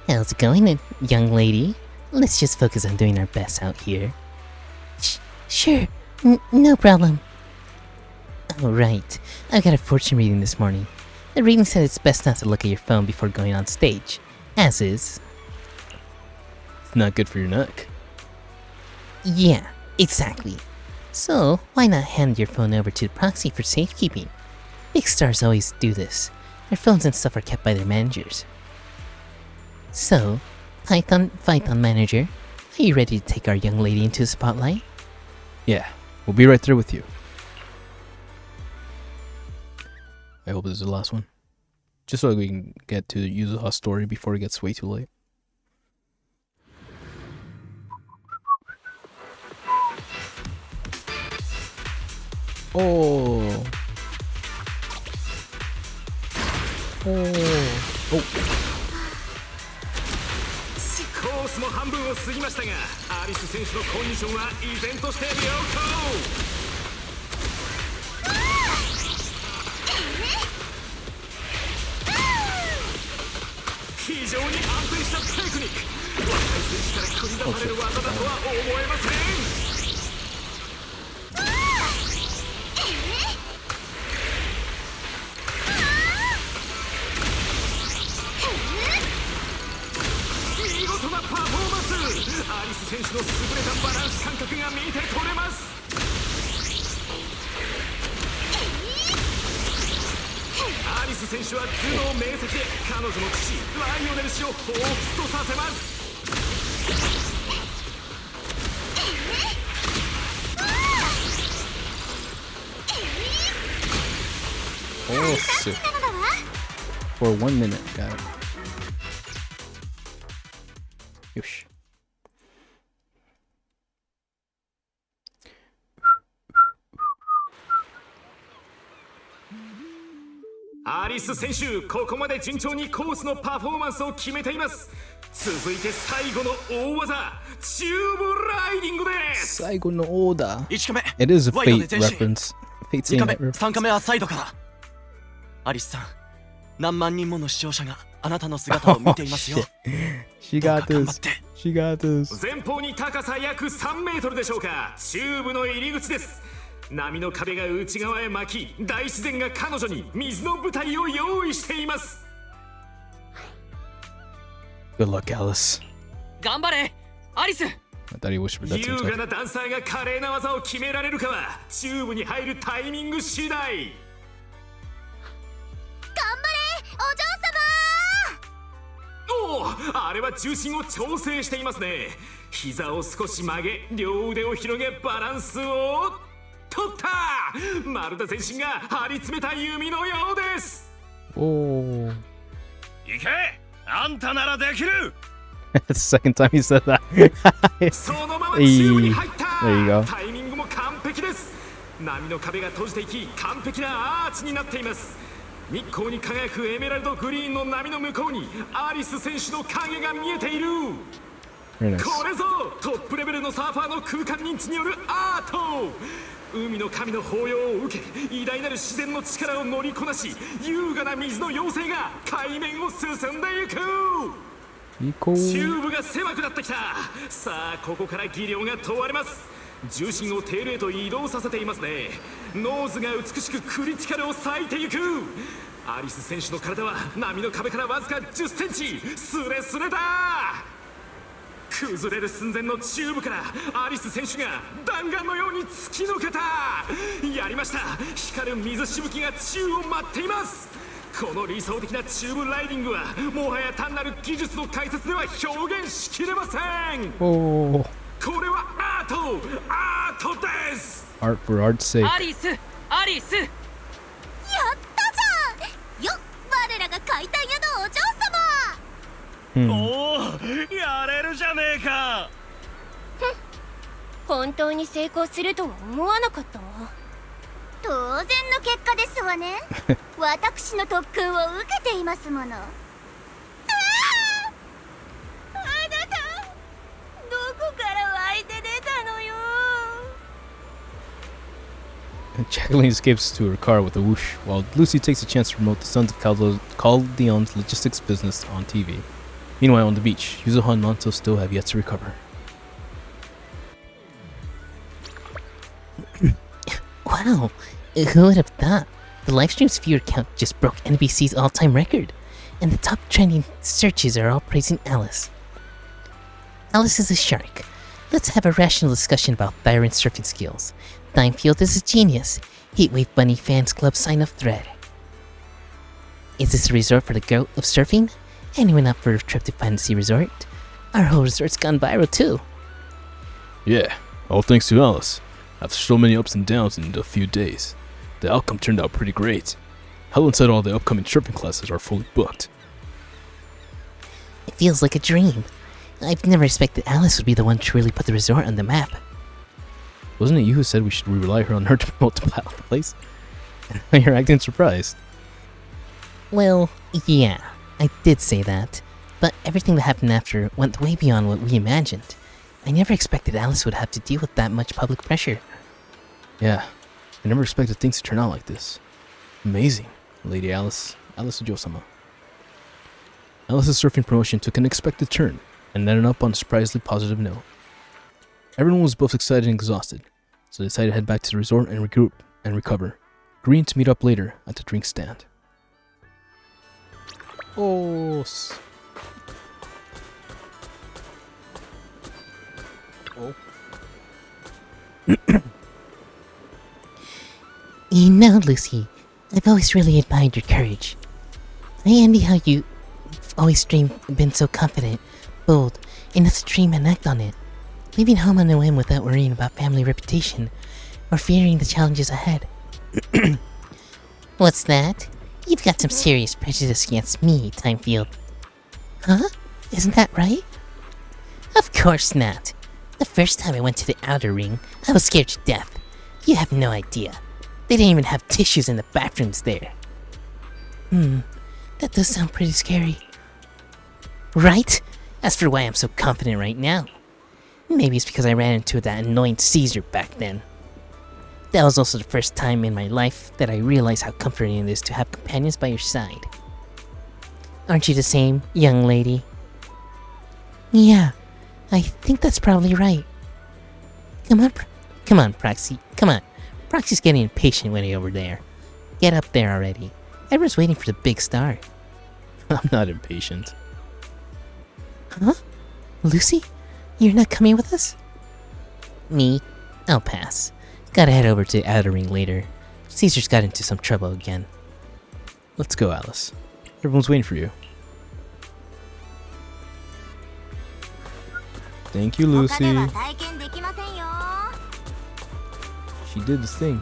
How's it going, young lady? Let's just focus on doing our Uh, best out here. Sure, no problem. Oh, right. I got a fortune reading this morning. The reading said it's best not to look at your phone before going on stage. As is. It's not good for your neck. Yeah, exactly. So, why not hand your phone over to the proxy for safekeeping? Big stars always do this. Their phones and stuff are kept by their managers. So, Python manager, are you ready to take our young lady into the spotlight? Yeah, we'll be right there with you. I hope this is the last one. Just so we can get to Yuzuha's story before it gets way too late. Oh. Oh. コースも半分を過ぎましたが、アリス選手のコンディションは依然として良好。非常に安定したテクニック。若い選手から繰り出される技だとは思えません。見事なパフォーマンス。アリス選手の優れたバランス感覚が見て取れます。アリス選手は頭脳明晰で彼女の父ライオネル氏を彷彿とさせます。Oh, sick. For 1 minute, got it. Yosh. アリス選手、ここまで順調にコースのパフォーマンスを決めています。続いて最後の大技、チューブライディングです。最後のオーダー。1カメ It is a Fate reference. Fate 2カ saying メ that reference. 3カメはサイドから。アリスさん、何万人もの視聴者があなたの姿を見ていますよ。She got this. She got this. 前方に高さ約3メートルでしょうか。チューブの入り口です。波の壁が内側へ巻き、大自然が彼女に水の舞台を用意しています。Good luck, Alice. 頑張れ、アリス。I thought he whispered that to 優 himself. 雅なダンサーが華麗な技を決められるかはチューブに入るタイミング次第。頑張れお嬢様。おお、あれは重心を調整していますね。膝を少し曲げ、両腕を広げ、バランスを取った。まるで全身が張り詰めた弓のようです。Oh. 行け、あんたならできる。The second time he said that. そのままチューブに入った。 There you go. タイミングも完璧です。波の壁が閉じていき、完璧なアーチになっています。日光に輝くエメラルドグリーンの波の向こうにアリス選手の影が見えている。Very nice. これぞトップレベルのサーファーの空間認知によるアート。海の神の抱擁を受け、偉大なる自然の力を乗りこなし、優雅な水の妖精が海面を進んでいく。チューブが狭くなってきた。さあここから技量が問われます。重心をテールへと移動させていますね。ノーズが美しくクリティカルを割いていく。アリス選手の体は波の壁からわずか10センチスレスレだ。崩れる寸前のチューブからアリス選手が弾丸のように突き抜けた。やりました。光る水しぶきが宙を舞っています。この理想的なチューブライディングはもはや単なる技術の解説では表現しきれません。Oh. これはアートです。 Art for art's sake. アリス、アリス。やったじゃん。よっ、我らが解体屋のお嬢様。おお、やれるじゃねえか。本当に成功するとは思わなかったわ。当然の結果ですわね。私の特訓を受けていますもの。あなたどこから湧いて出たのよ。 Jacqueline escapes to her car with a whoosh, while Lucy takes a chance to promote the Sons of Chaldeon's logistics business on TV. Meanwhile, on the beach, Yuzuha and Manto still have yet to recover. Wow, who would have thought? The livestream's viewer count just broke NBC's all-time record, and the top trending searches are all praising Alice. Alice is a shark. Let's have a rational discussion about Thyron's surfing skills. Thinefield is a genius. Heatwave Bunny Fans Club sign-up thread. Is this a resort for the goat of surfing? Anyone up for a trip to Fantasy Resort? Our whole resort's gone viral too. Yeah, all thanks to Alice. After so many ups and downs in a few days, the outcome turned out pretty great. Helen said all the upcoming surfing classes are fully booked. It feels like a dream. I've never expected Alice would be the one to really put the resort on the map. Wasn't it you who said we should rely on her to promote the place? You're acting surprised. Well, yeah, I did say that, but everything that happened after went way beyond what we imagined. I never expected Alice would have to deal with that much public pressure. Yeah, I never expected things to turn out like this. Amazing, Lady Alice Ojo-sama. Alice's surfing promotion took an unexpected turn and ended up on a surprisingly positive note. Everyone was both excited and exhausted, so they decided to head back to the resort and regroup and recover, agreeing to meet up later at the drink stand. Oh. You know, Lucy, I've always really admired your courage. I envy how you've always been so confident, bold, enough to dream and act on it, leaving home on a whim without worrying about family reputation or fearing the challenges ahead. What's that? You've got some serious prejudice against me, Timefield. Huh? Isn't that right? Of course not. The first time I went to the outer ring, I was scared to death. You have no idea. They didn't even have tissues in the bathrooms there. That does sound pretty scary. Right? As for why I'm so confident right now. Maybe it's because I ran into that annoying Caesar back then. That was also the first time in my life that I realized how comforting it is to have companions by your side. Aren't you the same, young lady? Yeah, I think that's probably right. Come on, Proxy, come on. Proxy's getting impatient way over there. Get up there already. Everyone's waiting for the big star. I'm not impatient. Huh? Lucy? You're not coming with us? Me? I'll pass. Gotta head over to Outer Ring later. Caesar's got into some trouble again. Let's go, Alice. Everyone's waiting for you. Thank you, Lucy. She did this thing.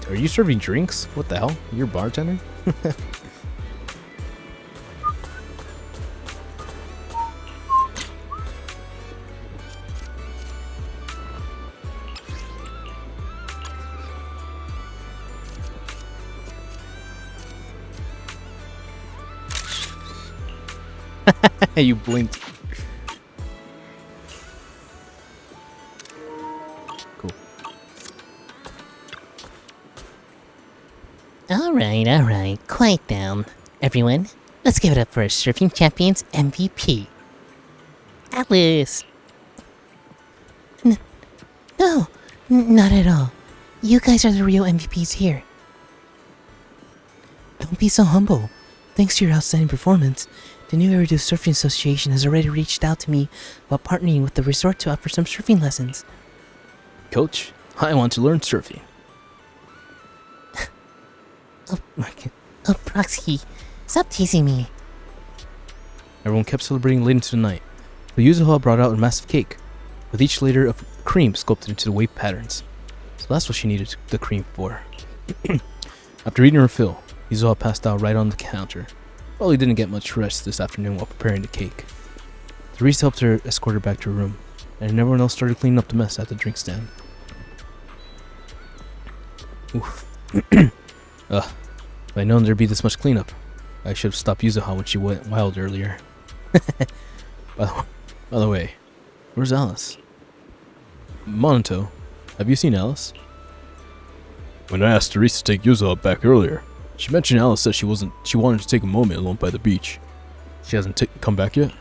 Are you serving drinks? What the hell? You're a bartender? You blinked. Cool. Alright, quiet down. Everyone, let's give it up for our surfing champion's MVP. Alice! No, not at all. You guys are the real MVPs here. Don't be so humble. Thanks to your outstanding performance, the New Eridu Surfing Association has already reached out to me about partnering with the resort to offer some surfing lessons. Coach, I want to learn surfing. Oh, Proxy, stop teasing me. Everyone kept celebrating late into the night. The Yuzuha brought out a massive cake, with each layer of cream sculpted into the wave patterns. So that's what she needed the cream for. After eating her fill, Yuzuha passed out right on the counter. Probably didn't get much rest this afternoon while preparing the cake. Therese helped her escort her back to her room, and everyone else started cleaning up the mess at the drink stand. Oof. If I'd known there'd be this much cleanup, I should have stopped Yuzuha when she went wild earlier. By the way, where's Alice? Monato, have you seen Alice? When I asked Therese to take Yuzuha back earlier, she mentioned Alice said she wanted to take a moment alone by the beach. She hasn't come back yet?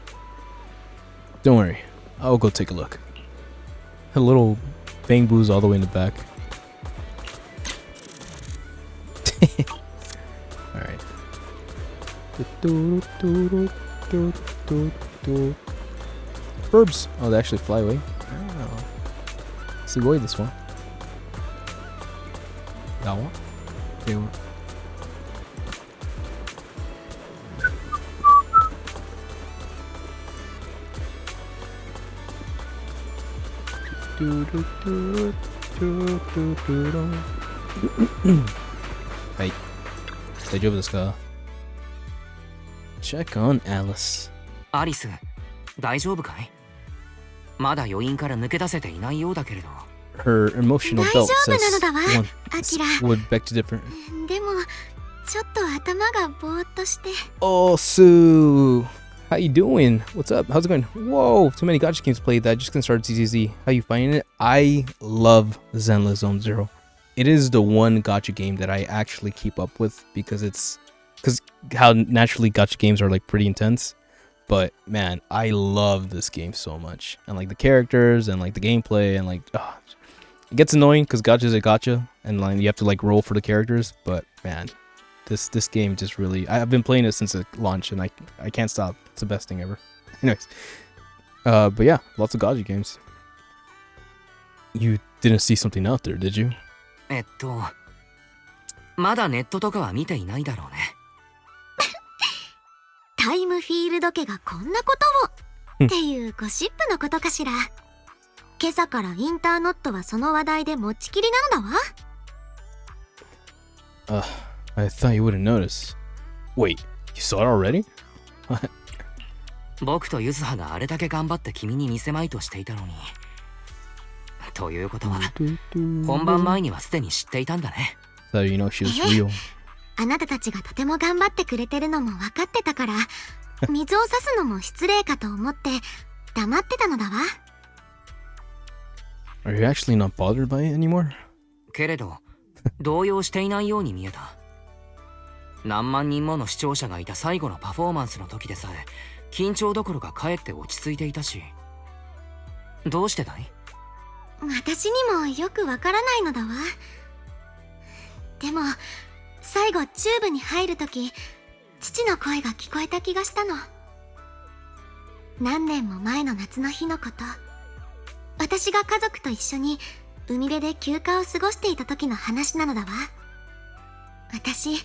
Don't worry, I'll go take a look. A little bang boos all the way in the back. Alright. Birds! Oh, they actually fly away. Oh. Sugoi this one. That one? Yeah. Hey, check on Alice. アリス、大丈夫かい？まだ余韻から抜け出せていないようだけれど。Her emotional belt 大 says 丈夫なのだわ、 one アキラ。 would beg to differ. でも、ちょっと頭がぼーっとして。 Oh, Sue. How you doing? What's up? How's it going? Whoa, too many gacha games played that. Just gonna start ZZZ. How you finding it? I love Zenlesszonezero. It is the one gacha game that I actually keep up with because how naturally gacha games are like pretty intense. But man, I love this game so much. And like the characters and like the gameplay and like it gets annoying because gacha is a gacha and like you have to like roll for the characters, but man, this game just really, I've been playing it since it launched and I can't stop. It's the best thing ever. Anyways, but yeah, lots of gacha games. You didn't see something out there, did you? まだネットとかは見ていないだろうね。タイムフィールド家がこんなことをっていうゴシップのことかしら。今朝からインターノットはその話題で持ちきりなのだわ。I thought you wouldn't notice. Wait, you saw it already? 僕とユズハがあれだけ頑張って君に見せまいとしていたのに。ということは、本番前にはすでに知っていたんだね。So you know she was real. あなたたちがとても頑張ってくれてるのも分かってたから、水を差すのも失礼かと思って黙ってたのだわ。Are you actually not bothered by it anymore? けれど、動揺していないように見えた。何万人もの視聴者がいた最後のパフォーマンスの時でさえ、緊張どころかかえって落ち着いていたし。どうしてだい？私にもよくわからないのだわ。でも最後チューブに入るとき、父の声が聞こえた気がしたの。何年も前の夏の日のこと。私が家族と一緒に海辺で休暇を過ごしていた時の話なのだわ。私、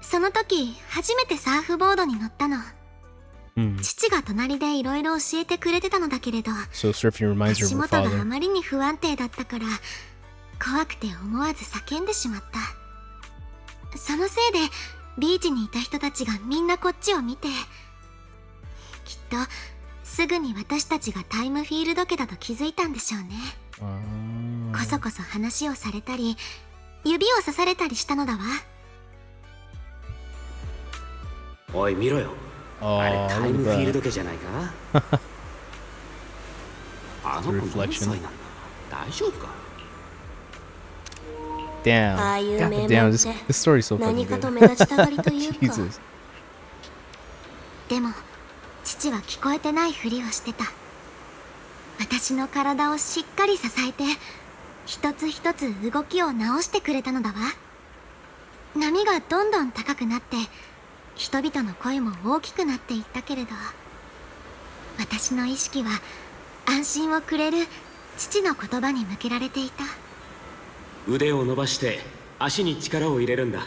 その時初めてサーフボードに乗ったの。父が隣でいろいろ教えてくれてたのだけれど、So surfing reminds her 足 of her 元が father. あまりに不安定だったから怖くて思わず叫んでしまった。そのせいでビーチにいた人たちがみんなこっちを見て、きっとすぐに私たちがタイムフィールド家だと気づいたんでしょうね。こそこそ話をされたり指を刺されたりしたのだわ。おい見ろよ。あれタイムフィールド家じゃないか。あの子何歳なんだ。大丈夫か。Damn. God damn, this story's so fucking 何かと目立ちたがりというか。 Jesus. でも父は聞こえてないふりをしてた。私の体をしっかり支えて一つ一つ動きを直してくれたのだわ。波がどんどん高くなって人々の声も大きくなっていったけれど、私の意識は安心をくれる父の言葉に向けられていた。腕を伸ばして足に力を入れるんだ。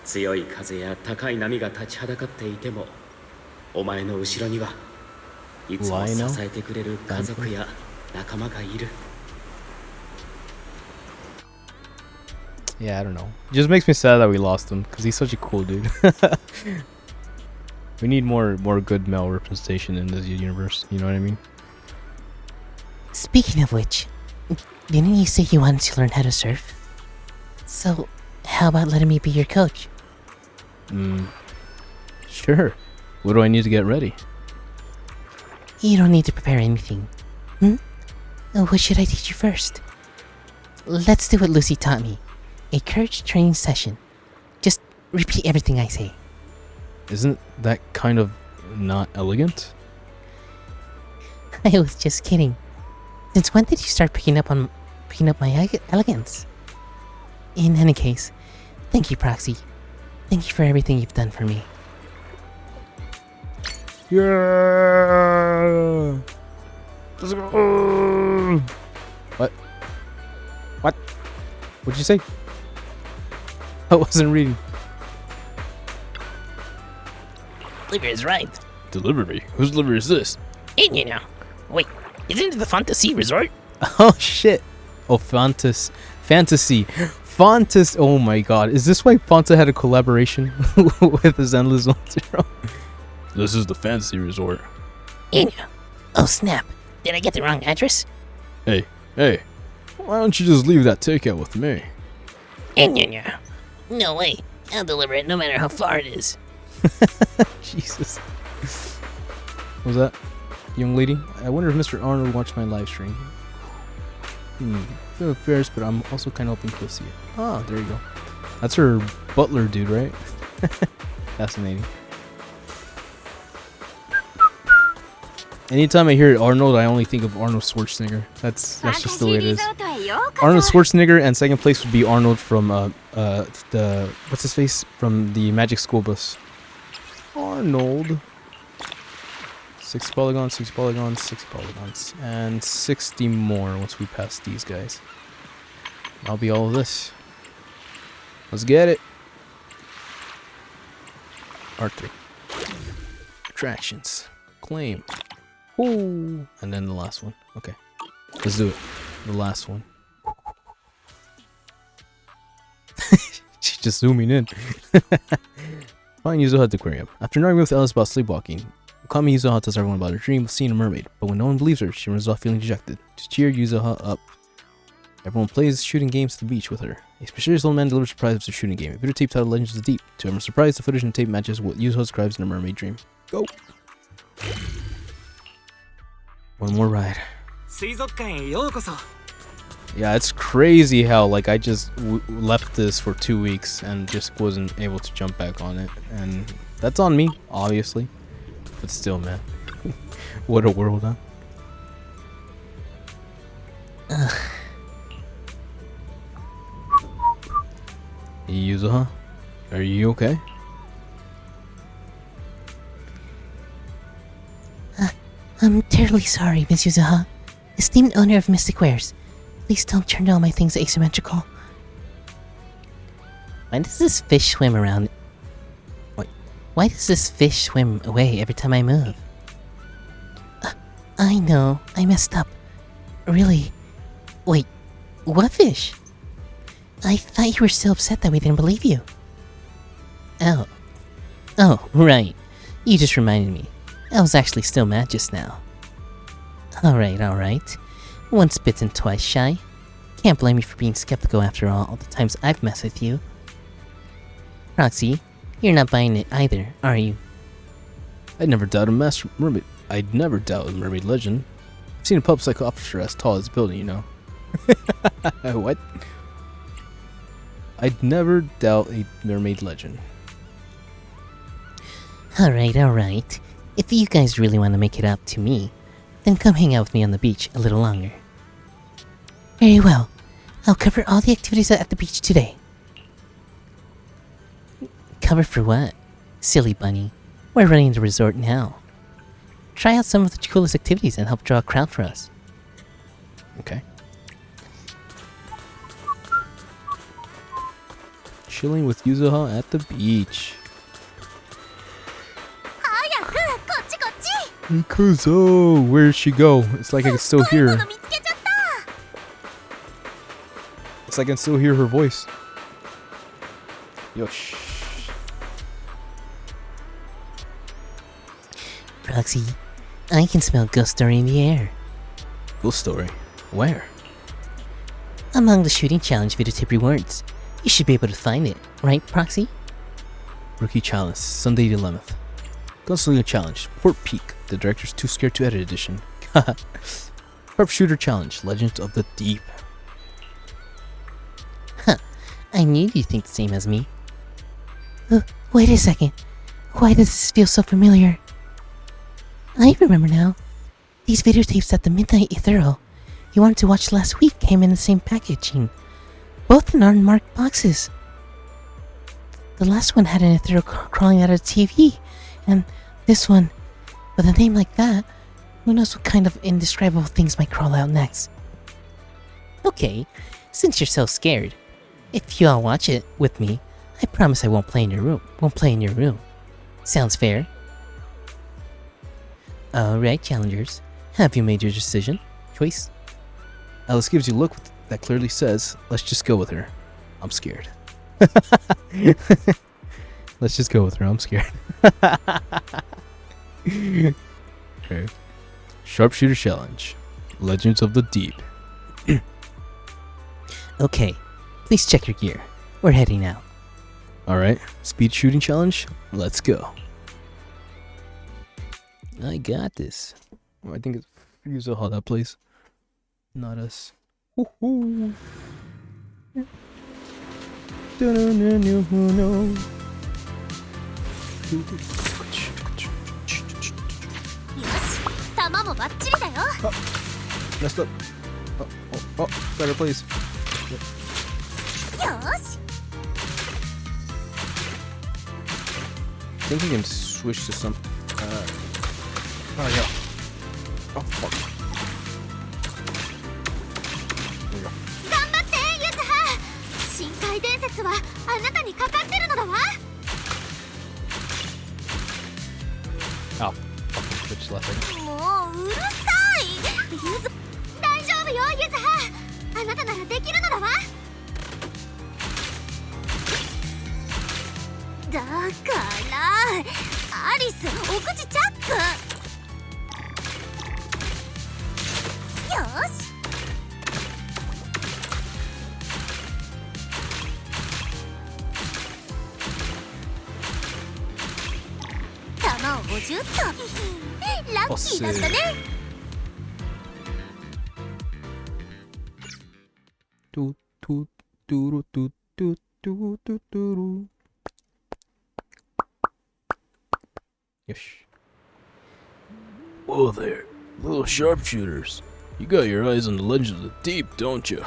強い風や高い波が立ちはだかっていても、お前の後ろにはいつも支えてくれる家族や仲間がいる。Yeah, I don't know. It just makes me sad that we lost him because he's such a cool dude. We need more good male representation in this universe. You know what I mean? Speaking of which, didn't you say you wanted to learn how to surf? So, how about letting me be your coach? Sure. What do I need to get ready? You don't need to prepare anything. What should I teach you first? Let's do what Lucy taught me. A courage training session. Just repeat everything I say. Isn't that kind of not elegant? I was just kidding. Since when did you start picking up my elegance? In any case, thank you, Proxy. Thank you for everything you've done for me. Yeah. Let's go. What? What? What'd you say? I wasn't reading. Liver is right. Deliver me? Whose liver is this? And you know. Wait, isn't it the Fantasy Resort? Oh shit. Oh, fantasy. Fantas. Oh my god. Is this why Fanta had a collaboration with the Zenlesszonezero? This is the fantasy resort. Enya. Oh snap. Did I get the wrong address? Hey, why don't you just leave that takeout with me? Enya. No way. I'll deliver it no matter how far it is. Jesus. What was that? Young lady? I wonder if Mr. Arnold watched my live stream. Feel fierce, but I'm also kind of hoping he'll see it. Oh, there you go. That's her butler dude, right? Fascinating. Anytime I hear Arnold, I only think of Arnold Schwarzenegger. That's just the way it is. Arnold Schwarzenegger, and second place would be Arnold from the what's his face from the Magic School Bus. Arnold. 6 polygons, 6 polygons, 6 polygons, and 60 more once we pass these guys. That'll be all of this. Let's get it. R3. Attractions. Claim. Ooh. And then the last one. Okay. Let's do it. The last one. She's just zooming in. Find Yuzuha at the aquarium. After arguing with Alice about sleepwalking, Kami Yuzuha tells everyone about her dream of seeing a mermaid, but when no one believes her, she runs off feeling dejected. To cheer Yuzuha up, everyone plays shooting games at the beach with her. A mysterious old man delivers a surprise of a shooting game, a videotape titled Legends of the Deep. To everyone's surprise, the footage and tape matches what Yuzuha describes in a mermaid dream. Go! One more ride. Yeah, it's crazy how like I just left this for 2 weeks and just wasn't able to jump back on it, and that's on me, obviously. But still, man, what a world, huh? Yuzuha, are you okay? I'm terribly sorry, Miss Yuzuha. Esteemed owner of Mystic Wares, please don't turn all my things asymmetrical. Why does this fish swim around? Why does this fish swim away every time I move? I know, I messed up. Really? Wait, what fish? I thought you were so upset that we didn't believe you. Oh, right. You just reminded me. I was actually still mad just now. Alright. Once bitten, twice shy. Can't blame you for being skeptical after all the times I've messed with you. Roxy, you're not buying it either, are you? I'd never doubt a master mermaid. I'd never doubt a mermaid legend. I've seen a pub psycho officer as tall as a building, you know. What? I'd never doubt a mermaid legend. Alright. If you guys really want to make it up to me, then come hang out with me on the beach a little longer. Very well. I'll cover all the activities at the beach today. Cover for what? Silly bunny. We're running the resort now. Try out some of the coolest activities and help draw a crowd for us. Okay. Chilling with Yuzuha at the beach. Kuzo, where'd she go? It's like I can still hear her. It's like I can still hear her voice. Yosh. Proxy, I can smell Ghost Story in the air. Ghost Story? Where? Among the shooting challenge videotip rewards. You should be able to find it, right, Proxy? Rookie Challenge, Sunday the 11th. Gunslinger Challenge, Port Peak, the Director's Too Scared to Edit edition. Sharpshooter Challenge, Legends of the Deep. Huh, I knew you'd think the same as me. Wait a second. Why does this feel so familiar? I remember now. These videotapes at the Midnight Ethereal. you wanted to watch last week came in the same packaging. Both in unmarked boxes. The last one had an ethereal crawling out of the TV, and this one, with a name like that, who knows what kind of indescribable things might crawl out next. Okay, since you're so scared, if you all watch it with me, I promise I won't play in your room. Sounds fair? Alright, challengers. Have you made your choice? Alice gives you a look that clearly says, let's just go with her. I'm scared. Let's just go with her. I'm scared. Okay. Sharpshooter Challenge. Legends of the Deep. Okay, please check your gear. We're heading out. Alright, speed shooting challenge. Let's go. I got this. I think it's Fuso how that plays. Not us. Woohoo! Messed up. Oh, better please. I think we can switch to some. Oh yeah. Oh fuck. There we go. Oh, fucking switch last second. Yes. Whoa there, little sharpshooters. You got your eyes on the Legends of the Deep, don't you?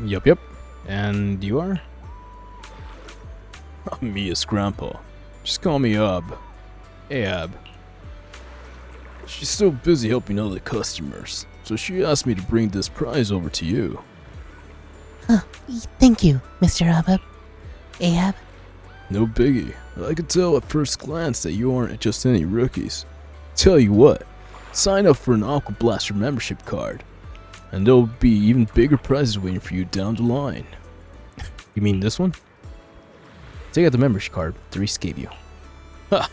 Yup. And you are? I'm Mia's grandpa. Just call me Ab. Hey, Ab. She's so busy helping other customers, so she asked me to bring this prize over to you. Thank you, Mr. Ahab. No biggie. I could tell at first glance that you aren't just any rookies. Tell you what, sign up for an Aqua Blaster membership card, and there'll be even bigger prizes waiting for you down the line. You mean this one? Take out the membership card the Reese gave you. Ha!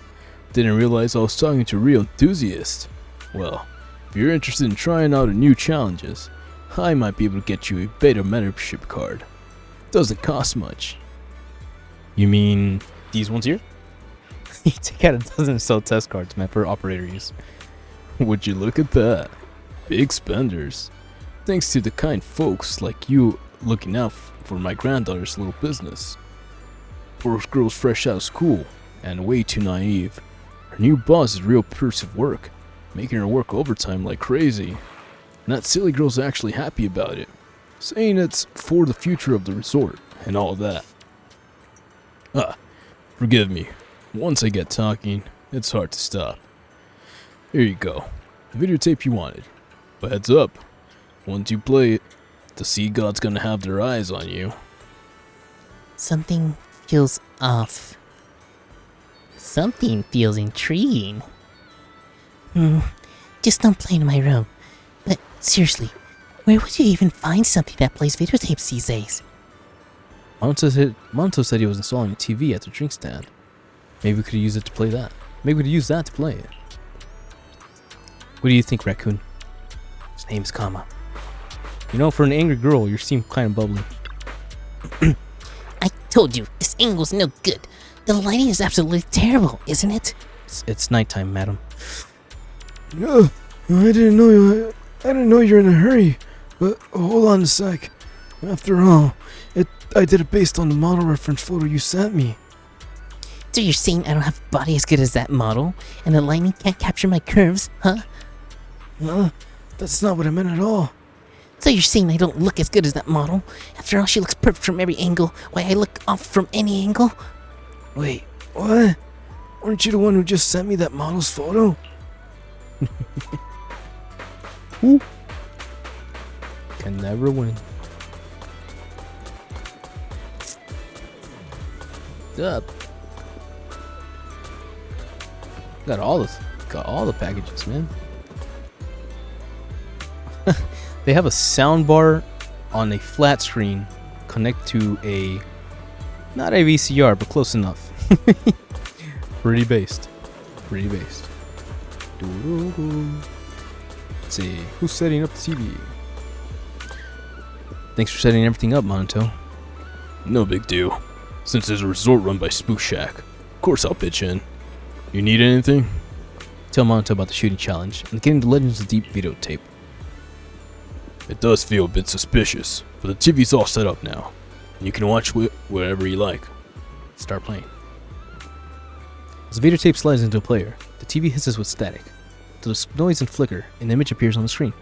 Didn't realize I was talking to a real enthusiast. Well, if you're interested in trying out new challenges, I might be able to get you a beta membership card. Doesn't cost much. You mean these ones here? You take out a dozen sell test cards meant for operator use. Would you look at that? Big spenders. Thanks to the kind folks like you looking out for my granddaughter's little business. Poor girl's fresh out of school and way too naive. Her new boss is real piece of work, making her work overtime like crazy. And that silly girl's actually happy about it, saying it's for the future of the resort and all that. Forgive me. Once I get talking, it's hard to stop. Here you go, the videotape you wanted. But heads up, once you play it, the sea god's gonna have their eyes on you. Something feels off. Something feels intriguing. Just don't play in my room. But seriously, where would you even find something that plays videotapes these days? Monto said he was installing a TV at the drink stand. Maybe we could use it to play that. Maybe we could use that to play it. What do you think, Raccoon? His name's Kama. You know, for an angry girl, you seem kind of bubbly. I told you, this angle's no good. The lighting is absolutely terrible, isn't it? It's nighttime, madam. No, I didn't know you were in a hurry. But hold on a sec. After all, I did it based on the model reference photo you sent me. So you're saying I don't have a body as good as that model, and the lighting can't capture my curves, huh? That That's not what I meant at all. So you're saying I don't look as good as that model? After all, she looks perfect from every angle. Why, I look off from any angle? Wait, what? Weren't you the one who just sent me that model's photo? Ooh. Can never win. Up. Got all the packages, man. They have a sound bar on a flat screen connect to a not a VCR, but close enough. Pretty based. Pretty based. Let's see, who's setting up the TV? Thanks for setting everything up, Monto. No big deal. Since there's a resort run by Spook Shack, of course I'll pitch in. You need anything? Tell Monto about the shooting challenge and getting the Legends of Deep videotape. It does feel a bit suspicious, but the TV's all set up now, and you can watch wherever you like. Start playing. As the videotape slides into a player, the TV hisses with static. To the noise and flicker, an image appears on the screen.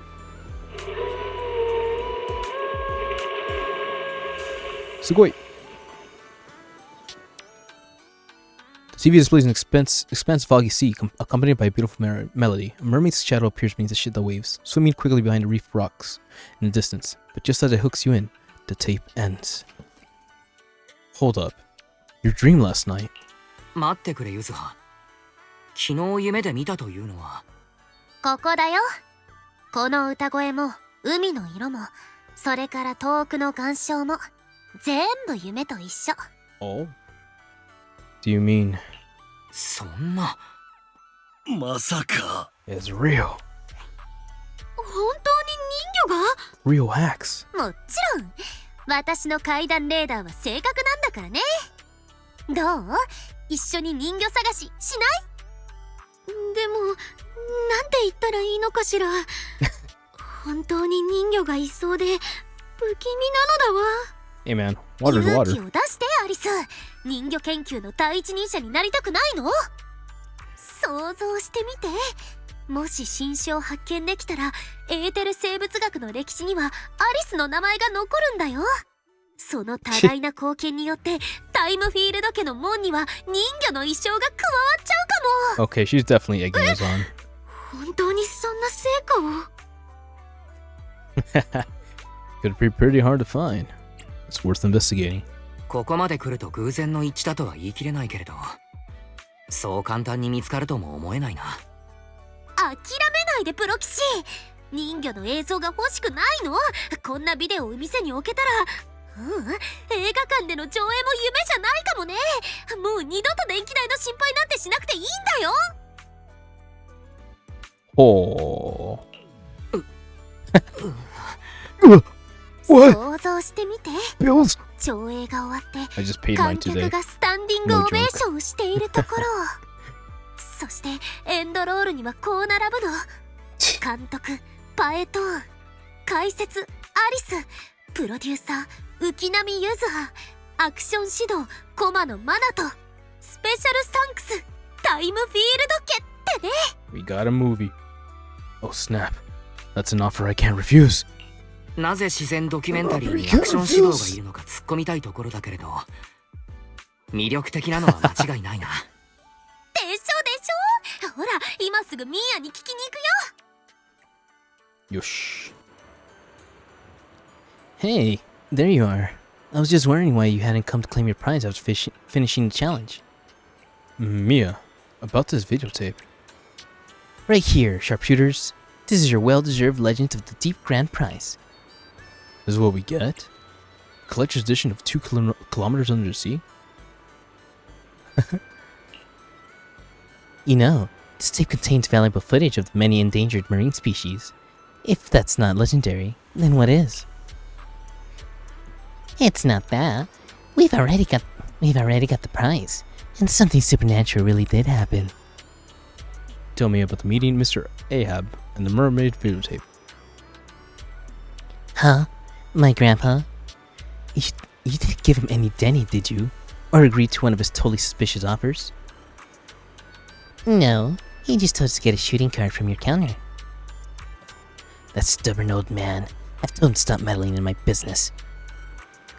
Sugoi! The TV displays an expansive foggy sea accompanied by a beautiful melody. A mermaid's shadow appears beneath the waves, swimming quickly behind the reef rocks in the distance. But just as it hooks you in, the tape ends. Hold up. Your dream last night. 待ってくれ、ゆずは。昨日夢で見たというのは。ここだよ。この歌声も、海の色も、それから遠くの岩礁も、全部夢と一緒。Oh? Do you mean... そんな。まさか。It's real. 本当に人魚が Real hacks. もちろん。私の怪談レーダーは正確なんだからね。どう？一緒に人魚探ししない？でも、なんて言ったらいいのかしら。本当に人魚がいそうで、不気味なのだわ。Hey man, water's water. 勇気を出して、アリス。人魚研究の第一人者になりたくないの？想像してみて。もし新種を発見できたら、エーテル生物学の歴史にはアリスの名前が残るんだよ。その多大な貢献によってタイムフィールド家の門には人魚の一生が加わっちゃうかも。 Okay, she's definitely egging us on. 本当にそんな成果を Could be pretty hard to find. It's worth investigating. ここまで来ると偶然の一致だとは言い切れないけれど、そう簡単に見つかるとも思えないな。諦めないでプロ騎士。人魚の映像が欲しくないの？こんなビデオを店に置けたら、映画館での上映も夢じゃないかもね。もう二度と電気代の心配なんてしなくていいんだよ。Oh. 想像してみて。 Bills. 上映が終わって I just paid 観 mine 客 today. がスタンディングオベーションをしているところそしてエンドロールにはこう並ぶの。監督、パエトーン、解説、アリス、プロデューサー、浮波ゆずは、アクション指導、コマのマナト、スペシャルサンクス、タイムフィールド家ってね。 We got a movie. Oh snap. That's an offer I can't refuse. なぜ自然ドキュメンタリーにアクション指導がいるのか突っ込みたいところだけれど、魅力的なのは間違いないな。でしょでしょ。ほら、今すぐミーヤに聞きに行くよ。Yosh. Hey, there you are. I was just wondering why you hadn't come to claim your prize after finishing the challenge. Mia, about this videotape. Right here, sharpshooters. This is your well-deserved Legend of the Deep Grand Prize. This is what we get? Collector's edition of 2 kilometers under the sea? You know, this tape contains valuable footage of the many endangered marine species. If that's not legendary, then what is? It's not that. We've already got the prize. And something supernatural really did happen. Tell me about the meeting Mr. Ahab and the mermaid videotape. Huh? My grandpa? You didn't give him any Denny, did you? Or agree to one of his totally suspicious offers? No, he just told us to get a shooting card from your counter. That stubborn old man. I've told him to stop meddling in my business.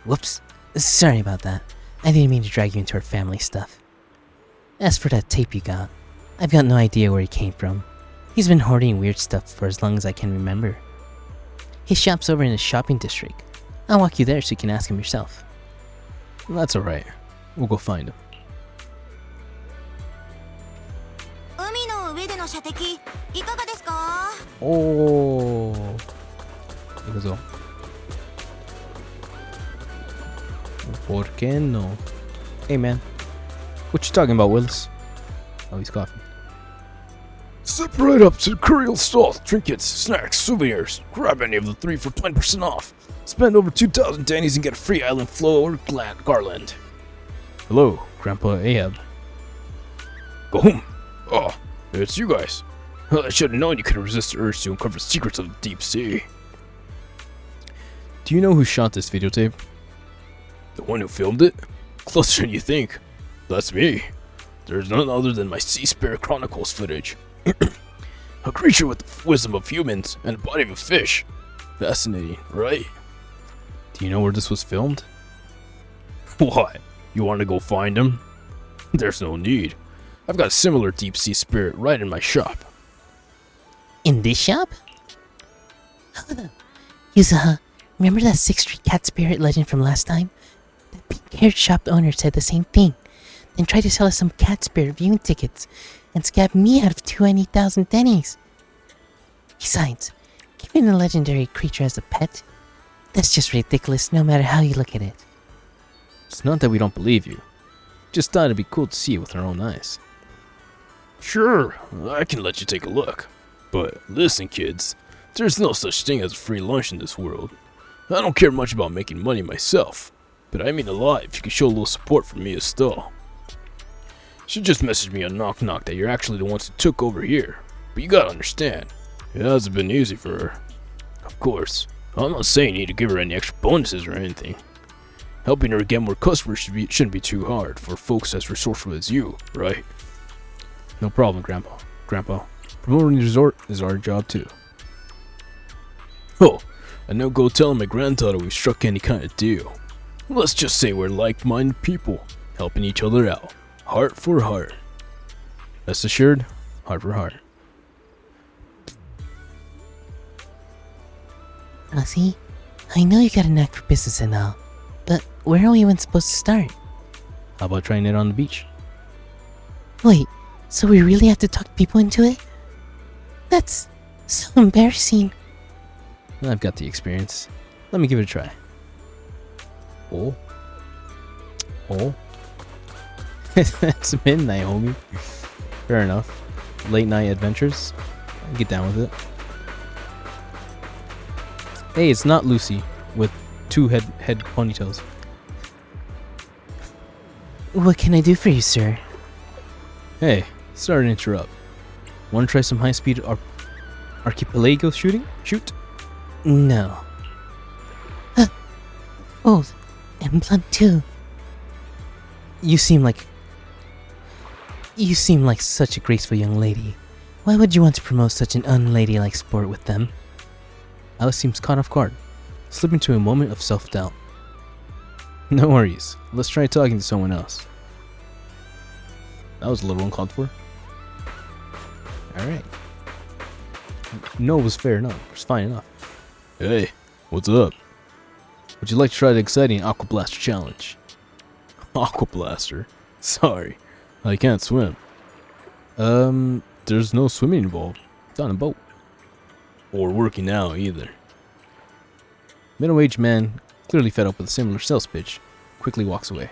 Whoops. Sorry about that. I didn't mean to drag you into our family stuff. As for that tape you got, I've got no idea where he came from. He's been hoarding weird stuff for as long as I can remember. His shop's over in the shopping district. I'll walk you there so you can ask him yourself. That's alright. We'll go find him. 海の上での射的いかがですか? Oh. Here ¿Por qué no? Hey man, what you talking about, Willis? Oh, he's coughing. Step right up to the courier stall. Trinkets, snacks, souvenirs. Grab any of the 3 for 20% off. Spend over 2,000 Dannies and get a free island flower garland. Hello, Grandpa Ahab. Go home. Oh, it's you guys. I should have known you couldn't resist the urge to uncover secrets of the deep sea. Do you know who shot this videotape? The one who filmed it? Closer than you think. That's me. There's none other than my Sea Spirit Chronicles footage. A creature with the wisdom of humans and the body of a fish. Fascinating, right? Do you know where this was filmed? What? You want to go find him? There's no need. I've got a similar deep sea spirit right in my shop. In this shop? Yuzaha, remember that 6th Street cat spirit legend from last time? The pink-haired shop owner said the same thing, then tried to sell us some cat spirit viewing tickets and scabbed me out of 20,000 Dennies. Besides, keeping a legendary creature as a pet? That's just ridiculous no matter how you look at it. It's not that we don't believe you. Just thought it'd be cool to see it with our own eyes. Sure, I can let you take a look. But listen, kids, there's no such thing as a free lunch in this world. I don't care much about making money myself, but I mean a lot if you could show a little support for me as stall. She just messaged me on Knock Knock that you're actually the ones who took over here, but you gotta understand, it hasn't been easy for her. Of course, I'm not saying you need to give her any extra bonuses or anything. Helping her get more customers shouldn't be too hard for folks as resourceful as you, right? No problem, Grandpa. Promoting the resort is our job too. Oh, and now go tell my granddaughter we've struck any kind of deal. Let's just say we're like-minded people, helping each other out, heart for heart. Rest assured, heart for heart. Ozzy, I know you got a knack for business and all, but where are we even supposed to start? How about trying it on the beach? Wait, so we really have to talk people into it? That's so embarrassing. I've got the experience. Let me give it a try. Oh. It's midnight, homie. Fair enough. Late night adventures. I get down with it. Hey, it's not Lucy with 2 head ponytails. What can I do for you, sir? Hey, sorry to interrupt. Want to try some high-speed archipelago shooting? Shoot? No. Old and blunt too. You seem like such a graceful young lady. Why would you want to promote such an unladylike sport with them? Alice seems caught off guard, slipping to a moment of self-doubt. No worries. Let's try talking to someone else. That was a little uncalled for. Alright. No was fair enough. It's fine enough. Hey, what's up? Would you like to try the exciting Aqua Blaster challenge? Aqua Blaster? Sorry, I can't swim. There's no swimming involved. It's on a boat. Or working out either. Middle-aged man, clearly fed up with a similar sales pitch, quickly walks away.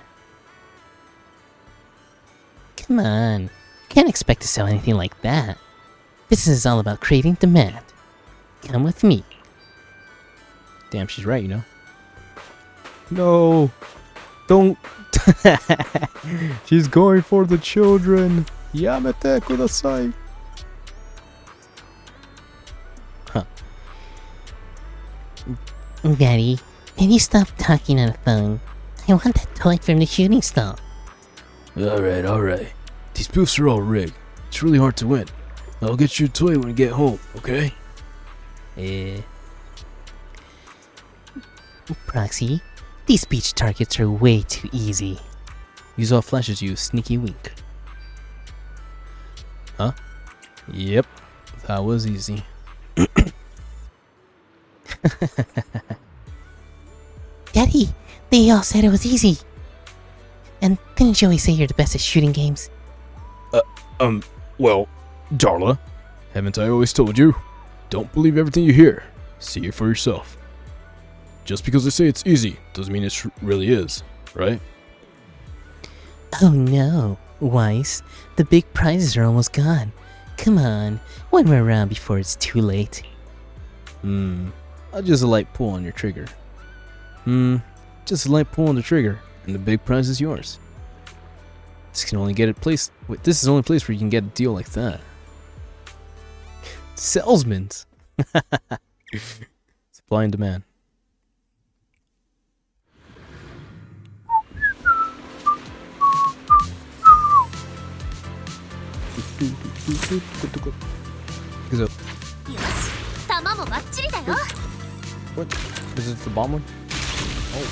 Come on, can't expect to sell anything like that. Business is all about creating demand. Come with me. Damn, she's right, you know. No, don't. She's going for the children. Yamete kudasai. Huh. Daddy, can you stop talking on the phone? I want that toy from the shooting stall. Alright. These booths are all rigged. It's really hard to win. I'll get you a toy when we get home, okay? Proxy, these beach targets are way too easy. Yuzo flashes you a sneaky wink. Huh? Yep, that was easy. Daddy, they all said it was easy. And didn't Joey say you're the best at shooting games? Well, Darla, haven't I always told you? Don't believe everything you hear. See it for yourself. Just because they say it's easy doesn't mean it really is, right? Oh no, Weiss, the big prizes are almost gone. Come on, one more round before it's too late. Just a light pull on your trigger. Just a light pull on the trigger, and the big prize is yours. This is the only place where you can get a deal like that. Salesmen's. Supply and demand. Is it? What? Is it the bomb one? Oh.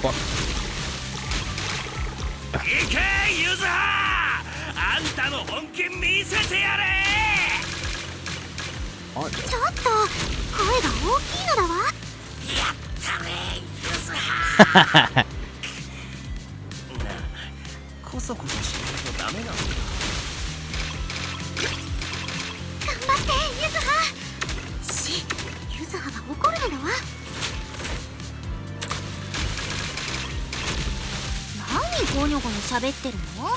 Fuck. いけユズハあんたの本気見せてやれちょっと声が大きいのだわ。やったねユズハなあコソコソしないとダメなのか頑張ってユズハユズハが怒るのだわ。何ゴニョゴニョ喋ってるの？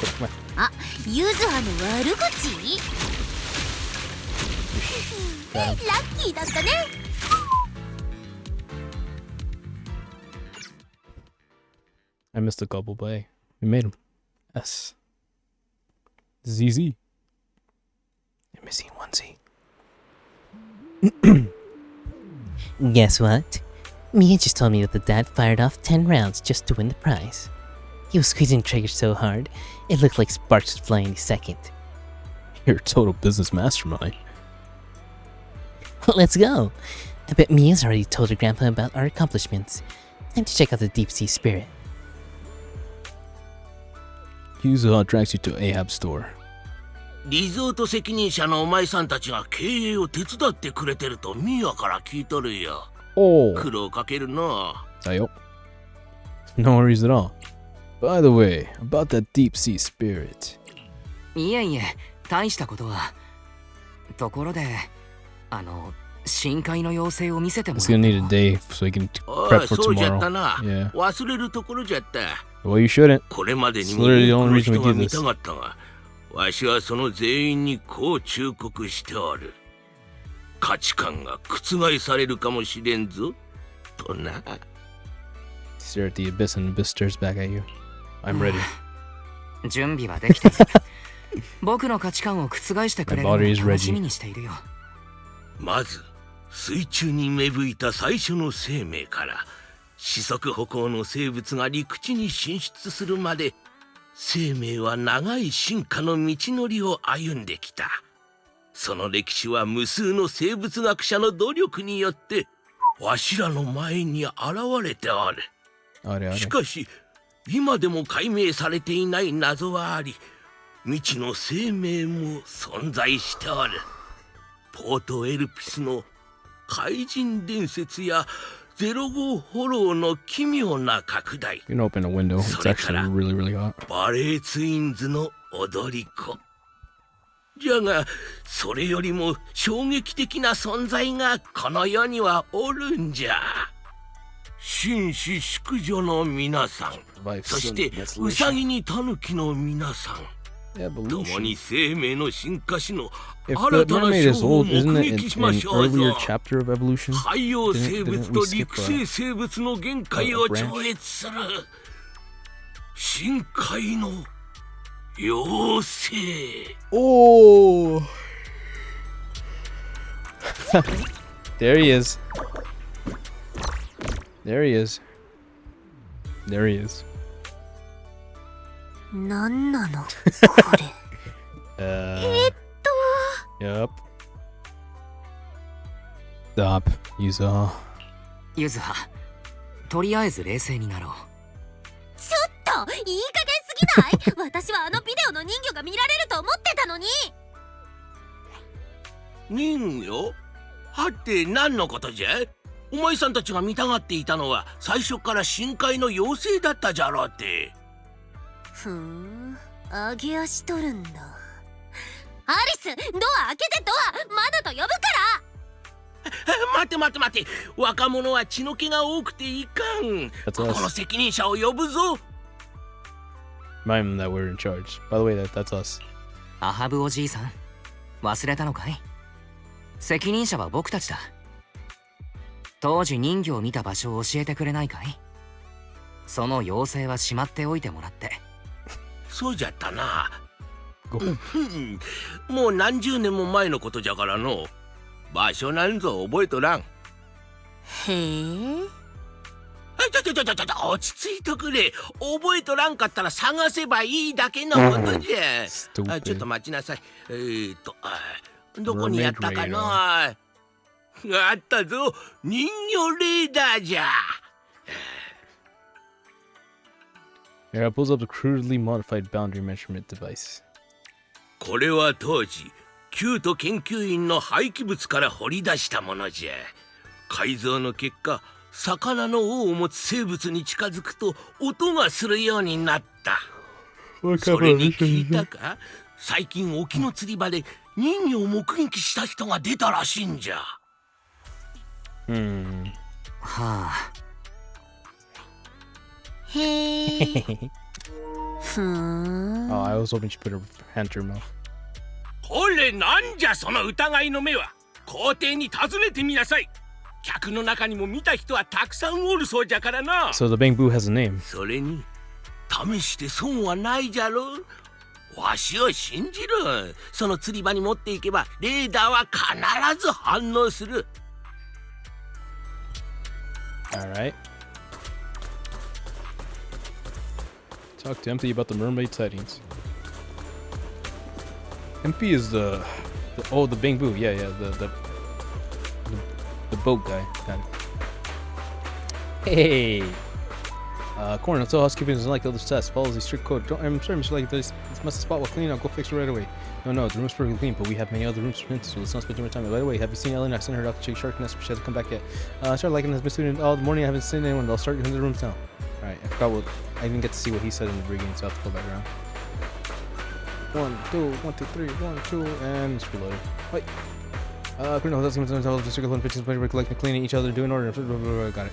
あ、ユズハの悪口？ラッキーだったね。I missed a couple, but hey, we made him. S. ZZ. I'm missing one Z. Guess what? Mia just told me that the dad fired off 10 rounds just to win the prize. He was squeezing triggers so hard, it looked like sparks would fly any second. You're a total business mastermind. Let's go! I bet Mia's already told her grandpa about our accomplishments. Time to check out the deep sea spirit. Yuzo drags you to Ahab's store. リゾート責任者のお前さんたちが経営を手伝ってくれてるとミアから聞いとるよ。苦労かけるな。Ayo. No worries at all. By the way, about that deep sea spirit. いえいえ、大したことは。ところで、深海の妖精を見せてもら He's gonna need a day so he can prep for そうじゃ tomorrow. ったな。 Yeah. 忘れるところじゃった。Well, you shouldn't. これまでに It's も literally the 多く only の reason 人 we が do 見 this. たかったが、わしはその全員にこう忠告しておる。価値観が覆されるかもしれんぞ。とな。Stare at the abyss and the abyss stares back at you. I'm ready. 準備はできている。僕の価値観を覆してくれるのを楽しみにしているよ。まず、水中に芽吹いた最初の生命から四足歩行の生物が陸地に進出するまで生命は長い進化の道のりを歩んできた。その歴史は無数の生物学者の努力によってわしらの前に現れておる。しかし今でも解明されていない謎はあり、未知の生命も存在しておる。ポートエルピスの怪人伝説や05フォローの奇妙な拡大。You can open a window. It's actually really, really hot. バレーツインズの踊り子。じゃが、それよりも衝撃的な存在がこの世にはおるんじゃ。紳士淑女の皆さん、そしてウサギにタヌキの皆さん。共に生命の進化史の新たな章を目撃しましょうぞ。海洋生物と陸生生物の限界を超越する深海の妖精。Oh! There he is. There he is. There he is. なんなのこれ。Yup. Stop, Yuzo. ゆずは、とりあえず冷静になろう。ちょっといい加減すぎない？私はあのビデオの人魚が見られると思ってたのに。人魚？はって何のことじゃ？お前さんたちが見たがっていたのは最初から深海の妖精だったじゃろうって。ふん、揚げ足取るんだ。アリス、ドア開けてドア、窓と呼ぶから。待て、若者は血の気が多くていかん。ここの責任者を呼ぶぞ。Remind them that we're in charge. By the way, that's us. アハブおじいさん、忘れたのかい？責任者は僕たちだ。当時人魚を見た場所を教えてくれないかい？その妖精はしまっておいてもらって。そうじゃったな。もう何十年も前のことじゃからの。場所なんぞ覚えとらん。へえ。落ち着いとくれ。覚えとらんかったら探せばいいだけのことじゃ。ちょっと待ちなさい。どこにやったかな。あったぞ。人魚レーダーじゃ。Here, I pulls up a crudely modified boundary measurement device. これは当時キュート研究員の廃棄物から掘り出したものじゃ。改造の結果、魚の尾を持つ生物に近づくと音がするようになった。それに聞いたか？最近沖の釣り場で人魚を目撃した人が出たらしいんじゃ。はあ。へえ。ふーん。Oh, I was hoping she put her hand to her mouth. これなんじゃその疑いの目は。校庭に訪ねてみなさい。客の中にも見た人はたくさんおるそうじゃからな。So the bamboo has a name. それに試して損はないじゃろ。わしを信じる。その釣り場に持っていけばレーダーは必ず反応する。Alright. Talk to Empty about the mermaid sightings. Empty is the bamboo. Yeah, the boat guy. Got it. Hey. Corn, until housekeeping is like the other tests. Follows the strict code. I'm sorry, Mr. Like this must have spot well clean. I'll go fix it right away. No, the room's perfectly clean, but we have many other rooms to rent, so let's not spend too much time. By the way, have you seen Ellen? I sent her out to check shark nest, but she hasn't come back yet. I started liking this student all the morning. I haven't seen anyone. I'll start in the rooms now. Alright, I forgot what I didn't get to see what he said in the beginning, so I have to go back around. 1, 2, 1, 2, 3, 1, 2, and it's reloaded. Wait. Just circle and pitches, collecting, cleaning each other, do in order. Got it.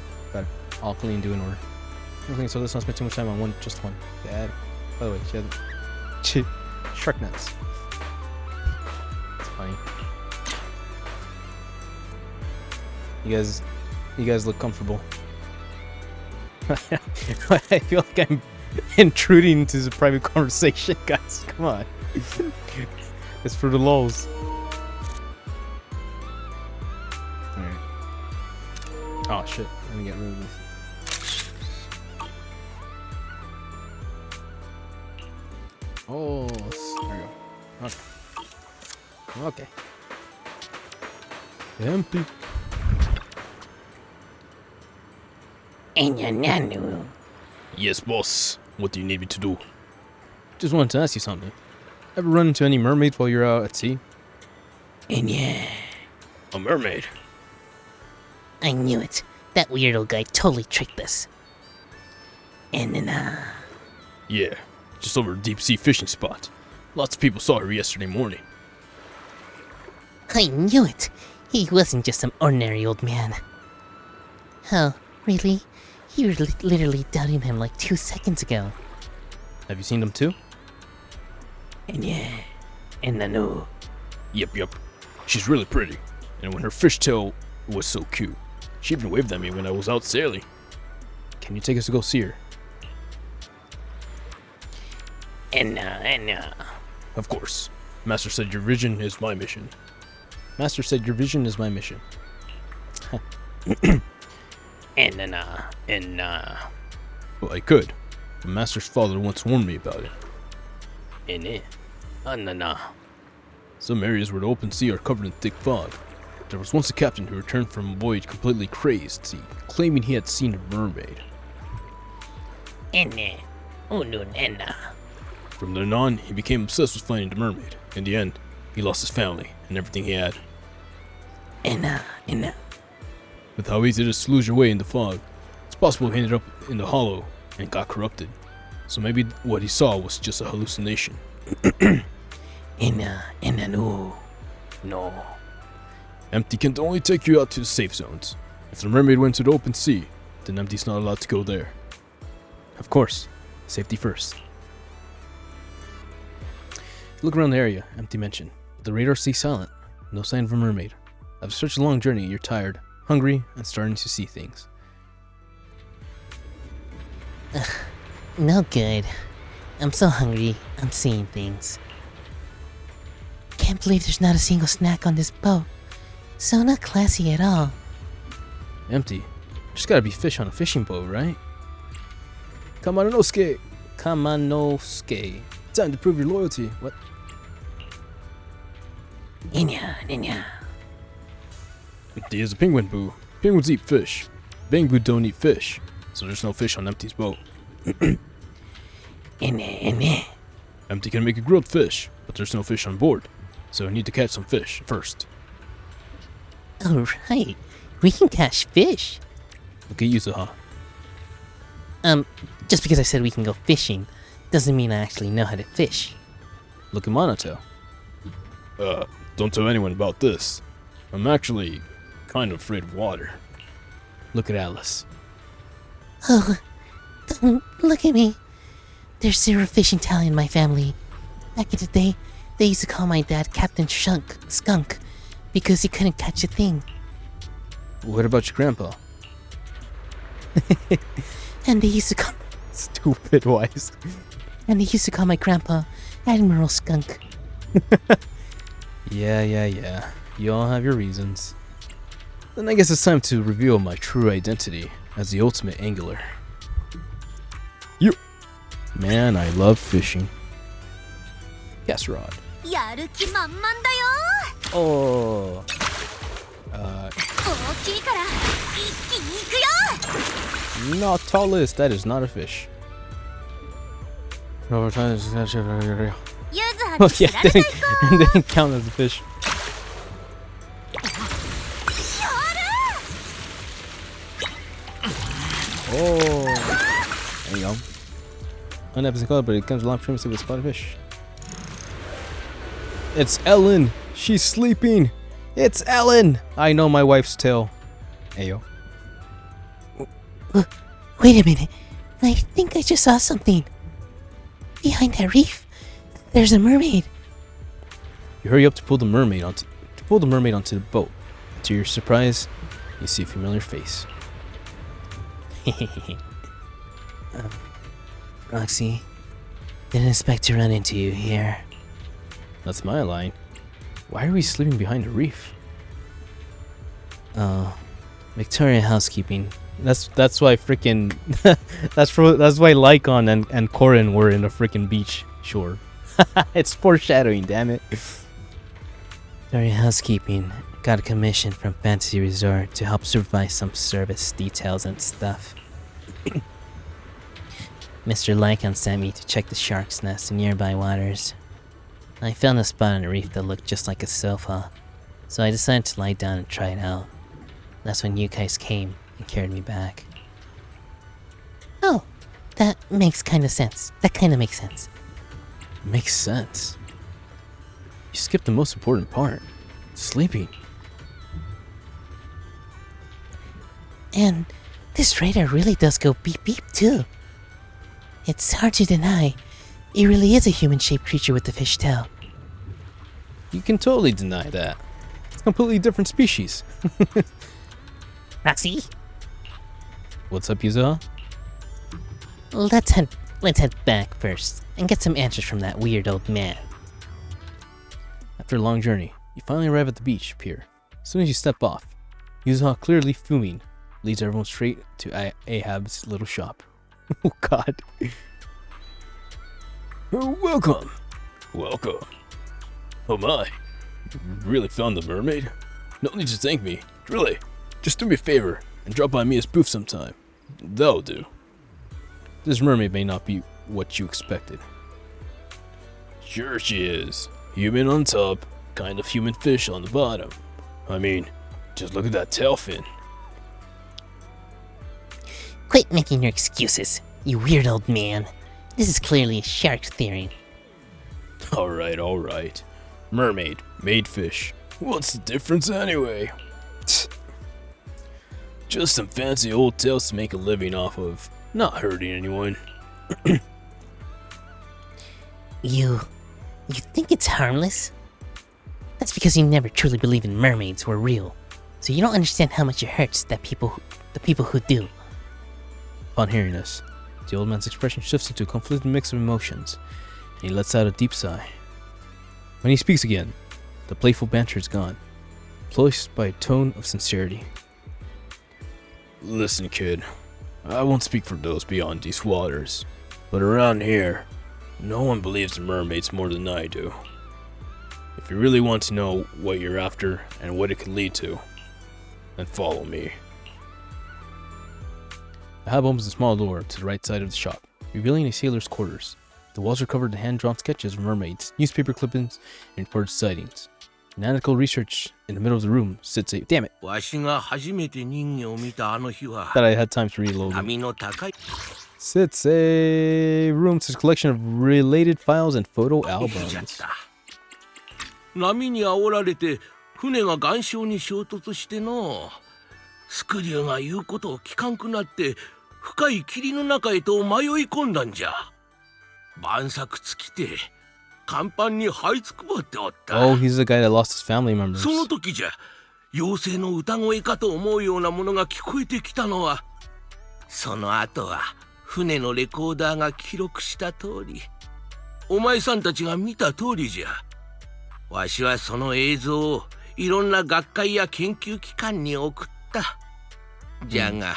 All clean, do in order. Okay, so let's not spend too much time on just one. Bad. By the way, she had shark nets. It's funny. You guys look comfortable. I feel like I'm intruding into the private conversation, guys. Come on. It's for the lulz. Alright. Oh shit. Let me get rid of this. Oh, there we go. Okay. Empty. Yes, boss. What do you need me to do? Just wanted to ask you something. Ever run into any mermaids while you're out at sea? Yeah. A mermaid? I knew it. That weirdo guy totally tricked us. And then, Yeah, just over a deep-sea fishing spot. Lots of people saw her yesterday morning. I knew it. He wasn't just some ordinary old man. Oh, really? You were literally doubting him like 2 seconds ago. Have you seen them too? And yeah, and I know. Yep. She's really pretty. And when her fishtail was so cute. She even waved at me when I was out sailing. Can you take us to go see her? And Of course. Master said your vision is my mission. Master said your vision is my mission. Well, I could. The master's father once warned me about it. Some areas where the open sea are covered in thick fog. There was once a captain who returned from a voyage completely crazed, claiming he had seen a mermaid. From then on, he became obsessed with finding the mermaid. In the end, he lost his family and everything he had. With how easy it is to lose your way in the fog, it's possible he ended up in the hollow and got corrupted. So maybe what he saw was just a hallucination. No. Empty can only take you out to the safe zones. If the mermaid went to the open sea, then Empty's not allowed to go there. Of course, safety first. Look around the area, Empty mentioned. The radar stays silent. No sign of a mermaid. After such a long journey, you're tired, hungry, and starting to see things. No good. I'm so hungry, I'm seeing things. Can't believe there's not a single snack on this boat. So not classy at all. Empty. There's gotta be fish on a fishing boat, right? Kamanosuke! Kamanosuke. Time to prove your loyalty. What? Ninya. Empty is a penguin boo. Penguins eat fish. Bangbu don't eat fish, so there's no fish on Empty's boat. Empty can make a grilled fish, but there's no fish on board, so we need to catch some fish first. Alright, we can catch fish. Look at you, Zaha. Just because I said we can go fishing, doesn't mean I actually know how to fish. Look at Monato. Don't tell anyone about this. I'm actually kind of afraid of water. Look at Alice. Oh, don't look at me. There's zero fishing talent in my family. Back in the day, they used to call my dad Captain Skunk, because he couldn't catch a thing. What about your grandpa? And they used to call... Stupid wise. And they used to call my grandpa Admiral Skunk. Yeah. You all have your reasons. Then I guess it's time to reveal my true identity as the ultimate angler. You! Man, I love fishing. Cast rod. Oh. Not tallest, that is not a fish. Oh yeah, didn't count as a fish. Oh, there you go. Unepisode color, but it comes along previously with spotted fish. It's Ellen. She's sleeping. It's Ellen. I know my wife's tale. Ayo. Wait a minute. I think I just saw something. Behind that reef, there's a mermaid. You hurry up to pull the mermaid onto the boat. To your surprise, you see a familiar face. Roxy, didn't expect to run into you here. That's my line. Why are we sleeping behind a reef? Oh, Victoria housekeeping. That's why freaking that's why Lycon and Corin were in a freaking beach shore. It's foreshadowing, damn it. Victoria housekeeping got a commission from Fantasy Resort to help supervise some service details and stuff. Mr. Lycon sent me to check the shark's nest in nearby waters. I found a spot on the reef that looked just like a sofa, so I decided to lie down and try it out. That's when you guys came and carried me back. Oh, that makes kind of sense. That kind of makes sense. Makes sense. You skipped the most important part. Sleeping. And this radar really does go beep beep too. It's hard to deny. It really is a human-shaped creature with a fish tail. You can totally deny that. It's a completely different species. Roxy? What's up, Yuza? Let's head back first and get some answers from that weird old man. After a long journey, you finally arrive at the beach pier. As soon as you step off, Yuza clearly fuming, leads everyone straight to Ahab's little shop. Oh God. Welcome. Welcome. Oh my. You really found the mermaid? No need to thank me. Really. Just do me a favor and drop by me as booth sometime. That'll do. This mermaid may not be what you expected. Sure she is. Human on top, kind of human fish on the bottom. I mean, just look at that tail fin. Quit making your excuses, you weird old man. This is clearly a shark theory. Alright. Mermaid, made fish. What's the difference anyway? Just some fancy old tales to make a living off of. Not hurting anyone. You think it's harmless? That's because you never truly believed in mermaids were real. So you don't understand how much it hurts that the people who do. Upon hearing this, the old man's expression shifts into a conflicted mix of emotions, and he lets out a deep sigh. When he speaks again, the playful banter is gone, replaced by a tone of sincerity. Listen, kid. I won't speak for those beyond these waters, but around here, no one believes in mermaids more than I do. If you really want to know what you're after and what it could lead to, then follow me. Ahab opens a small door to the right side of the shop, revealing a sailor's quarters. The walls are covered in hand-drawn sketches of mermaids, newspaper clippings, and reported sightings. In analytical research, in the middle of the room sits a... Damn it! Thought I had time to reload it. Sits a room to a collection of related files and photo albums. 波に煽られて船が岩礁に衝突してな。スクリューが言うことを聞かんくなって深い霧の中へと迷い込んだんじゃ。晩作尽きて甲板に這いつくばっておった。Oh, he's the guy that lost his family members. その時じゃ妖精の歌声かと思うようなものが聞こえてきたのは、その後は船のレコーダーが記録した通り、お前さんたちが見た通りじゃ。わしはその映像をいろんな学会や研究機関に送った。じゃが、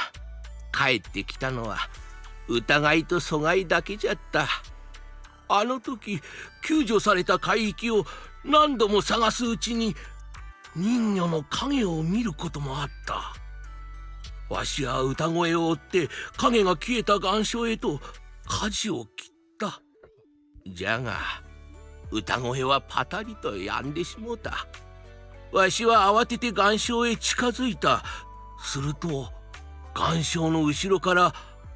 帰ってきたのは疑いと阻害だけじゃった。あの時救助された海域を何度も探すうちに人魚の影を見ることもあった。わしは歌声を追って影が消えた岩礁へと舵を切った。じゃが歌声はパタリと止んでしもうた。わしは慌てて岩礁へ近づいた。すると岩礁の後ろから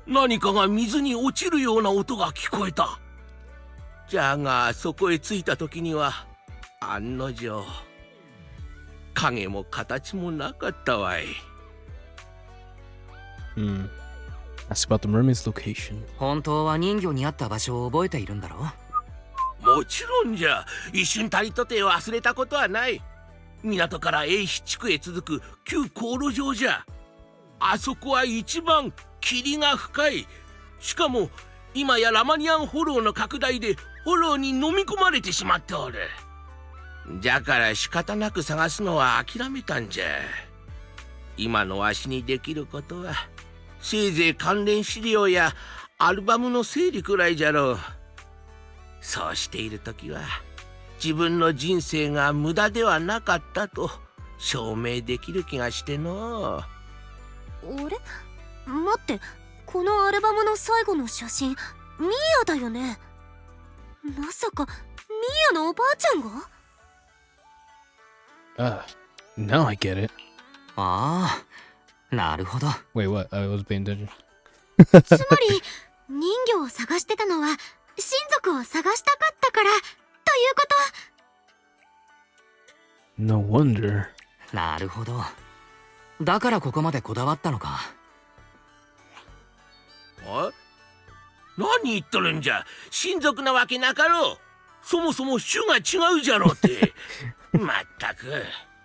何かが水に落ちるような音が聞こえた。じゃがそこへ着いた時には案の定影も形もなかったわい。Ask about the mermaid's location. 本当は人魚にあった場所を覚えているんだろ？もちろんじゃ。一瞬たりとて忘れたことはない。港から永飛地区へ続く旧航路上じゃ。あそこは一番霧が深い。しかも今やラマニアンホローの拡大でホローに飲み込まれてしまっておる。じゃから仕方なく探すのは諦めたんじゃ。今のわしにできることはせいぜい関連資料やアルバムの整理くらいじゃろう。そうしているときは自分の人生が無駄ではなかったと証明できる気がしての。あれ？待って、このアルバムの最後の写真、ミーアだよね。まさかミーアのおばあちゃんが？ Now I get it. ああ、なるほど。Wait, what? I was paying attention. つまり人魚を探してたのは親族を探したかったからということ。 No wonder. なるほど。だからここまでこだわったのか。何言っとるんじゃ。親族なわけなかろう。そもそも種が違うじゃろうって。まったく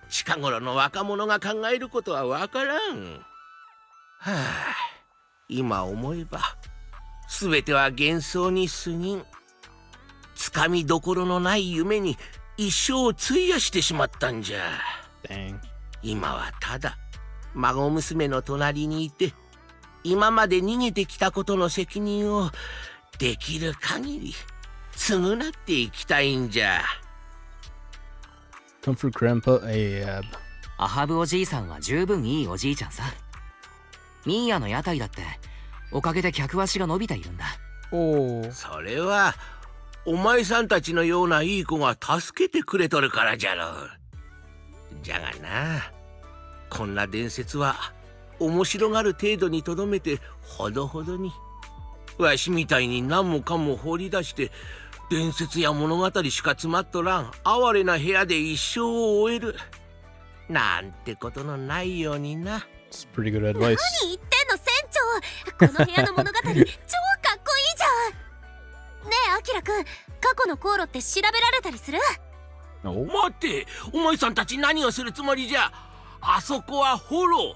近頃の若者が考えることはわからん。はあ、今思えば全ては幻想に過ぎん。つかみどころのない夢に一生を費やしてしまったんじゃ。今はただ孫娘の隣にいて、今まで逃げてきたことの責任をできる限り償っていきたいんじゃ。Comfort Grandpa Ahab。アハブおじいさんは十分いいおじいちゃんさ。ミーヤの屋台だっておかげで客足が伸びているんだ。おお。それはお前さんたちのようないい子が助けてくれとるからじゃろう。じゃがな、こんな伝説は面白がる程度にとどめてほどほどに。わしみたいに何もかも放り出して伝説や物語しか詰まっとらん哀れな部屋で一生を終えるなんてことのないようにな。It's pretty good advice。 何言ってんの船長、この部屋の物語超かっこいいじゃん。ねえアキラくん、過去の航路って調べられたりする？待って、お前さんたち何をするつもりじゃ。あそこはホロー。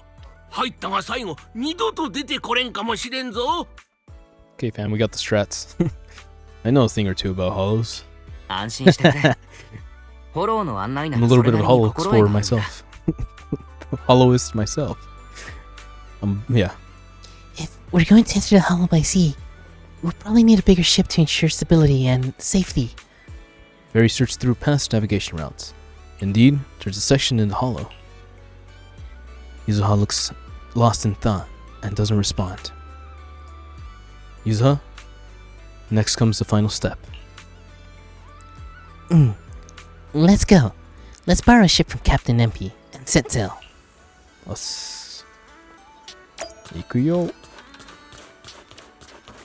入ったが最後二度と出てこれんかもしれんぞ。 Okay, fam, we got the strats. I know a thing or two about hollows. 安心してくれ。フォローの案内な I'm ら a そ little れ bit な of a りに hollow 心得 explorer があるんだ。 myself. Hollowist myself. Yeah. If we're going to enter the hollow by sea, we'll probably need a bigger ship to ensure stability and safety. Very search through past navigation routes. Indeed, there's a section in the hollow. Yuzuha looks lost in thought and doesn't respond. Yuzuha, next comes the final step. Let's go. Let's borrow a ship from Captain MP and set sail. Let's... Ikuyo.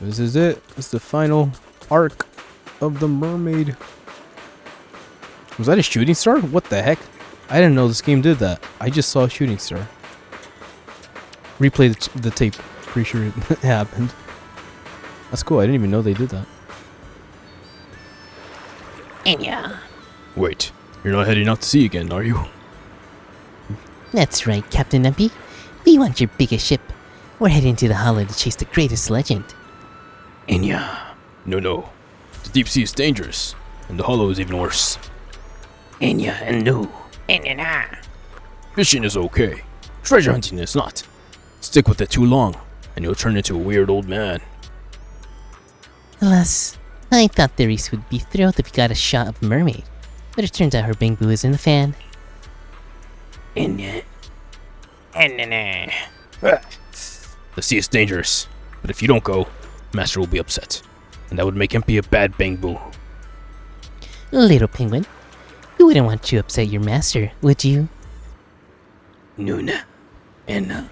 This is it. It's the final arc of the mermaid. Was that a shooting star? What the heck? I didn't know this game did that. I just saw a shooting star. Replay the tape. Pretty sure it happened. That's cool. I didn't even know they did that. Enya. Wait, you're not heading out to sea again, are you? That's right, Captain MP. We want your biggest ship. We're heading to the hollow to chase the greatest legend. Enya. No. The deep sea is dangerous, and the hollow is even worse. Enya and no. Enya na. Fishing is okay. Treasure hunting is not. Stick with it too long, and you'll turn into a weird old man. Alas, I thought the Reese would be thrilled if we got a shot of a mermaid, but it turns out her bing boo is in the fan. Enya. Enya The sea is dangerous, but if you don't go, Master will be upset, and that would make him be a bad bang-boo. Little penguin, you wouldn't want to upset your master, would you? Nuna. Enna.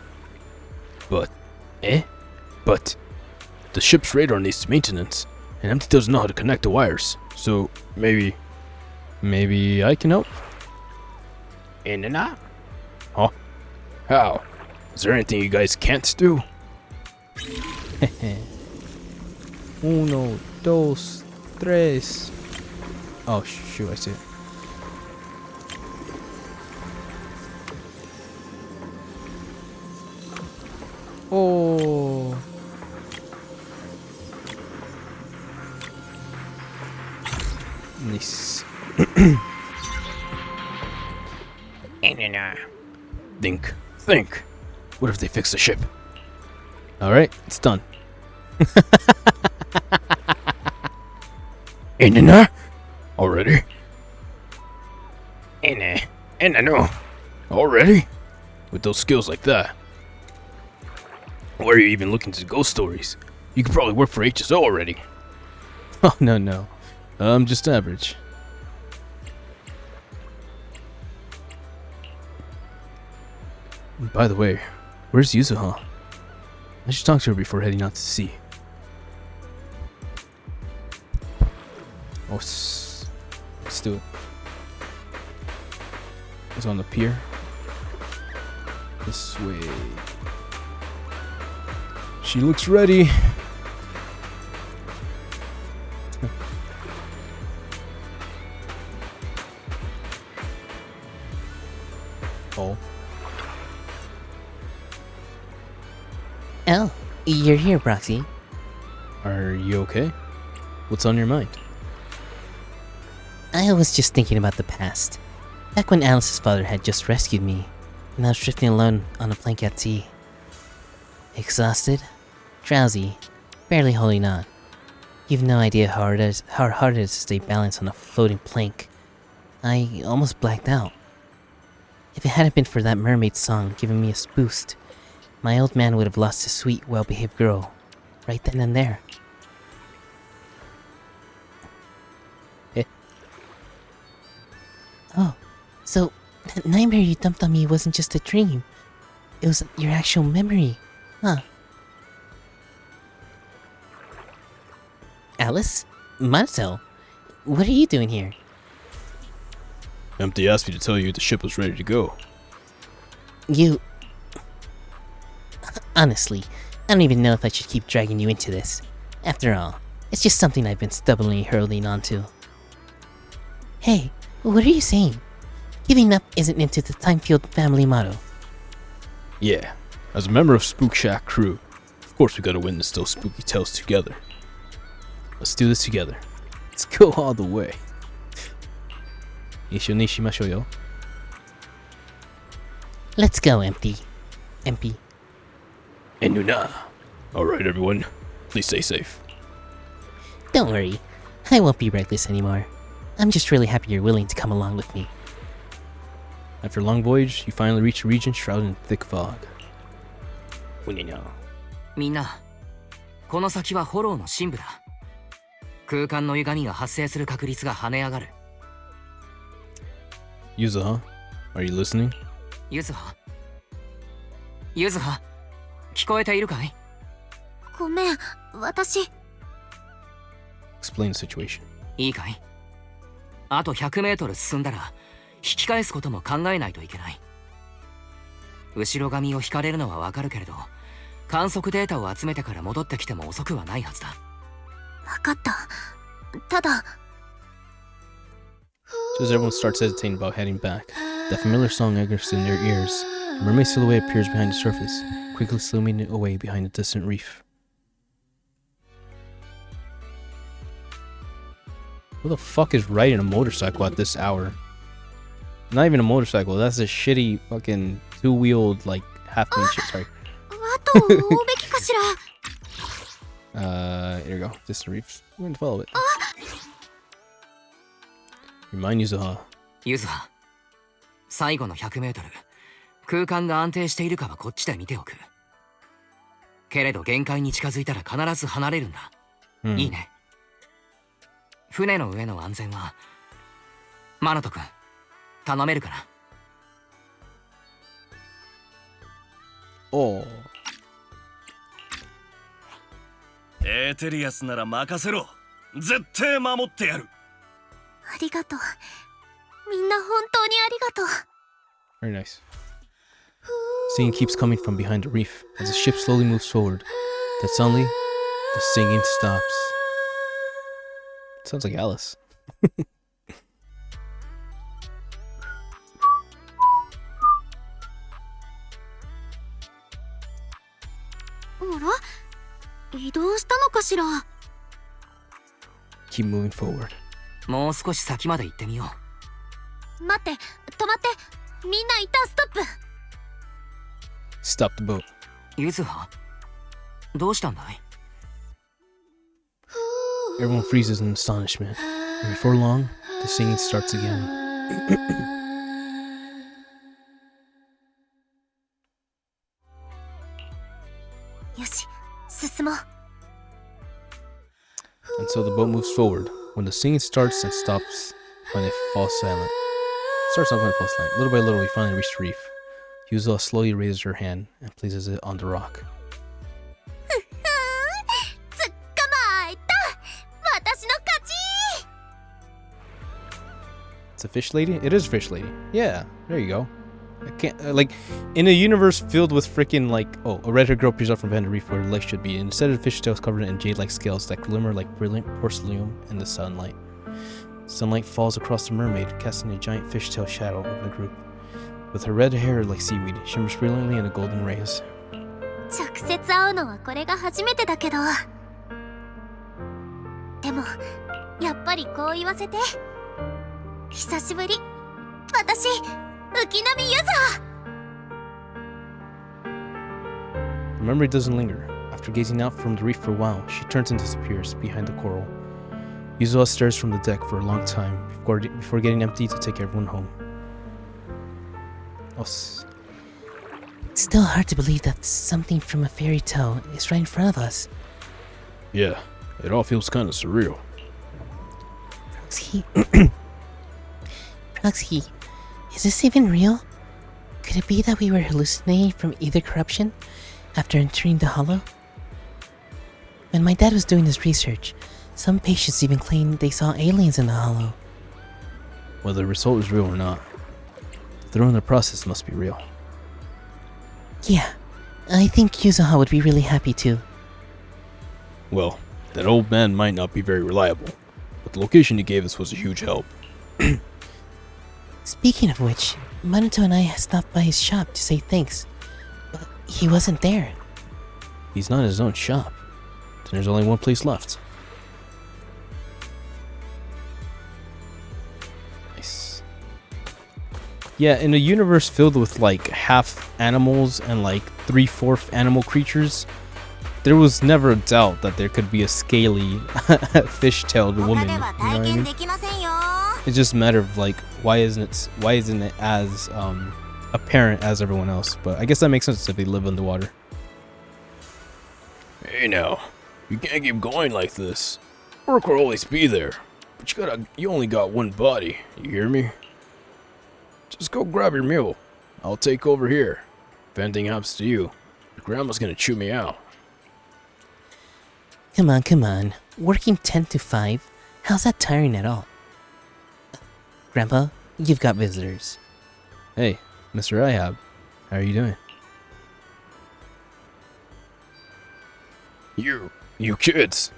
But the ship's radar needs maintenance, and Empty doesn't know how to connect the wires, so maybe I can help? Enya. Huh? How? Is there anything you guys can't do? Uno, dos, tres. Oh shoot, I see it. Oh. Nice. Enya. Think. What if they fix the ship? Alright, it's done. Enya? Already? Enya no. Already? With those skills like that? Why are you even looking to ghost stories? You could probably work for HSO already. Oh no. I'm just average. By the way, where's Yuzuha? I should talk to her before heading out to sea. Oh, let's do it. It's on the pier. This way. She looks ready. Oh. Oh, you're here, Broxy. Are you okay? What's on your mind? I was just thinking about the past. Back when Alice's father had just rescued me. and I was drifting alone on a plank at sea. Exhausted, drowsy, barely holding on. You've no idea how hard it is to stay balanced on a floating plank. I almost blacked out. If it hadn't been for that mermaid song giving me a boost, my old man would have lost his sweet, well-behaved girl, right then and there. Oh, so that nightmare you dumped on me wasn't just a dream. It was your actual memory, huh? Alice? Marcel? What are you doing here? Empty asked me to tell you the ship was ready to go. You... Honestly, I don't even know if I should keep dragging you into this. After all, it's just something I've been stubbornly hurling onto. Hey, what are you saying? Giving up isn't into the Time-Field family motto. Yeah, as a member of Spook Shack crew, of course we gotta witness those spooky tales together. Let's do this together. Let's go all the way. 一緒にしましょうよ. Let's go, Empty. Empty. And Nuna. Alright everyone, please stay safe. Don't worry, I won't be reckless anymore. I'm just really happy you're willing to come along with me. After a long voyage, you finally reach a region shrouded in thick fog. みんな、この先はフォローの深部だ。空間の歪みが発生する確率が跳ね上がる。Yuzuha, are you listening? ユズハ？ユズハ、聞こえているかい？ごめん、私。Explain the situation. いいかい？あと100メートル進んだら、引き返すことも考えないといけない。後ろ髪を引かれるのはわかるけれど、観測データを集めてから戻ってきても遅くはないはずだ。わかった。ただ。So as everyone starts hesitating about heading back, that familiar song echoes in their ears. A mermaid silhouette appears behind the surface, quickly slimming away behind a distant reef. Who the fuck is riding a motorcycle at this hour? Not even a motorcycle, that's a shitty fucking two-wheeled, like, half-wing shit, sorry. Here we go, distant reefs. We're going to follow it. Remind Yuzuha. ユズハ、最後の100メートル、空間が安定しているかはこっちで見ておく。けれど限界に近づいたら必ず離れるんだ。いいね。船の上の安全は、マナト君、頼めるかな。おお。エーテリアスなら任せろ。絶対守ってやる。ありがとう。みんな本当にありがとう。Very nice. Singing keeps coming from behind the reef as the ship slowly moves forward. Then suddenly, the singing stops. Sounds like Alice. あら、移動したのかしら。Keep moving forward. もう少し先まで行ってみよう。待って、止まって。みんな一旦ストップ。Stop the boat. ユズハ、どうしたんだい？ Everyone freezes in astonishment. And before long, the singing starts again. And so the boat moves forward. When the singing starts and stops when it falls silent. Starts off when it falls silent. Little by little, we finally reach the reef. Yuzuha slowly raises her hand and places it on the rock. It's a fish lady? It is a fish lady. Yeah, there you go. I can't, like, in a universe filled with freaking, like, oh, a red-haired girl appears up from behind the reef where her legs should be. Instead of fish tails covered in jade-like scales that glimmer like brilliant porcelain in the sunlight. Sunlight falls across the mermaid, casting a giant fishtail shadow over the group. With her red hair like seaweed, shimmers brilliantly in the golden rays. 直接会うのはこれが初めてだけど。でも、やっぱりこう言わせて。久しぶり。私、浮波ユザー。memory doesn't linger. After gazing out from the reef for a while, she turns and disappears behind the coral. Yuzuha stares from the deck for a long time before getting empty to take everyone home. It's still hard to believe that something from a fairy tale is right in front of us. Yeah, it all feels kind of surreal. Proxy, is this even real? Could it be that we were hallucinating from either corruption after entering the hollow? When my dad was doing his research, some patients even claimed they saw aliens in the hollow. Whether the result is real or not, the thrill in the process must be real. Yeah, I think Yuzuha would be really happy too. Well, that old man might not be very reliable, but the location he gave us was a huge help. Speaking of which, Maruto and I stopped by his shop to say thanks, but he wasn't there. He's not in his own shop. Then there's only one place left. Nice. Yeah, in a universe filled with like half animals and like 3/4 animal creatures, there was never a doubt that there could be a scaly fish-tailed woman. You know what I mean? It's just a matter of like why isn't it as apparent as everyone else? But I guess that makes sense if they live underwater. Hey now, you can't keep going like this. Work will always be there, but you only got one body. You hear me? Just go grab your meal. I'll take over here. If anything happens to you, your grandma's gonna chew me out. Come on. Working 10 to 5? How's that tiring at all? Grandpa, you've got visitors. Hey, Mr. Ihab, how are you doing? You kids,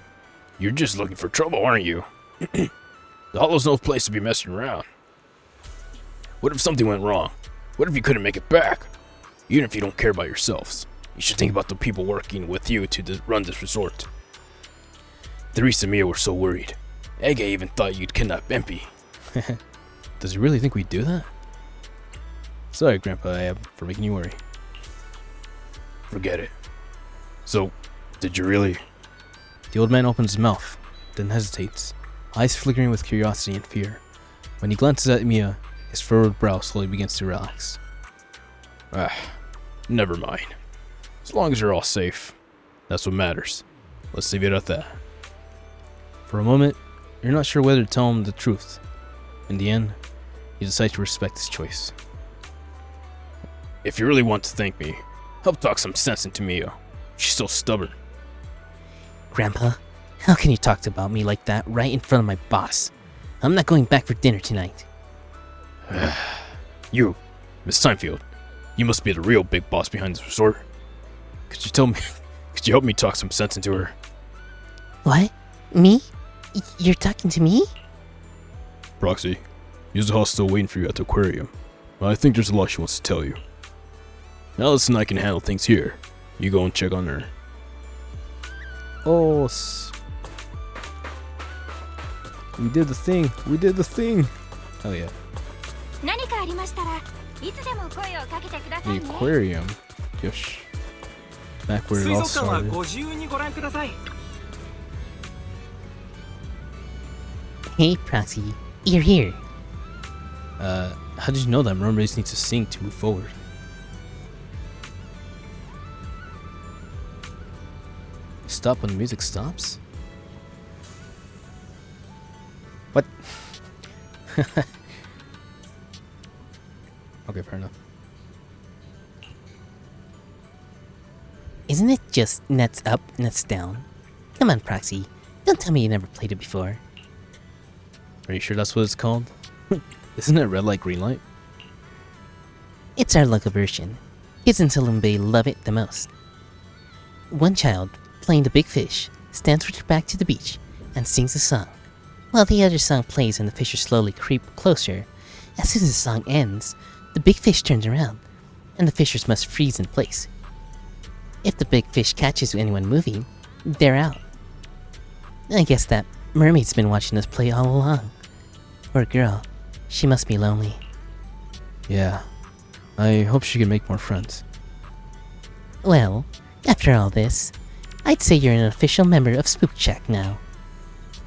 you're just looking for trouble, aren't you? The hollow's no place to be messing around. What if something went wrong? What if you couldn't make it back? Even if you don't care about yourselves, you should think about the people working with you to run this resort. Therese and Mia were so worried. Ege even thought you'd kidnap Empy. Does he really think we'd do that? Sorry, Grandpa Ihab, for making you worry. Forget it. So, did you really? The old man opens his mouth, then hesitates, eyes flickering with curiosity and fear. When he glances at Mia, his furrowed brow slowly begins to relax. Never mind. As long as you're all safe, that's what matters. Let's leave it at that. For a moment, you're not sure whether to tell him the truth. In the end, you decide to respect his choice. If you really want to thank me, help talk some sense into Mia. She's so stubborn. Grandpa, how can you talk about me like that right in front of my boss? I'm not going back for dinner tonight. You, Miss Timefield, you must be the real big boss behind this resort. Could you help me talk some sense into her? What? Me? You're talking to me? Proxy, Yuzuha's still waiting for you at the aquarium. I think there's a lot she wants to tell you. Alice and I can handle things here. You go and check on her. Oh, we did the thing. Oh yeah. The aquarium. Yosh. Back where it all started. Hey, Proxy. You're here. How did you know that mermaids need to sing to move forward? Stop when the music stops? What? Okay, fair enough. Isn't it just nuts up, nuts down? Come on, Proxy. Don't tell me you never played it before. Are you sure that's what it's called? Isn't it red light, green light? It's our local version. Kids in Silum Bay love it the most. One child, playing the big fish, stands with her back to the beach and sings a song. While the other song plays and the fishes slowly creep closer, as soon as the song ends, the big fish turns around, and the fishers must freeze in place. If the big fish catches anyone moving, they're out. I guess that mermaid's been watching us play all along. Poor girl, she must be lonely. Yeah, I hope she can make more friends. Well, After all this, I'd say you're an official member of Spook Shack now.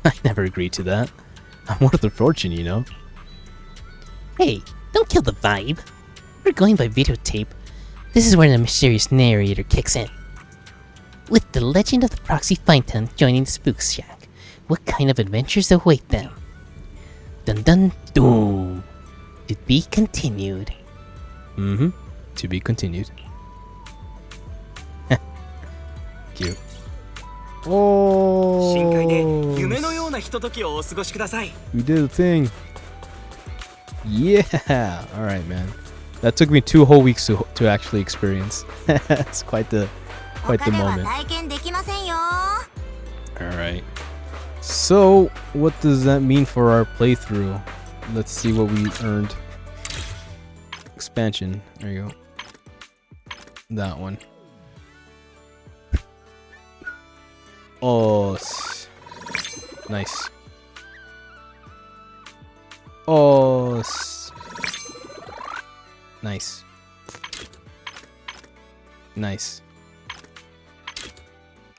I never agreed to that. I'm worth the fortune, you know. Hey, don't kill the vibe. We're going by videotape. This is where the mysterious narrator kicks in. With the legend of the Proxy Phaeton joining the Spook Shack, what kind of adventures await them? Dun dun dun. To be continued. Mm-hmm. To be continued. Cute. Oh. 深海で夢のようなひとときをお過ごしください。 We did a thing. Yeah. All right, man. That took me 2 whole weeks to actually experience. It's quite the moment. All right. So, what does that mean for our playthrough? Let's see what we earned. Expansion. There you go. That one. Oh, nice. Oh, nice. Nice.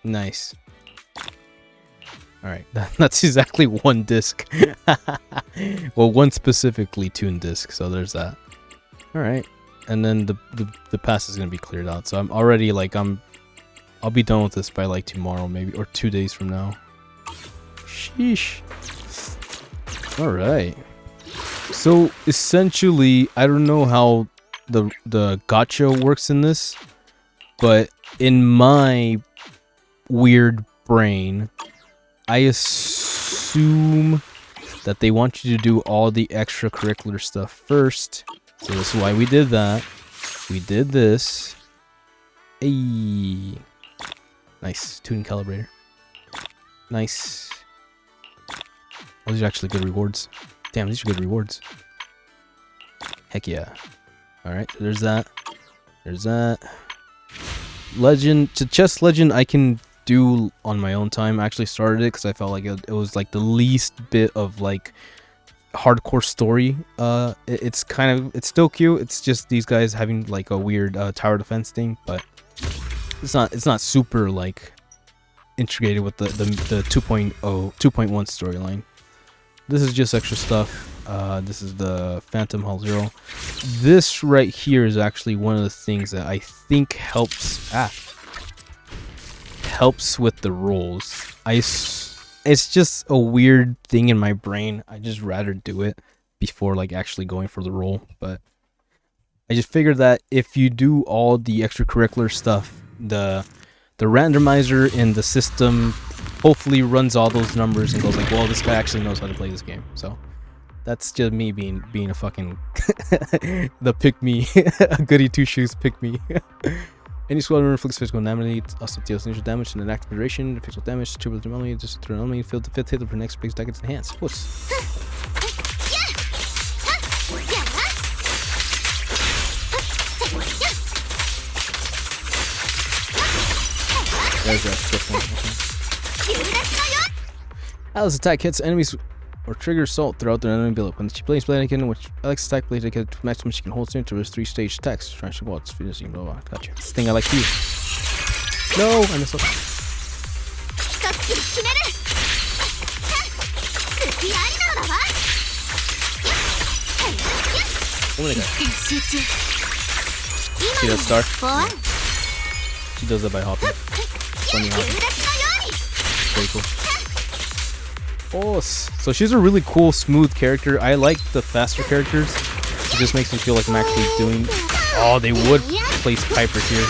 Nice. Alright, that's exactly 1 disc. Well, 1 specifically tuned disc, so there's that. Alright, and then the pass is gonna be cleared out, so I'm already like, I'll be done with this by like tomorrow maybe, or 2 days from now. Sheesh. Alright. So essentially, I don't know how the gacha works in this, but in my weird brain, I assume that they want you to do all the extracurricular stuff first. So this is why we did that. We did this. Hey. Nice. Tuning calibrator. Nice. Oh, these are actually good rewards. Damn, these are good rewards. Heck yeah. Alright, there's that. There's that. Legend. To chess legend, I can do on my own time. I actually started it because I felt like it was like the least bit of like hardcore story. It's still cute. It's just these guys having like a weird tower defense thing, but it's not super like integrated with the 2.0 2.1 storyline. This is just extra stuff. This is the Phantom Hull Zero. This right here is actually one of the things that I think helps with the rolls. It's just a weird thing in my brain. I just rather do it before like actually going for the roll. But I just figured that if you do all the extracurricular stuff, the randomizer in the system hopefully runs all those numbers and goes like, well, this guy actually knows how to play this game. So that's just me being a fucking the pick me, a goody two shoes pick me. Any squad inflicts physical damage, also deals initial damage and an active duration. Physical damage, triple the enemy, just through an enemy, field the 5th hit for next big stack, it's enhanced. Whoops. There's that skill point. Alice attack hits enemies or triggers assault throughout their enemy build-up. When she plays Blade which Alex attack Blade to maximum, she can hold soon to his 3-stage attacks. Trying to waltz, finishing, blah blah. Gotcha. This thing I like to use. No, I messed up. Oh my god. See that star? Yeah. She does that by hopping. Funny hopping. Very cool. Oh, so she's a really cool, smooth character. I like the faster characters. It just makes me feel like I'm actually doing... Oh, they would place Piper here.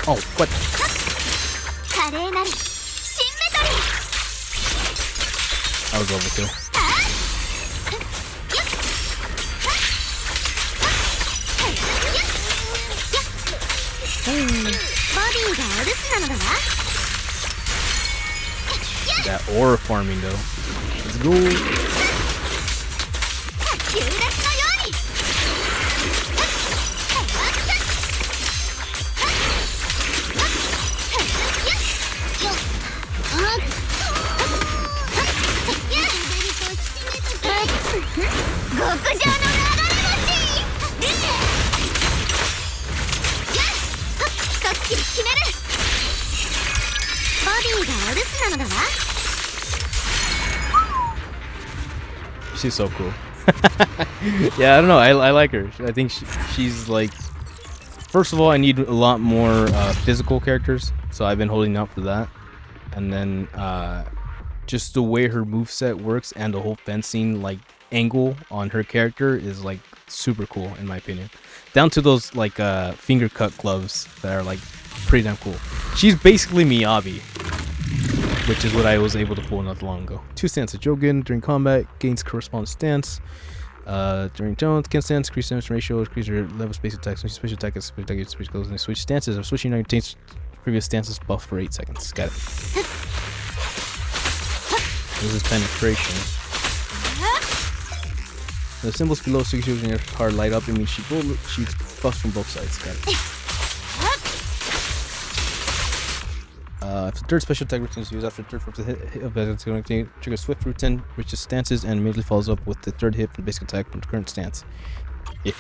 Oh, what? I was overkill. That aura farming though. Let's go. She's so cool. Yeah, I don't know. I like her. I think she's like. First of all, I need a lot more physical characters, so I've been holding out for that. And then just the way her moveset works and the whole fencing like angle on her character is like super cool in my opinion. Down to those like finger cut gloves that are like pretty damn cool. She's basically Miyabi, which is what I was able to pull not long ago. 2 stances. Jogen during combat gains corresponding stance. During Jones, can stance, increase damage ratio, increase your level space attack, switch special attack, special attack, switch goes and switch stances. I'm switching retains previous stances buff for 8 seconds. Got it. This is penetration. The symbols below 6 using your card light up. It means she buffs from both sides. Got it. If the third special attack routine is used after the third hit of basic attack, trigger swift routine, which is stances and immediately follows up with the third hit from basic attack from the current stance. Yeah.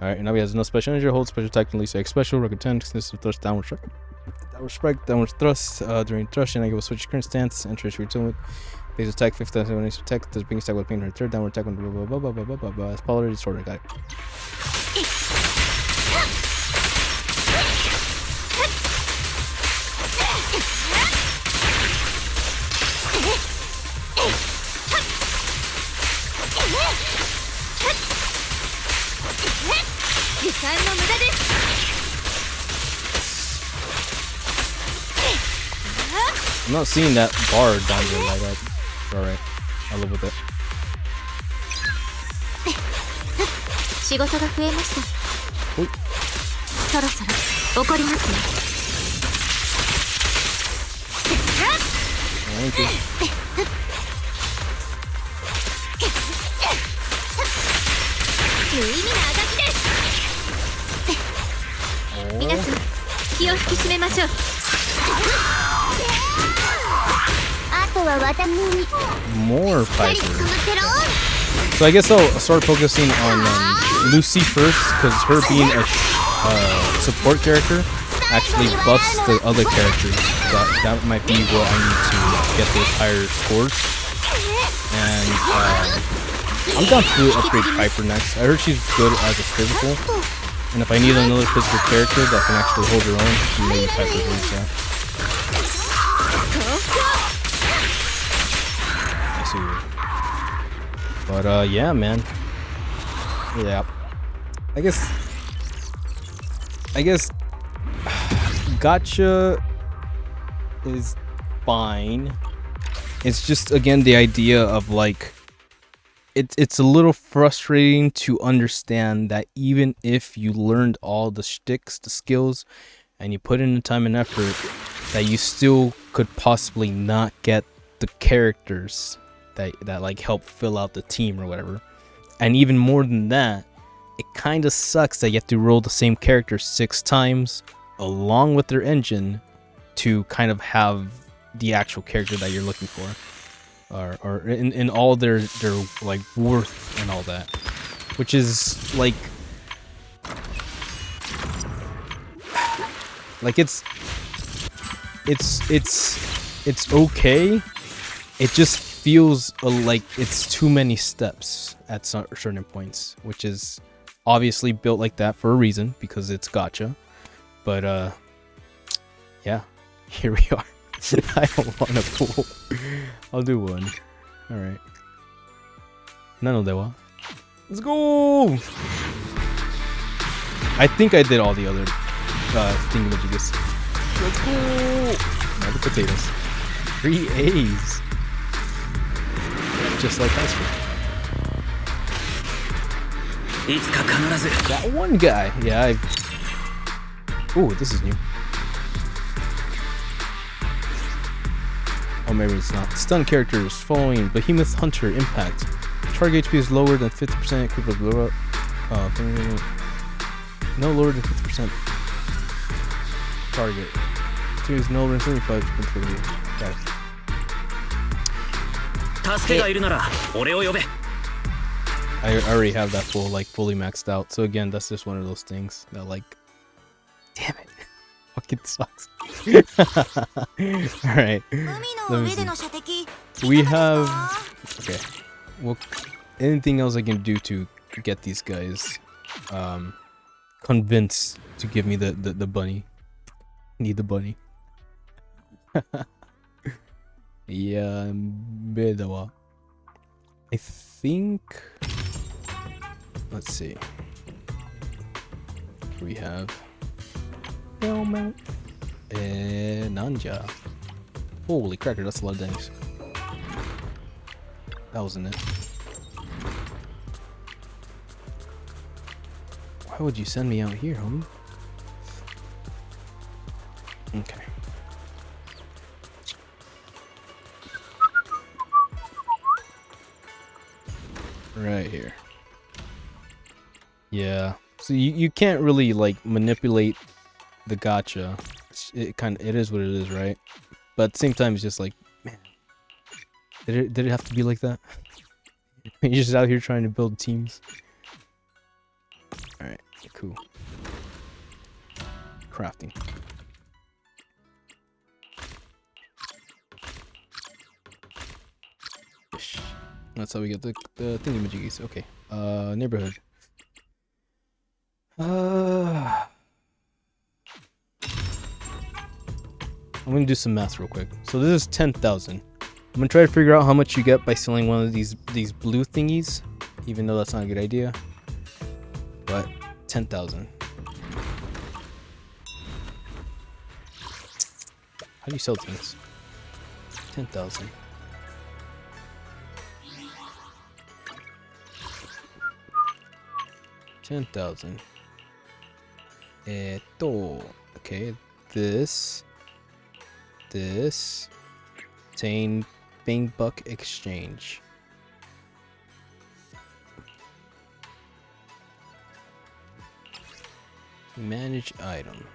Alright, now he has no special energy, hold special attack, and release X special, record 10, consists of thrust, downward strike. Downward strike, downward thrust, during thrust, and I give a switch current stance, enter your tune, base attack, 5th attack, when attack, does being attack with pain, third downward attack, blah blah blah blah blah blah blah blah, it's polarity disorder, got it. I'm not seeing that bar down there like that. Alright, I'll live with it. 仕事が増えました。おい。そろそろ怒りますね。Thank you. 無意味なあがきです。皆さん気を引き締めましょう。 More Piper. So I guess I'll start focusing on Lucy first, because her being a support character actually buffs the other characters. That might be what I need to get those higher scores. And I'm down to upgrade Piper next. I heard she's good as a physical. And if I need another physical character that can actually hold her own, maybe Piper's really that. But yeah, man. Yeah. I guess Gotcha is fine. It's just again the idea of like it's a little frustrating to understand that even if you learned all the shticks, the skills, and you put in the time and effort, that you still could possibly not get the characters that like help fill out the team or whatever. And even more than that, it kind of sucks that you have to roll the same character 6 times along with their engine to kind of have the actual character that you're looking for, or in all their like worth and all that, which is like it's okay. It just feels like it's too many steps at certain points, which is obviously built like that for a reason because it's gotcha. But yeah, here we are. I don't want to pull. I'll do one. All right. Nano dewa. Let's go. I think I did all the other thingamajigas. Let's go. Now the potatoes. 3 A's. Just like high school. That one guy. Yeah, ooh, this is new. Oh, maybe it's not. Stun characters following Behemoth Hunter Impact. Target HP is lower than 50%. No lower than 50%. Target. Two is no lower than 75%. Got it. 助けがいるなら俺を呼べ。I already have that fully maxed out. So again, that's just one of those things that like, damn it, fucking sucks. All right, we have okay. Well, anything else I can do to get these guys convinced to give me the bunny? Need the bunny. Yeah, bedawa. I think. Let's see. We have. Nanja. Holy cracker, that's a lot of damage. That wasn't it. Why would you send me out here, homie? Okay. Right here. Yeah. So you can't really like manipulate the gacha. It is what it is, right? But at the same time, it's just like, man, did it have to be like that? You're just out here trying to build teams. All right, cool. Crafting. That's how we get the thingy-majiggies. Okay. Neighborhood. I'm gonna do some math real quick. So this is 10,000. I'm gonna try to figure out how much you get by selling one of these blue thingies, even though that's not a good idea. But 10,000. How do you sell things? 10,000. Okay, this, obtain Bing Buck exchange. Manage item.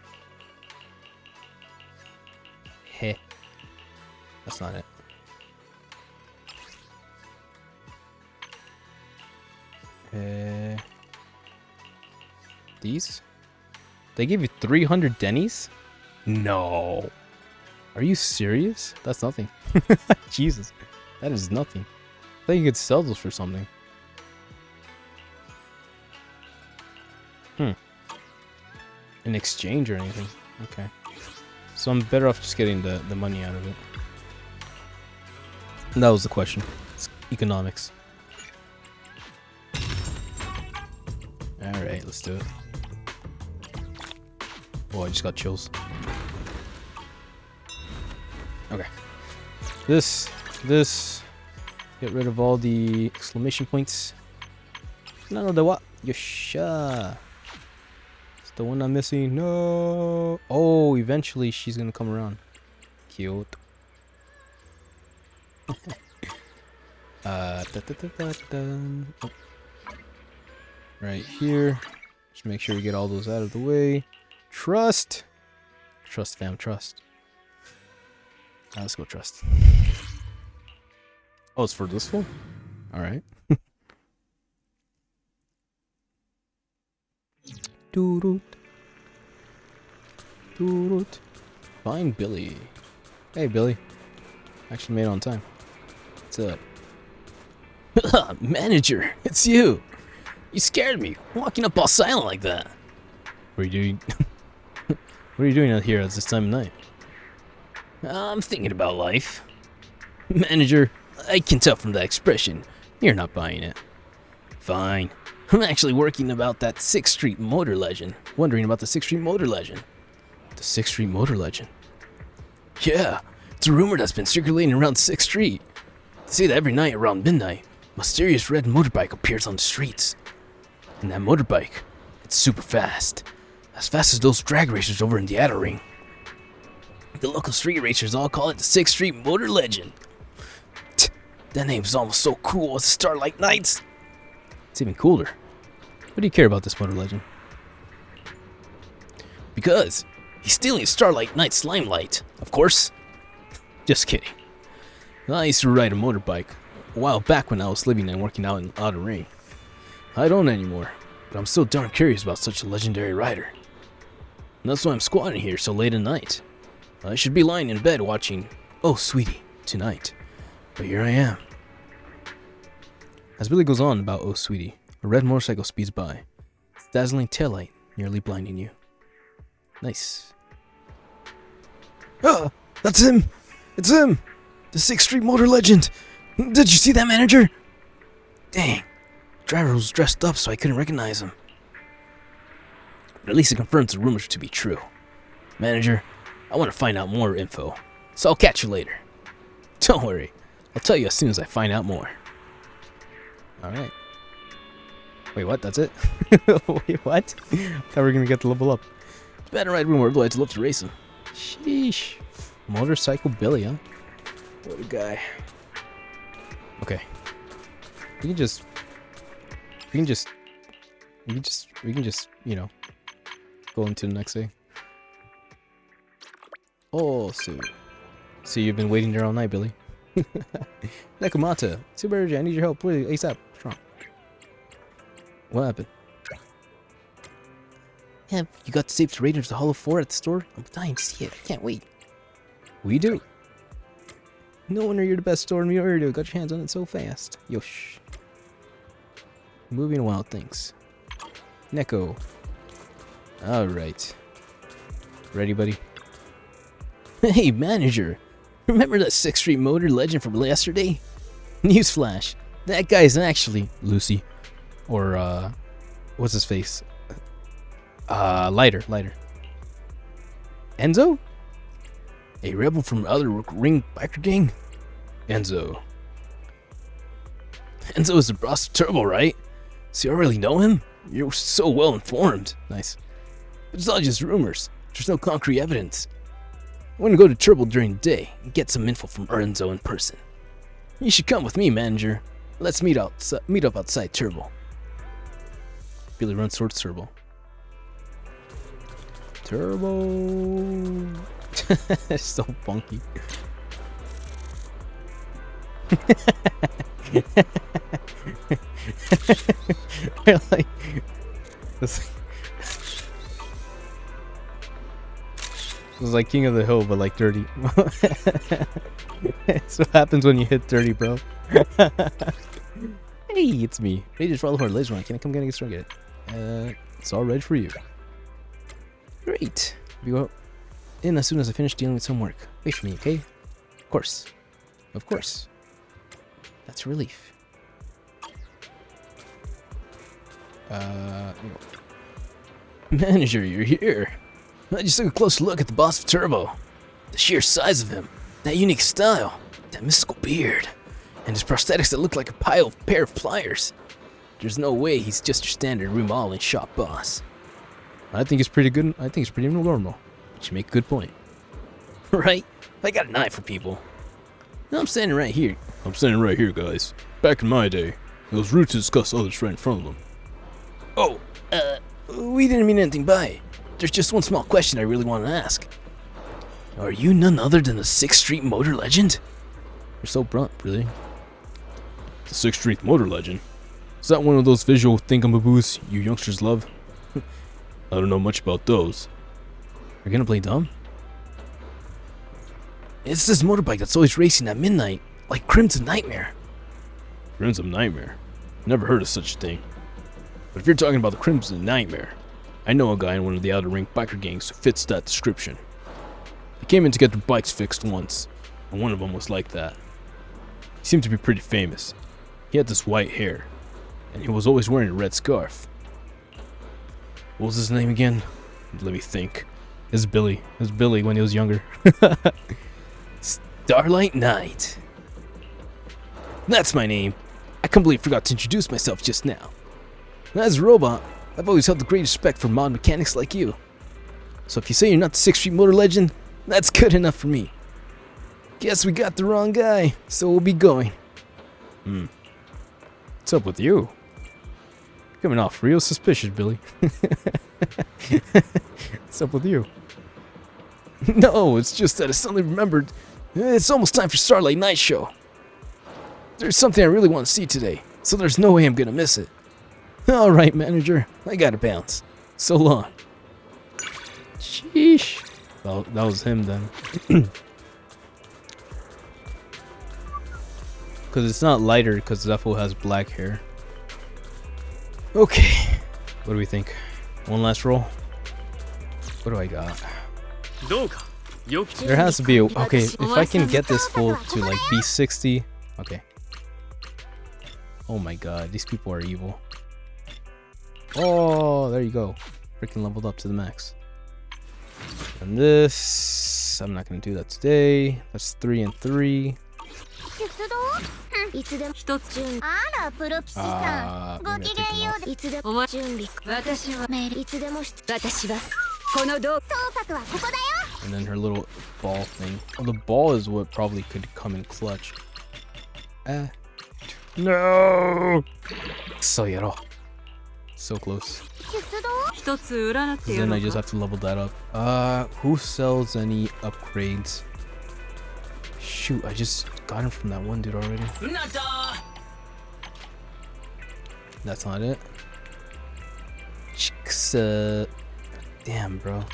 Heh. That's not it. These? They give you 300 Denny's? No. Are you serious? That's nothing. Jesus. That is nothing. I thought you could sell those for something. In exchange or anything. Okay. So I'm better off just getting the money out of it. And that was the question. It's economics. Alright, let's do it. Oh, I just got chills. Okay. This. Get rid of all the exclamation points. No, the what? Yosha. It's the one I'm missing. No. Oh, eventually she's gonna come around. Cute. Oh. Right here. Just make sure we get all those out of the way. Trust, fam, trust. Let's go trust. Oh, it's for this one? Alright. Doot. Find Billy. Hey, Billy. Actually made it on time. What's up? Manager, it's you. You scared me, walking up all silent like that. What are you doing? What are you doing out here at this time of night? I'm thinking about life. Manager, I can tell from that expression, you're not buying it. Fine. I'm actually working about that 6th Street motor legend. Wondering about the 6th Street motor legend. The 6th Street motor legend? Yeah, it's a rumor that's been circulating around 6th Street. They say that every night around midnight, a mysterious red motorbike appears on the streets. And that motorbike, it's super fast. As fast as those drag racers over in the Adder Ring. The local street racers all call it the 6th Street motor legend. That name's almost so cool as the Starlight Knights. It's even cooler. What do you care about this motor legend? Because he's stealing Starlight Knight's limelight, of course. Just kidding. I used to ride a motorbike a while back when I was living and working out in Outer Ring. I don't anymore, but I'm still darn curious about such a legendary rider. And that's why I'm squatting here so late at night. I should be lying in bed watching Oh Sweetie tonight, but here I am. As Billy goes on about Oh Sweetie, a red motorcycle speeds by, its dazzling taillight nearly blinding you. Nice. Ah, that's him! It's him! The 6th Street Motor Legend! Did you see that, manager? Dang, the driver was dressed up so I couldn't recognize him. But at least it confirms the rumors to be true. Manager, I want to find out more info, so I'll catch you later. Don't worry, I'll tell you as soon as I find out more. Alright. Wait, what? That's it? Wait, what? Thought we were gonna get the level up. It's better ride rumor, but I'd love to race him. Sheesh. Motorcycle Billy, huh? What a guy. Okay. We can just, you know, go into the next day. Oh, so you've been waiting there all night, Billy. Nakamata, super urgent, I need your help, please, ASAP. Strong. What happened? Have you got the tapes Raiders of the Hollow 4 at the store? I'm dying to see it. I can't wait. We do. No wonder you're the best store in the area. Got your hands on it so fast. Yosh. Moving wild things. Neko. Alright. Ready, buddy? Hey, manager. Remember that 6th Street Motor Legend from yesterday? Newsflash. That guy's actually Lucy. Or, what's his face? Lighter. Enzo? A rebel from other ring biker gang? Enzo is the boss of Turbo, right? So you already know him? You're so well informed. Nice. But it's all just rumors. There's no concrete evidence. I'm gonna go to Turbo during the day and get some info from Enzo in person. You should come with me, manager. Let's meet up outside Turbo. Billy runs towards Turbo. Turbo. It's so funky. Like, this is like King of the Hill, but like dirty. That's what happens when you hit 30, bro. Hey, it's me. Ready to follow our laser run. Can I come get strong at it? It's all ready for you. Great. We go in as soon as I finish dealing with some work. Wait for me, okay? Of course. Of course. That's a relief. Manager, you're here. I just took a close look at the boss of Turbo. The sheer size of him, that unique style, that mystical beard, and his prosthetics that look like a pair of pliers. There's no way he's just your standard remodeling shop boss. I think it's pretty good. I think it's pretty normal. But you make a good point. Right? I got an eye for people. I'm standing right here. I'm standing right here, guys. Back in my day, it was rude to discuss others right in front of them. Oh, we didn't mean anything by it. There's just one small question I really want to ask. Are you none other than the 6th Street Motor Legend? You're so blunt, really. The 6th Street Motor Legend? Is that one of those visual thingamaboos you youngsters love? I don't know much about those. You're gonna play dumb? It's this motorbike that's always racing at midnight, like Crimson Nightmare. Crimson Nightmare? Never heard of such a thing. But if you're talking about the Crimson Nightmare, I know a guy in one of the outer ring biker gangs who fits that description. They came in to get their bikes fixed once, and one of them was like that. He seemed to be pretty famous. He had this white hair, and he was always wearing a red scarf. What was his name again? Let me think. It's Billy. It was Billy when he was younger. Starlight Knight. That's my name. I completely forgot to introduce myself just now. As a robot, I've always held the greatest respect for mod mechanics like you. So if you say you're not the 6th Street Motor Legend, that's good enough for me. Guess we got the wrong guy, so we'll be going. What's up with you? Coming off real suspicious, Billy. What's up with you? No, it's just that I suddenly remembered it's almost time for Starlight Night Show. There's something I really want to see today, so there's no way I'm gonna miss it. Alright, manager. I gotta bounce. So long. Sheesh. Well, that was him then. Because it's not lighter because Zepho has black hair. Okay. What do we think? One last roll? What do I got? There has to be a... Okay, if I can get this full to like B60... Okay. Oh my god, these people are evil. Oh, there you go. Freaking leveled up to the max. And this... I'm not gonna do that today. That's 3 and 3. Maybe I can take them off. And then her little ball thing. Oh, the ball is what probably could come in clutch. No! Zzzero. So close. Then I just have to level that up. Who sells any upgrades? Shoot, I just got him from that one dude already. That's not it. Damn, bro.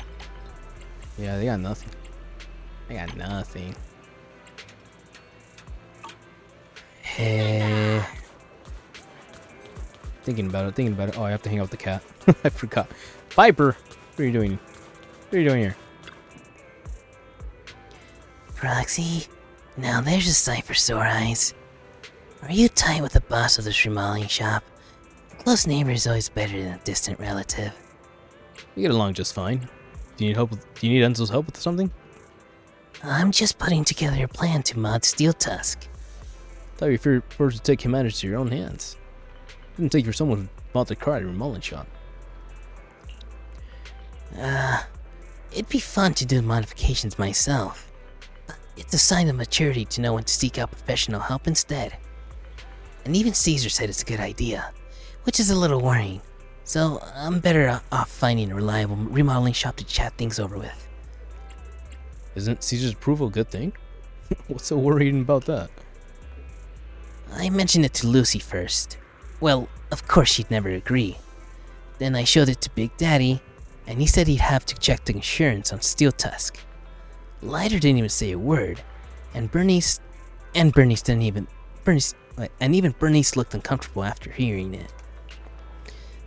Yeah, they got nothing. They got nothing. Hey. Thinking about it. Oh, I have to hang out with the cat. I forgot. Piper! What are you doing? What are you doing here? Proxy, now there's a sight for sore eyes. Are you tight with the boss of this remodeling shop? A close neighbor is always better than a distant relative. We get along just fine. Do you need help with, do you need Enzo's help with something? I'm just putting together a plan to mod Steel Tusk. Thought you were forced to take matters into your own hands. Didn't take you for someone who bought the car at a remodeling shop. It'd be fun to do the modifications myself. But it's a sign of maturity to know when to seek out professional help instead. And even Caesar said it's a good idea, which is a little worrying. So I'm better off finding a reliable remodeling shop to chat things over with. Isn't Caesar's approval a good thing? What's so worrying about that? I mentioned it to Lucy first. Well, of course she'd never agree. Then I showed it to Big Daddy, and he said he'd have to check the insurance on Steel Tusk. Lighter didn't even say a word, and Bernice looked uncomfortable after hearing it.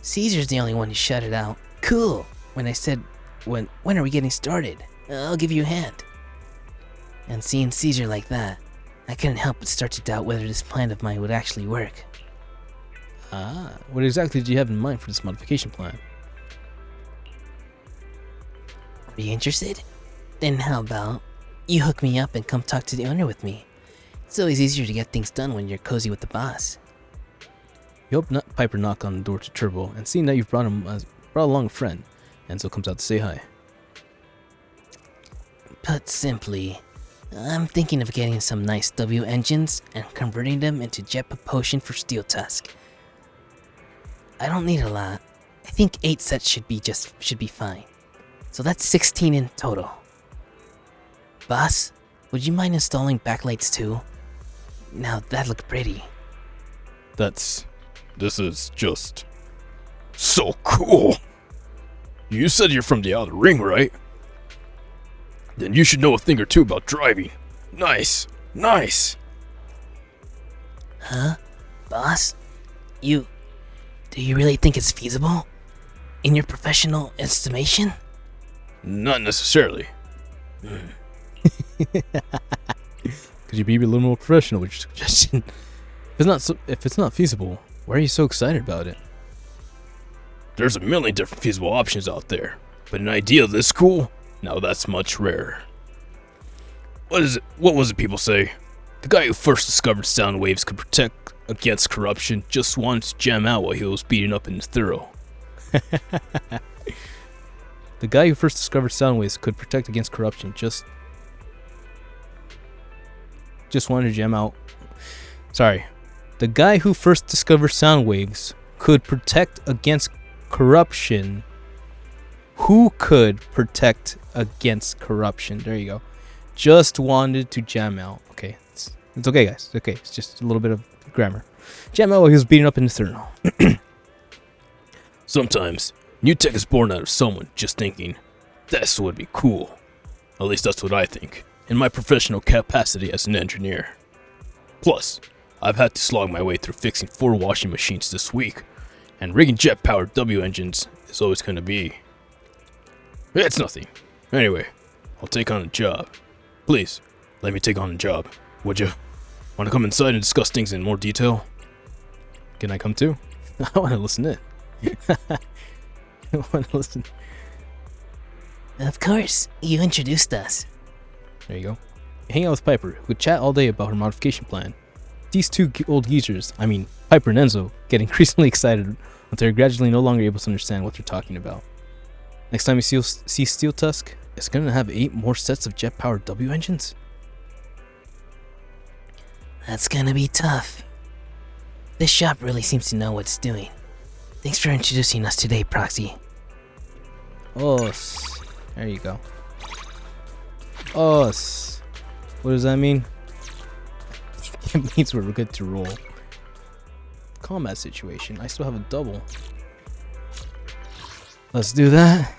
Caesar's the only one who shut it out. Cool. When I said, when are we getting started? I'll give you a hand. And seeing Caesar like that, I couldn't help but start to doubt whether this plan of mine would actually work. What exactly did you have in mind for this modification plan? Are you interested? Then how about you hook me up and come talk to the owner with me? It's always easier to get things done when you're cozy with the boss. You help Piper knock on the door to Turbo, and seeing that you've brought along a friend, Enzo comes out to say hi. Put simply, I'm thinking of getting some nice W engines and converting them into jet propulsion for Steel Tusk. I don't need a lot. I think 8 sets should be fine. So that's 16 in total. Boss, would you mind installing backlights too? Now that'd look pretty. This is just so cool. You said you're from the Outer Ring, right? Then you should know a thing or two about driving. Nice. Huh? Boss? Do you really think it's feasible? In your professional estimation? Not necessarily. Could you be a little more professional with your suggestion? If it's not feasible, why are you so excited about it? There's a million different feasible options out there, but an idea this cool? Now that's much rarer. What was it people say? The guy who first discovered sound waves could protect against corruption just wanted to jam out while he was beating up in thorough. The guy who first discovered sound waves could protect against corruption just wanted to jam out. Sorry. The guy who first discovered sound waves could protect against corruption. Who could protect against corruption? There you go. Just wanted to jam out. Okay, it's okay, guys. It's okay. It's just a little bit of grammar. Jam out while he was beating up in the Thurnal. Sometimes, new tech is born out of someone just thinking, this would be cool. At least that's what I think, in my professional capacity as an engineer. Plus, I've had to slog my way through fixing 4 washing machines this week, and rigging jet-powered W engines is always gonna be... It's nothing. Anyway, I'll take on a job. Please, let me take on a job, would you? Want to come inside and discuss things in more detail? Can I come too? I want to listen in. I want to listen. Of course, you introduced us. There you go. Hang out with Piper, who could chat all day about her modification plan. These two old geezers, I mean Piper and Enzo, get increasingly excited until they're gradually no longer able to understand what they're talking about. Next time you see Steel Tusk, it's gonna have 8 more sets of jet-powered W engines? That's gonna be tough. This shop really seems to know what it's doing. Thanks for introducing us today, Proxy. Os. There you go. Os. What does that mean? It means we're good to roll. Combat situation. I still have a double. Let's do that.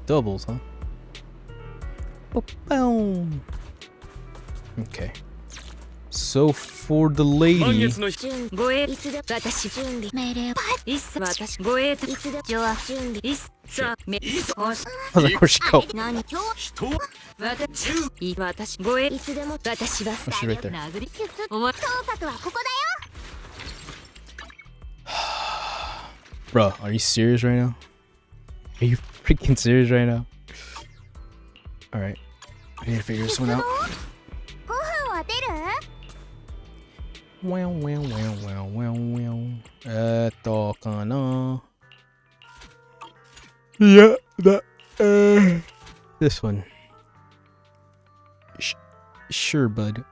Doubles, huh? Boom. Okay. So for the lady. Where'd she go? Oh, she's right there. Bro, are you serious right now? Are you freaking serious right now? Alright. I need to figure this one out. Well. Kana. Yeah, that. This one. Sure, bud.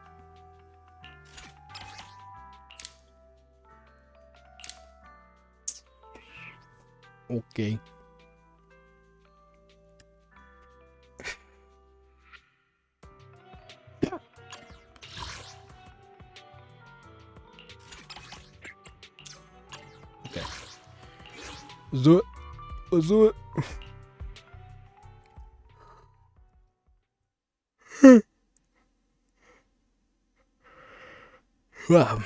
Okay. Okay. Let's do it. Let's do it. Wow.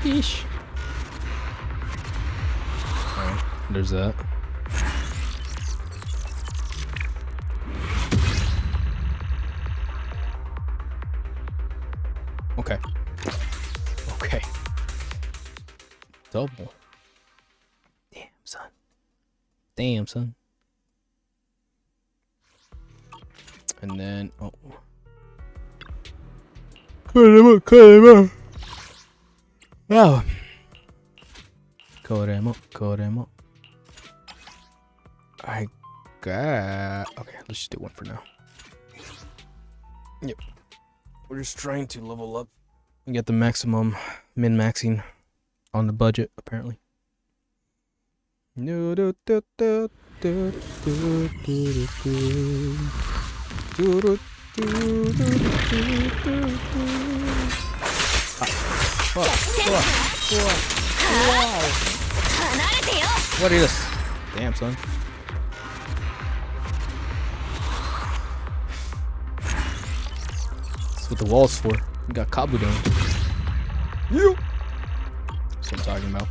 Sheesh. Alright, there's that. Okay. Okay. Double. Damn, son. Damn, son. And then, oh. Cut him up. Wow. Cut him up. I got... Okay, let's just do one for now. Yep. We're just trying to level up and get the maximum min-maxing on the budget, apparently. What is this? Damn, son. That's what the wall's for. We got Kabu down. You. That's what I'm talking about.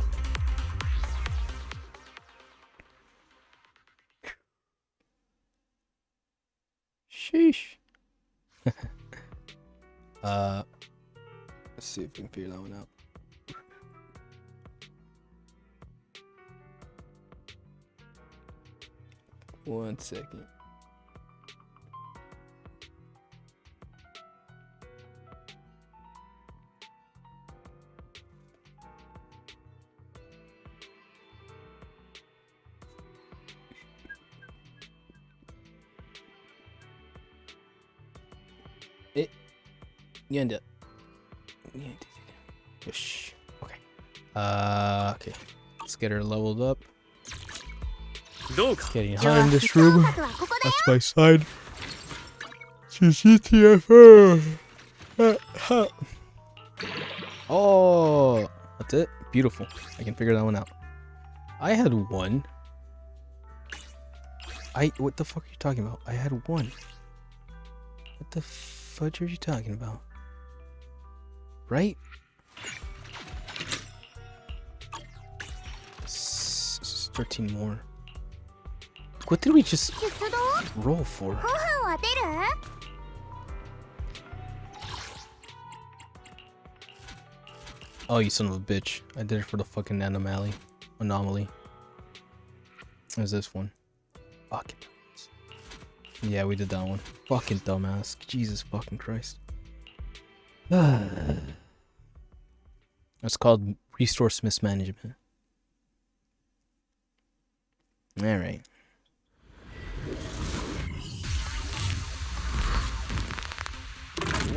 Sheesh. Let's see if we can figure that one out. One second. Yanda. Yosh. Okay. Okay. Let's get her leveled up. It's getting hot in this room. That's my side. Oh, that's it. Beautiful. I can figure that one out. I had one. What the fuck are you talking about? I had one. What the fudge are you talking about? Right? 13 more. What did we just roll for? Oh, you son of a bitch. I did it for the fucking anomaly. There's this one. Fucking dumbass. Yeah, we did that one. Fucking dumbass. Jesus fucking Christ. It's called resource mismanagement. Alright.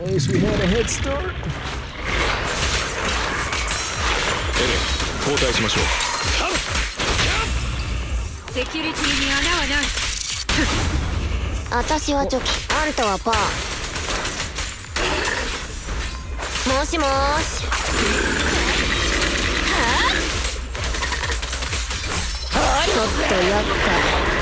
At least we had a head start. 交代しましょう。セキュリティに穴はない。私はチョキ、あんたはパー。もしもーし。ちょっと厄介。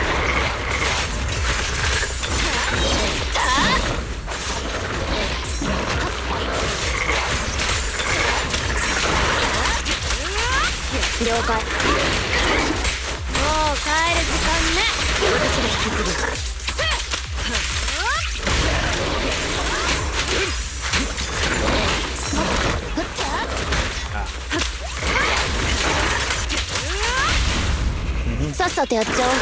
了解。もう帰る時間ね。私が引き継ぐ。さっさとやっちゃおう。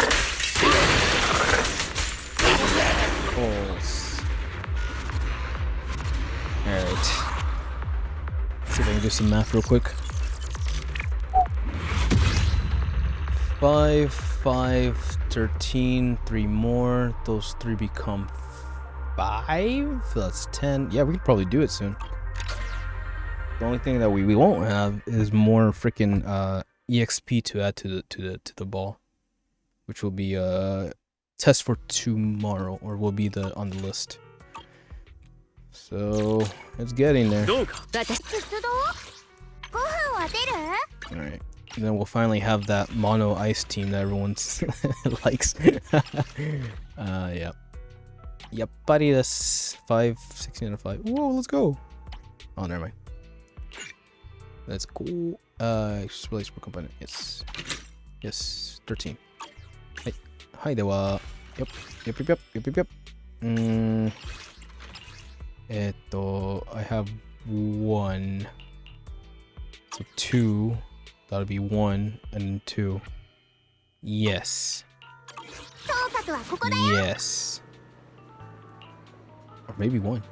Alright. See if I can do some math real quick. 5, 5, 13, 3 more. Those 3 become 5. So that's 10. Yeah, we could probably do it soon. The only thing that we won't have is more freaking EXP to add to the ball, which will be test for tomorrow, or will be on the list. So it's getting there. Alright. And then we'll finally have that mono ice team that everyone likes. Yeah. Yep, buddy, that's 5, 16 out of 5. Whoa, let's go. Oh, never mind. Let's go. Just release per component. Yes. Yes, 13. Hi. Hi, there were. Yep. I have 1. So 2. That'll be 1 and 2. Yes. Yes. Or maybe 1.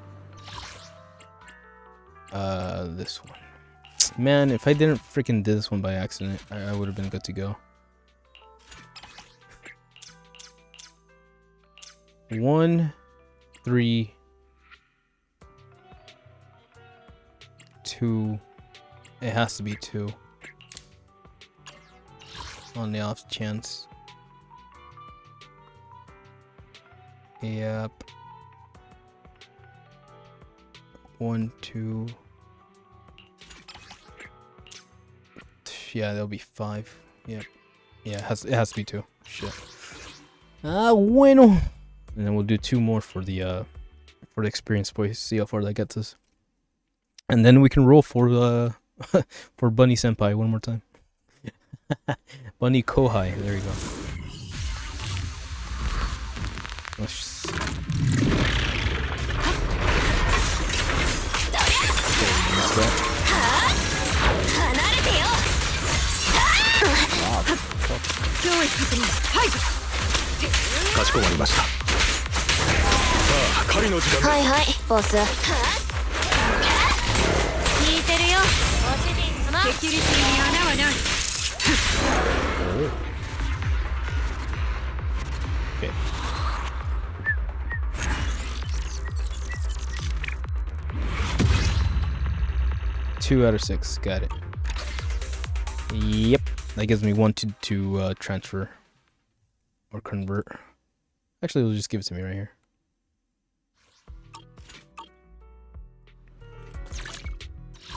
This one. Man, if I didn't freaking do this one by accident, I would have been good to go. 1, 3, 2. It has to be 2. On the off chance. Yep. 1, 2. Yeah, that'll be 5. Yep. Yeah, it has to be 2. Shit. Bueno. And then we'll do 2 more for the experience points. See how far that gets us. And then we can roll for for Bunny Senpai one more time. Bunny Kohai. There you go.はいはい、ボス。聞いてるよ。ご主人様。セキュリティに穴はない。Okay. 2 out of 6. Got it. Yep. That gives me 1 to transfer or convert. Actually, it'll just give it to me right here.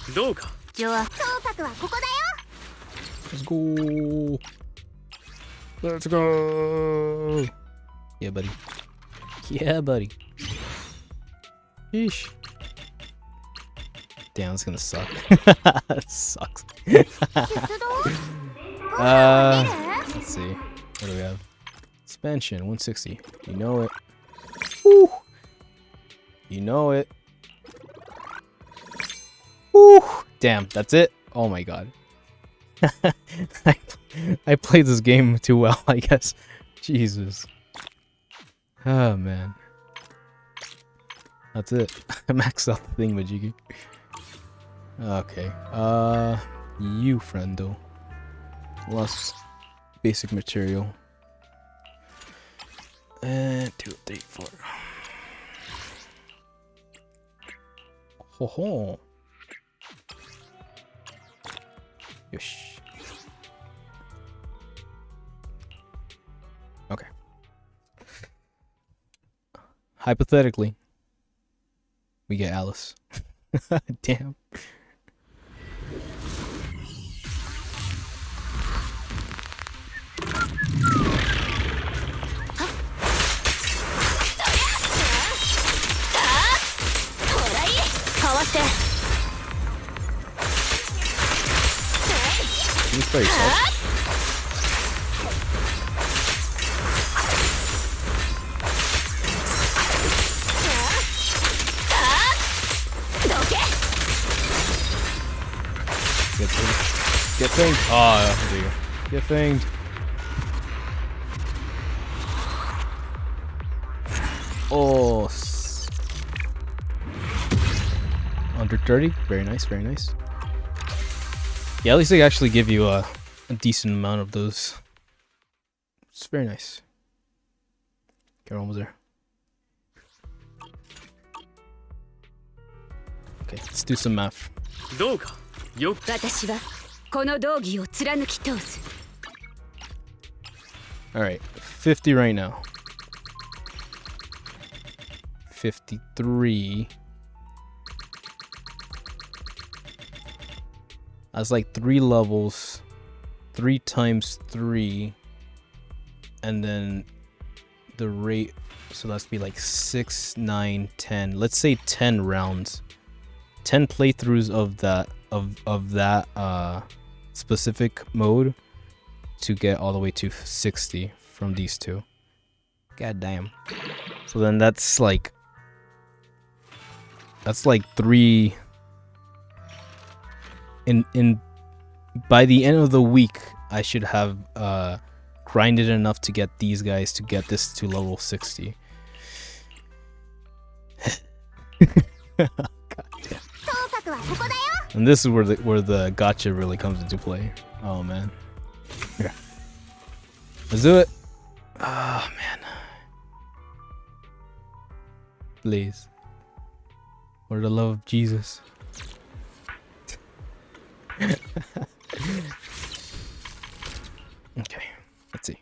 Let's go. Let's go. Yeah, buddy. Yeah, buddy. Yeesh. Damn, it's gonna suck. It sucks. Let's see. What do we have? Expansion 160. You know it. Woo. You know it. Woo. Damn, that's it. Oh my god. I played this game too well, I guess. Jesus. Oh man. That's it. I maxed out the thingamajiggy. Okay. You friendo. Lost basic material. And 2, 3, 4. Ho ho. Yosh. Okay. Hypothetically, we get Alice. Damn. Can you spray yourself? Get fanged. Oh, there you go. Get fanged. Oh. Under 30. Very nice, very nice. Yeah, at least they actually give you a decent amount of those. It's very nice. Okay, we're almost there. Okay, let's do some math. Alright, 50 right now. 53. That's like 3 levels. 3 times 3. And then the rate. So that's be like 6, 9, 10. Let's say 10 rounds. 10 playthroughs of that specific mode to get all the way to 60 from these two. God damn. So then that's like 3 in by the end of the week I should have grinded enough to get these guys to get this to level 60. God damn. And this is where the gacha really comes into play. Oh man. Here. Let's do it. Oh man. Please. For the love of Jesus. Okay. Let's see.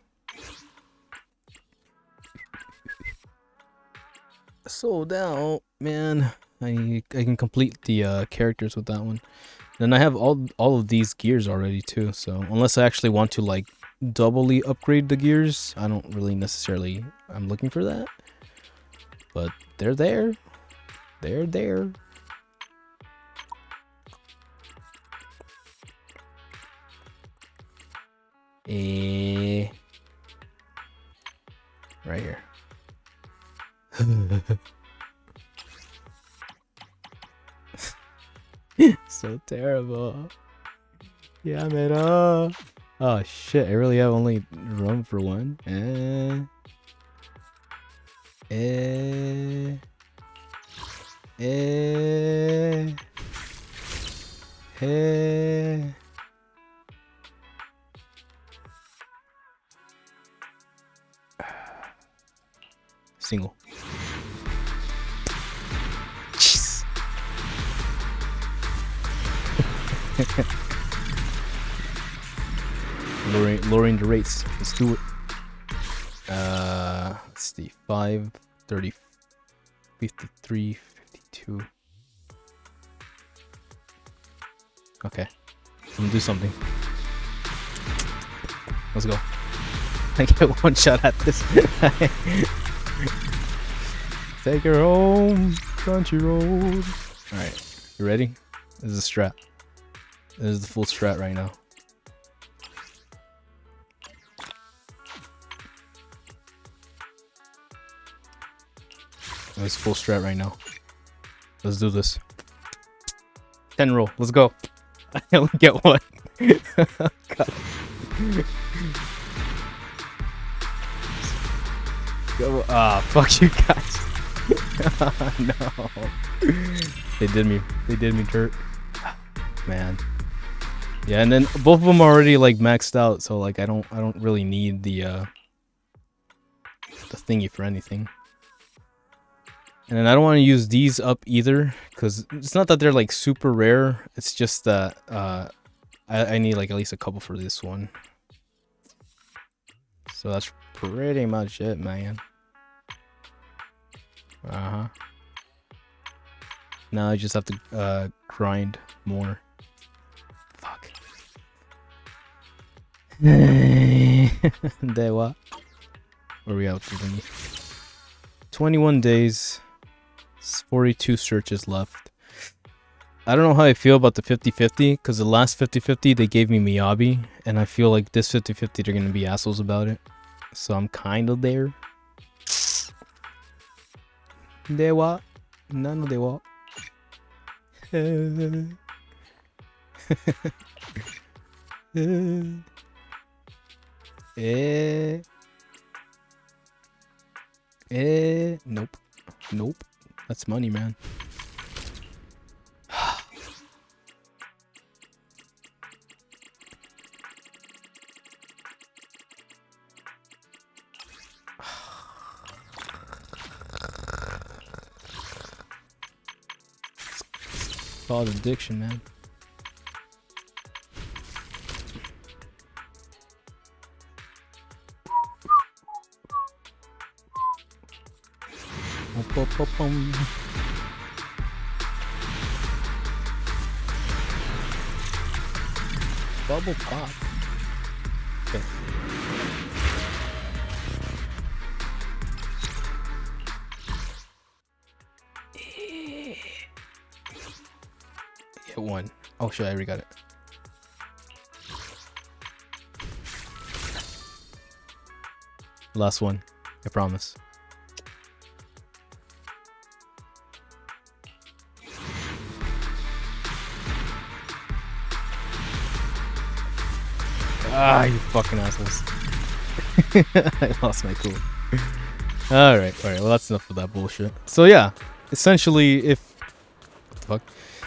Sold out, man. I can complete the characters with that one. Then I have all of these gears already too, so unless I actually want to like doubly upgrade the gears, I don't really necessarily I'm looking for that. But they're there. They're there. Right here. So terrible. Yeah, man. Oh shit! I really have only room for one. Single. Jeez. Lowering the rates. Let's do it. Let's see. 5, 30, 53, 52. Okay. I'm gonna do something. Let's go. I get one shot at this. Take her home, country road. Alright, you ready? This is a strat. This is the full strat right now. This is full strat right now. Let's do this. 10 roll. Let's go. I only get one. God. Go. Ah, fuck you guys. No. They did me. They did me dirt. Man. Yeah, and then both of them are already like maxed out, so like I don't really need the thingy for anything. And then I don't want to use these up either, because it's not that they're like super rare, it's just that I need like at least a couple for this one. So that's pretty much it, man. Uh-huh. Now I just have to grind more. Fuck. Day what? Where are we at? 21 days. 42 searches left. I don't know how I feel about the 50-50, because the last 50-50 they gave me Miyabi, and I feel like this 50-50 they're gonna be assholes about it. So I'm kind of there. They what? None of they what? Nope. Nope. That's money, man. It's called addiction, man. Bubble pop. Okay. Hit one. Oh shit, I already got it. Last one. I promise. Ah, you fucking assholes. I lost my cool. Alright, well that's enough of that bullshit. So yeah, essentially if... What the fuck?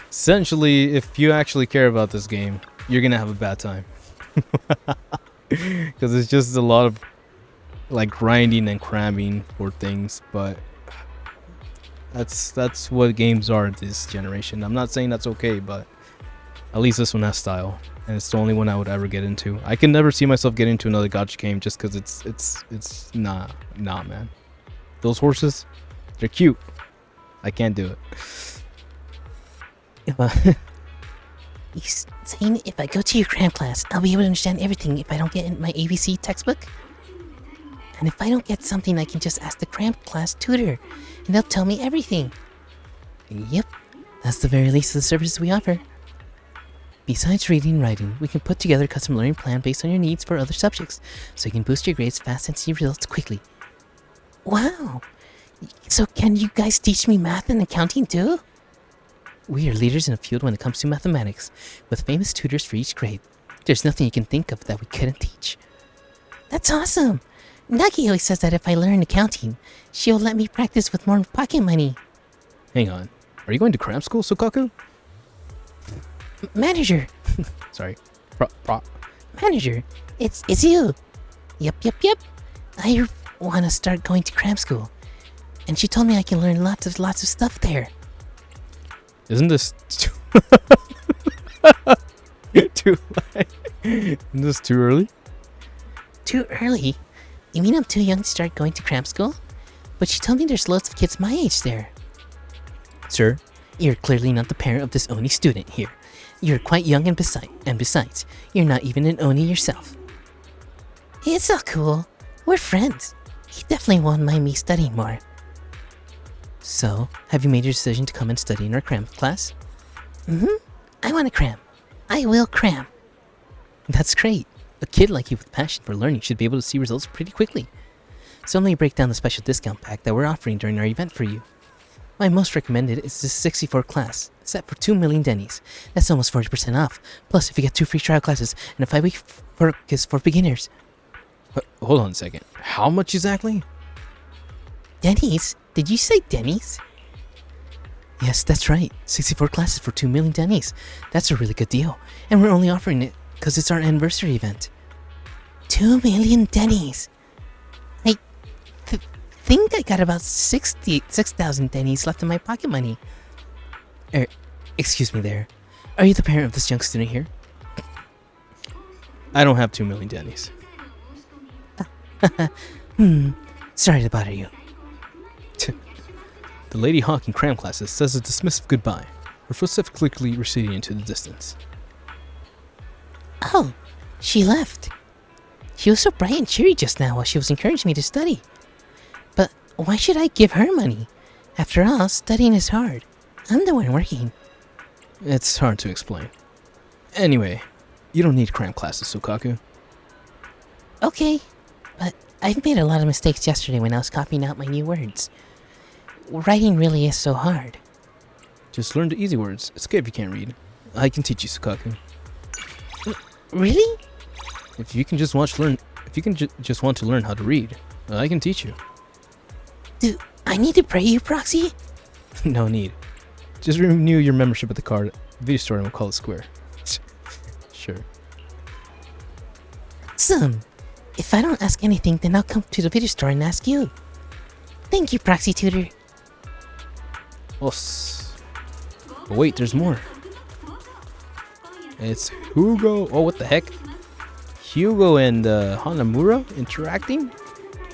Essentially, if you actually care about this game, you're gonna have a bad time. Because it's just a lot of like grinding and cramming for things, but that's what games are this generation. I'm not saying that's okay, but at least this one has style. And it's the only one I would ever get into. I can never see myself getting into another gacha game just because it's nah man. Those horses, they're cute. I can't do it. You saying if I go to your cram class, I'll be able to understand everything if I don't get in my ABC textbook? And if I don't get something, I can just ask the cram class tutor, and they'll tell me everything. Yep, that's the very least of the services we offer. Besides reading and writing, we can put together a custom learning plan based on your needs for other subjects, so you can boost your grades fast and see results quickly. Wow! So can you guys teach me math and accounting too? We are leaders in the field when it comes to mathematics, with famous tutors for each grade. There's nothing you can think of that we couldn't teach. That's awesome! Nagi always says that if I learn accounting, she'll let me practice with more pocket money. Hang on. Are you going to cram school, Sukaku? Manager! Sorry. Manager, it's you! Yep. I want to start going to cram school. And she told me I can learn lots of stuff there. Isn't this... Too late. Is this too early? Too early? You mean I'm too young to start going to cram school? But she told me there's lots of kids my age there. Sir, you're clearly not the parent of this Oni student here. You're quite young and besides, you're not even an Oni yourself. It's all cool. We're friends. He definitely won't mind me studying more. So, have you made your decision to come and study in our cram class? I want to cram. I will cram. That's great. A kid like you with passion for learning should be able to see results pretty quickly. So let me break down the special discount pack that we're offering during our event for you. My most recommended is the 64 class, set for 2 million dennies. That's almost 40% off. Plus, if you get 2 free trial classes and a 5-week focus for beginners. Hold on a second. How much exactly? Denny's? Did you say Denny's? Yes, that's right. 64 classes for 2 million Denny's. That's a really good deal. And we're only offering it because it's our anniversary event. 2 million Denny's. I think I got about 6,000 Denny's left in my pocket money. Excuse me there. Are you the parent of this young student here? I don't have 2 million Denny's. Sorry to bother you. The lady hawking cram classes says a dismissive goodbye, her footsteps quickly receding into the distance. Oh, she left. She was so bright and cheery just now while she was encouraging me to study. But why should I give her money? After all, studying is hard. I'm the one working. It's hard to explain. Anyway, you don't need cram classes, Sukaku. Okay, but I've made a lot of mistakes yesterday when I was copying out my new words. Writing really is so hard. Just learn the easy words. It's okay if you can't read. I can teach you, Sukaku. Really? If you can just want to learn how to read, I can teach you. Do I need to pray you, Proxy? No need. Just renew your membership at the video store and we'll call it square. Sure. Awesome. If I don't ask anything, then I'll come to the video store and ask you. Thank you, Proxy Tutor. But wait, there's more. It's Hugo. Oh, what the heck? Hugo and Hanamura interacting?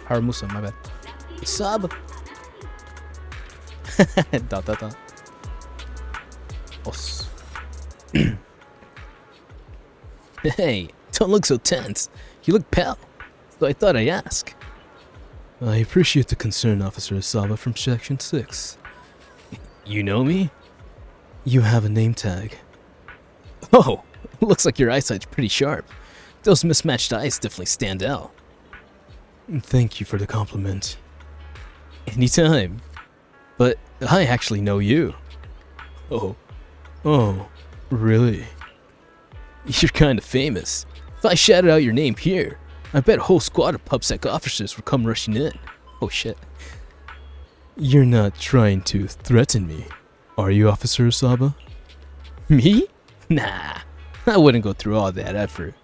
Haramusa, my bad. Sub. Dot dot dot. Hey, don't look so tense. You look pale. So I thought I'd ask. I appreciate the concern, Officer Asaba from Section 6. You know me? You have a name tag. Oh, looks like your eyesight's pretty sharp. Those mismatched eyes definitely stand out. Thank you for the compliment. Anytime. But I actually know you. Oh, really? You're kinda famous. If I shouted out your name here, I bet a whole squad of PubSec officers would come rushing in. Oh shit. You're not trying to threaten me, are you, Officer Asaba? Me? Nah, I wouldn't go through all that effort.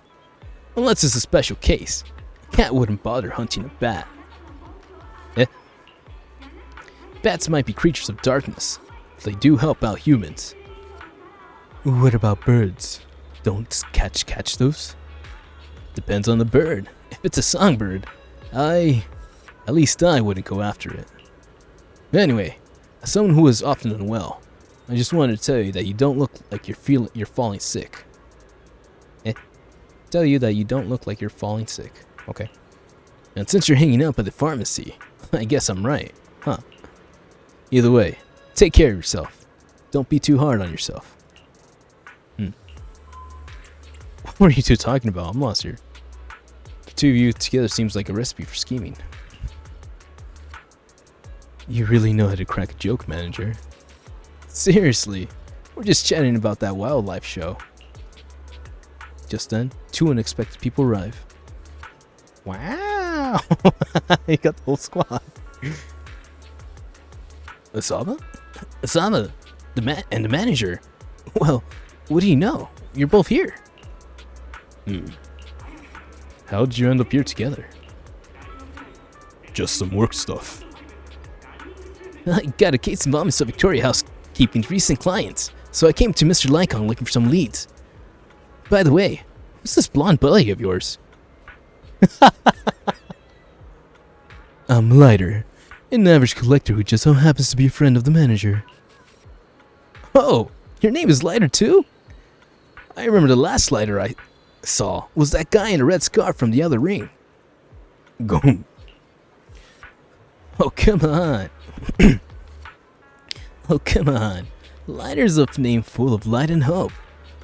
Unless it's a special case. A cat wouldn't bother hunting a bat. Bats might be creatures of darkness, but they do help out humans. What about birds? Don't catch those? Depends on the bird. If it's a songbird, at least I wouldn't go after it. Anyway, as someone who is often unwell, I just wanted to tell you that you don't look like you're falling sick. Tell you that you don't look like you're falling sick. Okay. And since you're hanging out by the pharmacy, I guess I'm right, huh? Either way, take care of yourself. Don't be too hard on yourself. What are you two talking about? I'm lost here. The two of you together seems like a recipe for scheming. You really know how to crack a joke, manager. Seriously, we're just chatting about that wildlife show. Just then, 2 unexpected people arrive. Wow! You got the whole squad. Asaba? Asaba, the manager. Well, what do you know? You're both here. How'd you end up here together? Just some work stuff. I got a case involving some Victoria House keeping recent clients, so I came to Mr. Lycon looking for some leads. By the way, what's this blonde belly of yours? I'm Lighter, an average collector who just so happens to be a friend of the manager. Oh, your name is Lighter too? I remember the last Lighter I saw was that guy in a red scarf from the other ring. Goom. Oh, come on. Oh, come on. Lighter's a name full of light and hope.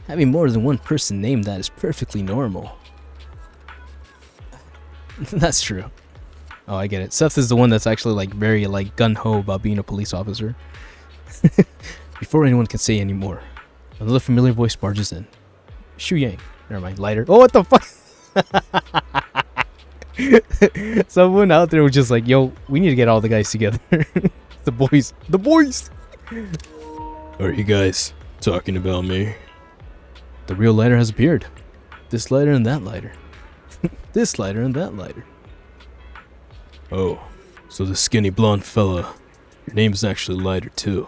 Having more than one person named that is perfectly normal. That's true. Oh, I get it. Seth is the one that's actually like very like gun-ho about being a police officer. Before anyone can say any more, another familiar voice barges in. Shu Yang. Never mind. Lighter. Oh, what the fuck? Someone out there was just like, yo, we need to get all the guys together. The boys. The boys! Are you guys talking about me? The real Lighter has appeared. This Lighter and that Lighter. This Lighter and that Lighter. Oh, so the skinny blonde fella, your name's actually Lighter too.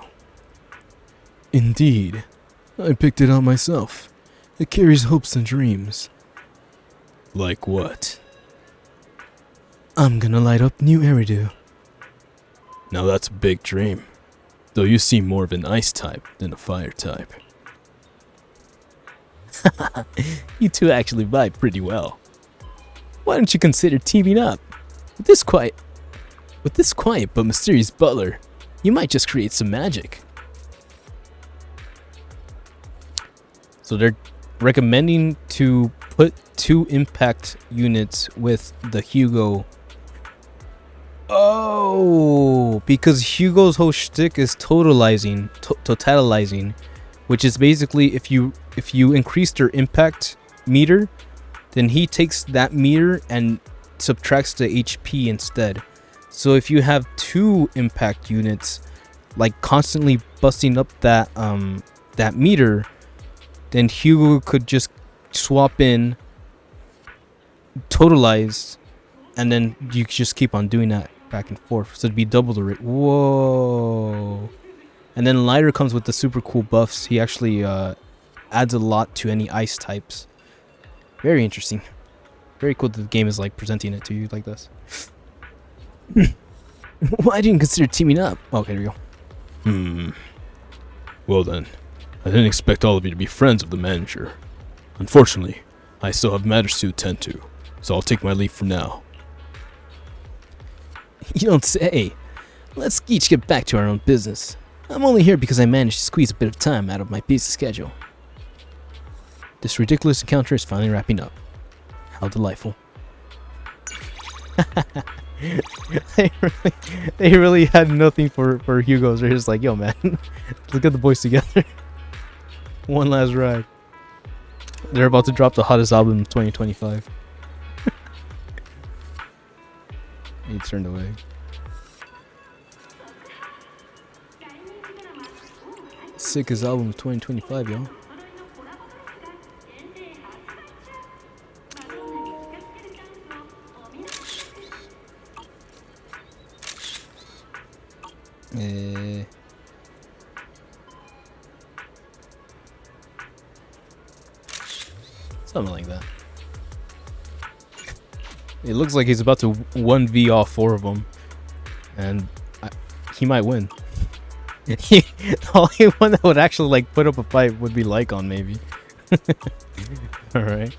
Indeed. I picked it out myself. It carries hopes and dreams. Like what? I'm gonna light up New Eridu. Now that's a big dream. Though you seem more of an ice type than a fire type. You two actually vibe pretty well. Why don't you consider teaming up? With this quiet but mysterious butler, you might just create some magic. So they're recommending to put 2 impact units with the Hugo. Oh, because Hugo's whole shtick is totalizing, which is basically if you increase their impact meter, then he takes that meter and subtracts the HP instead. So if you have 2 impact units, like constantly busting up that meter, then Hugo could just swap in, totalize, and then you just keep on doing that back and forth. So it'd be double the rate. Whoa! And then Lighter comes with the super cool buffs. He actually adds a lot to any ice types. Very interesting. Very cool that the game is like presenting it to you like this. Why didn't you consider teaming up? Okay, there we go. Well then, I didn't expect all of you to be friends of the manager. Unfortunately, I still have matters to attend to, so I'll take my leave for now. You don't say. Let's each get back to our own business. I'm only here because I managed to squeeze a bit of time out of my busy schedule. This ridiculous encounter is finally wrapping up. How delightful. They really had nothing for Hugo's. They're just like, yo man, let's get the boys together. One last ride. They're about to drop the hottest album in 2025. He turned away. Sickest album of 2025, y'all. Something like that. It looks like he's about to 1v all 4 of them, and he might win. The only one that would actually like put up a fight would be Lycon, maybe. Alright.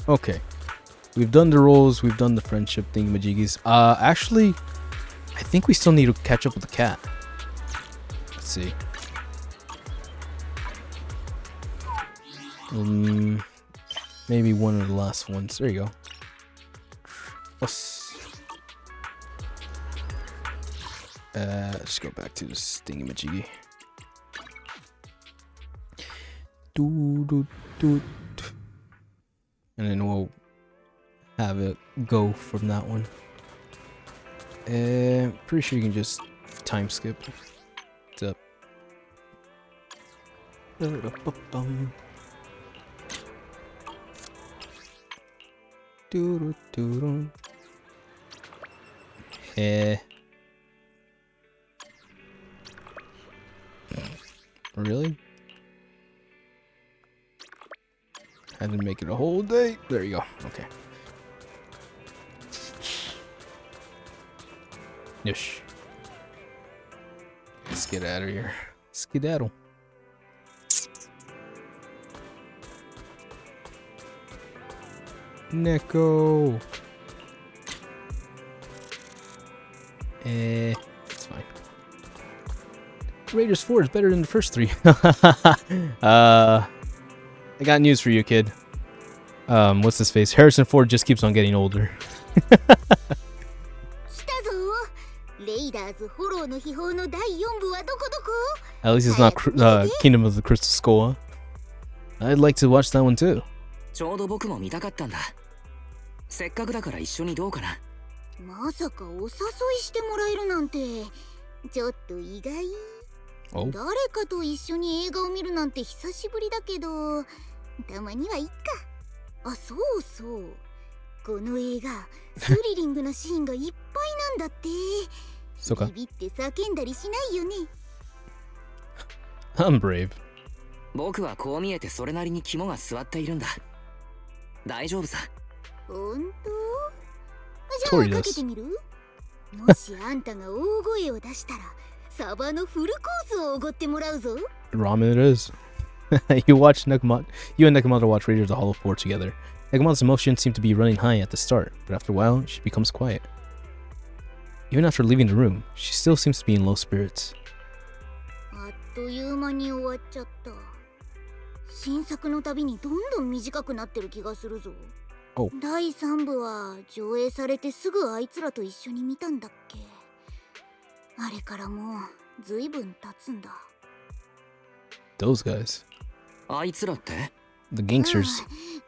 Okay. We've done the roles, we've done the friendship thingamajiggies. Actually, I think we still need to catch up with the cat. Let's see. Maybe one of the last ones. There you go. Let's go back to this thingamajiggy. And then we'll have it go from that one. Pretty sure you can just time skip. What's up? Really? I didn't make it a whole day. There you go. Okay. Yes. Let's get out of here. Skedaddle. Neko. It's fine. Raiders 4 is better than the first 3. I got news for you, kid. What's his face? Harrison Ford just keeps on getting older. At least it's not Kingdom of the Crystal Skull. I'd like to watch that one too. ちょうど僕も見たかったんだ。せっかくだから一緒にどうかな。まさかお誘いしてもらえるなんてちょっと意外。誰かと一緒に映画を見るなんて久しぶりだけど、たまにはいっか。あ、そうそう。この映画、スリリングなシーンがいっぱいなんだって。そうか。ビビって叫んだりしないよね。I'm brave. 僕はこう見えてそれなりに肝が据わっているんだ。大丈夫さ。ほんと？じゃあかけてみる？もしあんたが大声を出したら、サバのフルコースをおごってもらうぞ。 Ramen it is. You and Nekomato watch Raiders of the Hollow 4 together. Nekomato's emotions seem to be running high at the start, but after a while, she becomes quiet. Even after leaving the room, she still seems to be in low spirits. あっという間に終わっちゃった。新作のたびにどんどん短くなってる気がするぞ。第3部は上映されてすぐあいつらと一緒に見たんだっけ。あれからもうずいぶん経つんだ。Those guys. あいつらって The gangsters.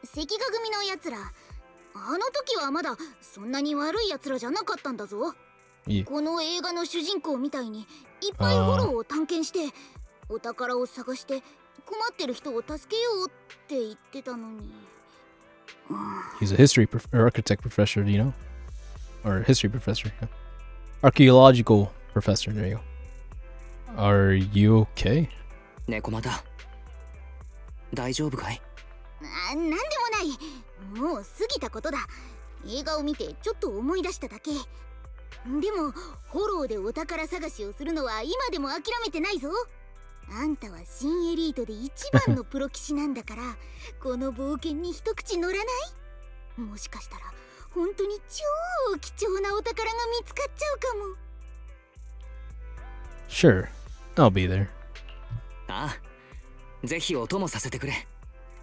関ヶ組のやつら。あの時はまだそんなに悪いやつらじゃなかったんだぞ。この映画の主人公みたいにいっぱいフォローを探検してお宝を探して困ってる人を助けようって言ってたのに。He's a history architect professor, do you know? Or a history professor, yeah. Archaeological professor, there you go. Are you okay? 猫又大丈夫かい？なんでもない。もう過ぎたことだ。映画を見てちょっと思い出しただけ。でもフォローでお宝探しをするのは今でも諦めてないぞ。あんたは新エリートで一番のプロ騎士なんだからこの冒険に一口乗らない？もしかしたら本当に超貴重なお宝が見つかっちゃうかも。 Sure, I'll be there. ああ、ぜひお供させてくれ。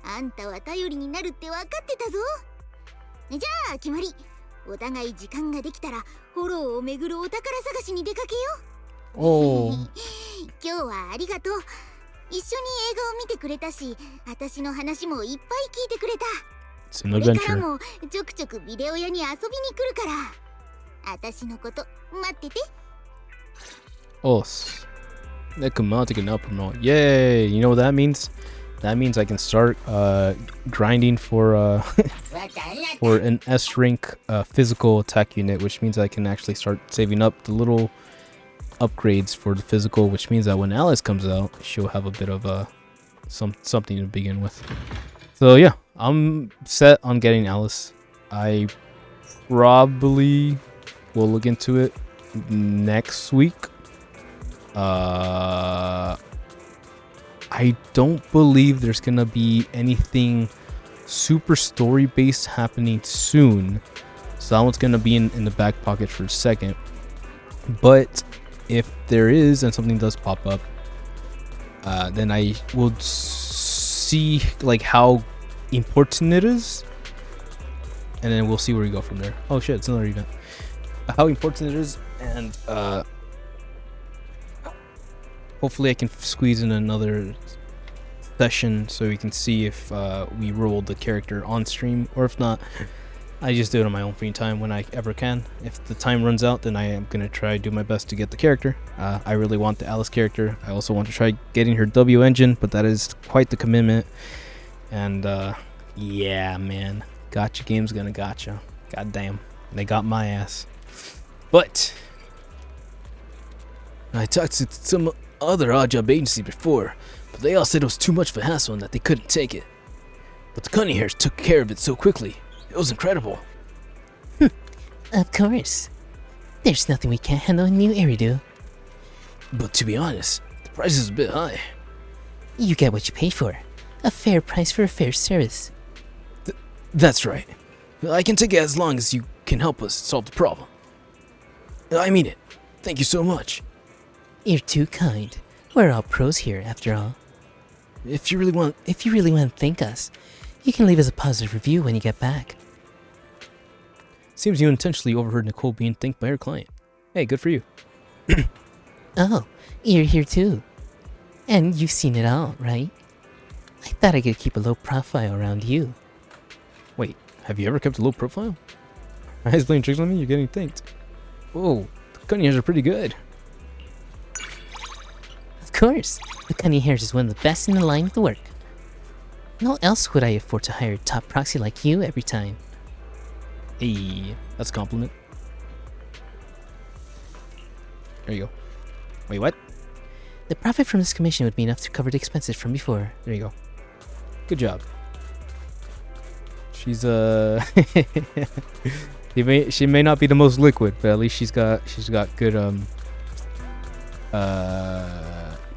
あんたは頼りになるって分かってたぞ。じゃあ決まり。お互い時間ができたらフォローを巡るお宝探しに出かけよう。今日はありがとう。一緒に映画を見てくれたし、私の話もいっぱい聞いてくれた。これからもちょくちょくビデオ屋に遊びに来るから、私のこと待ってて。Os. Nekomato can now promote. Yay! You know what that means? That means I can start grinding for for an S rank physical attack unit, which means I can actually start saving up the little upgrades for the physical, which means that when Alice comes out, she'll have a bit of something to begin with. So yeah, I'm set on getting Alice. I probably will look into it next week. I don't believe there's gonna be anything super story based happening soon, so that one's gonna be in the back pocket for a second. But if there is and something does pop up, then I will see like how important it is, and then we'll see where we go from there. Oh shit, it's another event. How important it is, and hopefully I can squeeze in another session so we can see if we roll the character on stream, or if not, I just do it on my own free time when I ever can. If the time runs out, then I am gonna try to do my best to get the character. I really want the Alice character. I also want to try getting her W engine, but that is quite the commitment. And yeah, man, gotcha game's gonna gotcha. God damn, they got my ass. But I talked to some other odd job agency before, but they all said it was too much of a hassle and that they couldn't take it. But the cunning hairs took care of it so quickly. It was incredible. Of course. There's nothing we can't handle in New Eridu. But to be honest, the price is a bit high. You get what you pay for. A fair price for a fair service. That's right. I can take it as long as you can help us solve the problem. I mean it. Thank you so much. You're too kind. We're all pros here, after all. If you really want to thank us, you can leave us a positive review when you get back. Seems you intentionally overheard Nicole being thanked by her client. Hey, good for you. Oh, you're here too. And you've seen it all, right? I thought I could keep a low profile around you. Wait, have you ever kept a low profile? My eyes playing tricks on me? You're getting thanked. Whoa, the cunning hairs are pretty good. Of course, the cunning hairs is one of the best in the line of the work. How else would I afford to hire a top proxy like you every time? Hey, that's a compliment. There you go. Wait, what? The profit from this commission would be enough to cover the expenses from before. There you go. Good job. She's she may not be the most liquid, but at least she's got good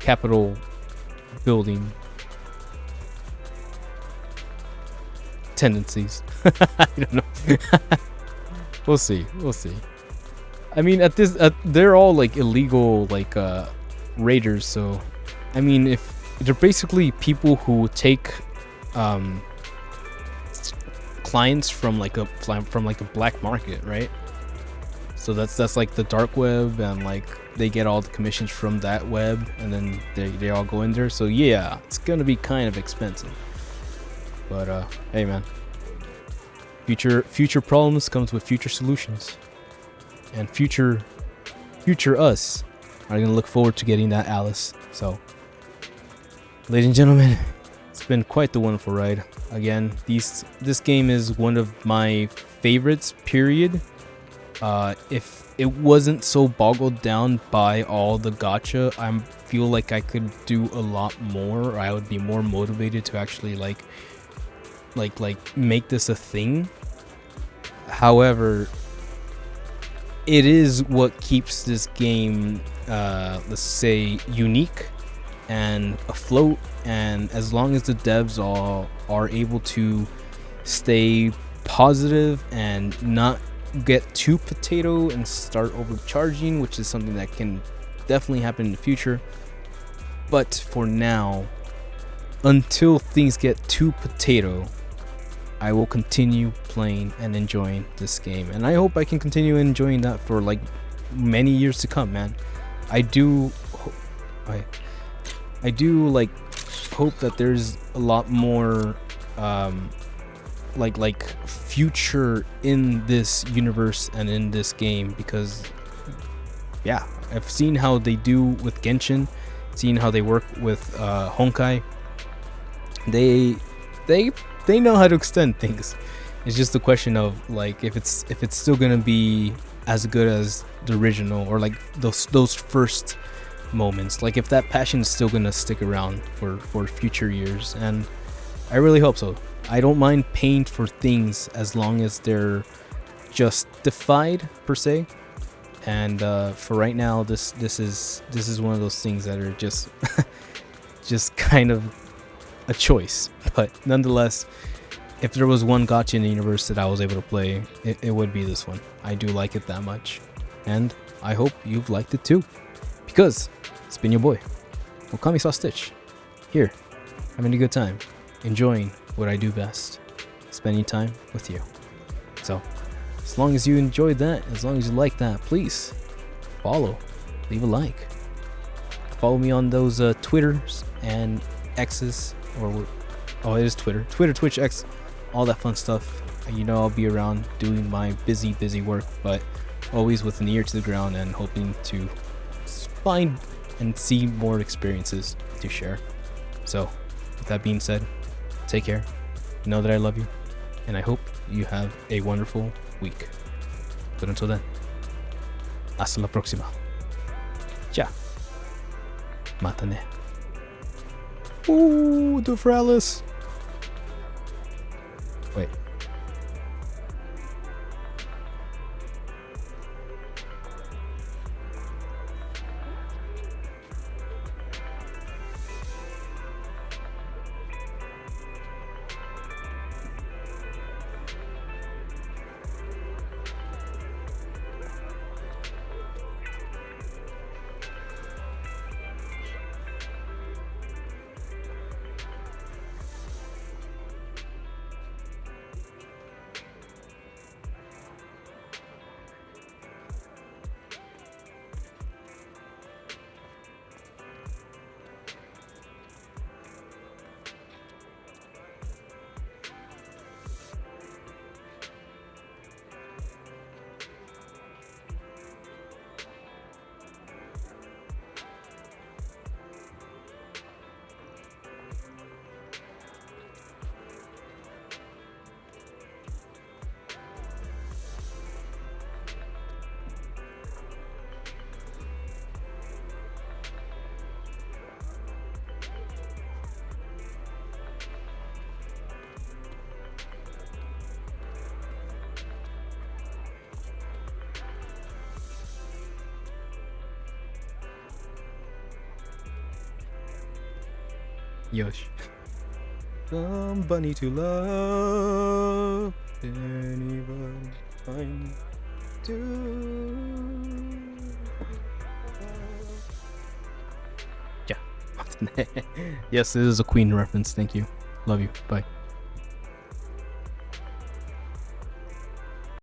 capital building tendencies. I don't know. We'll see. I mean, they're all like illegal raiders, so I mean, if they're basically people who take clients from like a black market, right? So that's like the dark web, and like they get all the commissions from that web, and then they all go in there. So yeah, it's gonna be kind of expensive. But hey man, future problems comes with future solutions, and future us are gonna look forward to getting that Alice. So, ladies and gentlemen, it's been quite the wonderful ride. Again, this game is one of my favorites, period. If it wasn't so boggled down by all the gacha, I feel like I could do a lot more, or I would be more motivated to actually like make this a thing. However, it is what keeps this game, let's say, unique and afloat, and as long as the devs are able to stay positive and not get too potato and start overcharging, which is something that can definitely happen in the future. But for now, until things get too potato, I will continue playing and enjoying this game, and I hope I can continue enjoying that for like many years to come, man. I do like hope that there's a lot more like future in this universe and in this game, because yeah, I've seen how they do with Genshin, seen how they work with Honkai. They know how to extend things. It's just a question of like if it's still gonna be as good as the original, or like those first moments, like if that passion is still gonna stick around for future years. And I really hope so. I don't mind paying for things as long as they're justified, per se. And for right now, this is one of those things that are just just kind of a choice. But nonetheless, if there was one gacha in the universe that I was able to play, it would be this one. I do like it that much, and I hope you've liked it too, because it's been your boy, Okami Saw Stitch, here, having a good time, enjoying what I do best, spending time with you. So, as long as you enjoyed that, as long as you like that, please follow, leave a like, follow me on those Twitters and X's, or oh, it is Twitter, Twitch, X, all that fun stuff. You know, I'll be around doing my busy work, but always with an ear to the ground and hoping to find and see more experiences to share. So, with that being said, take care. Know that I love you, and I hope you have a wonderful week. But until then, hasta la próxima. Ciao. Mata ne. Ooh, do it for Alice. Yosh. Somebody to love. Anyone find to. Yeah. Yes, this is a Queen reference. Thank you. Love you. Bye.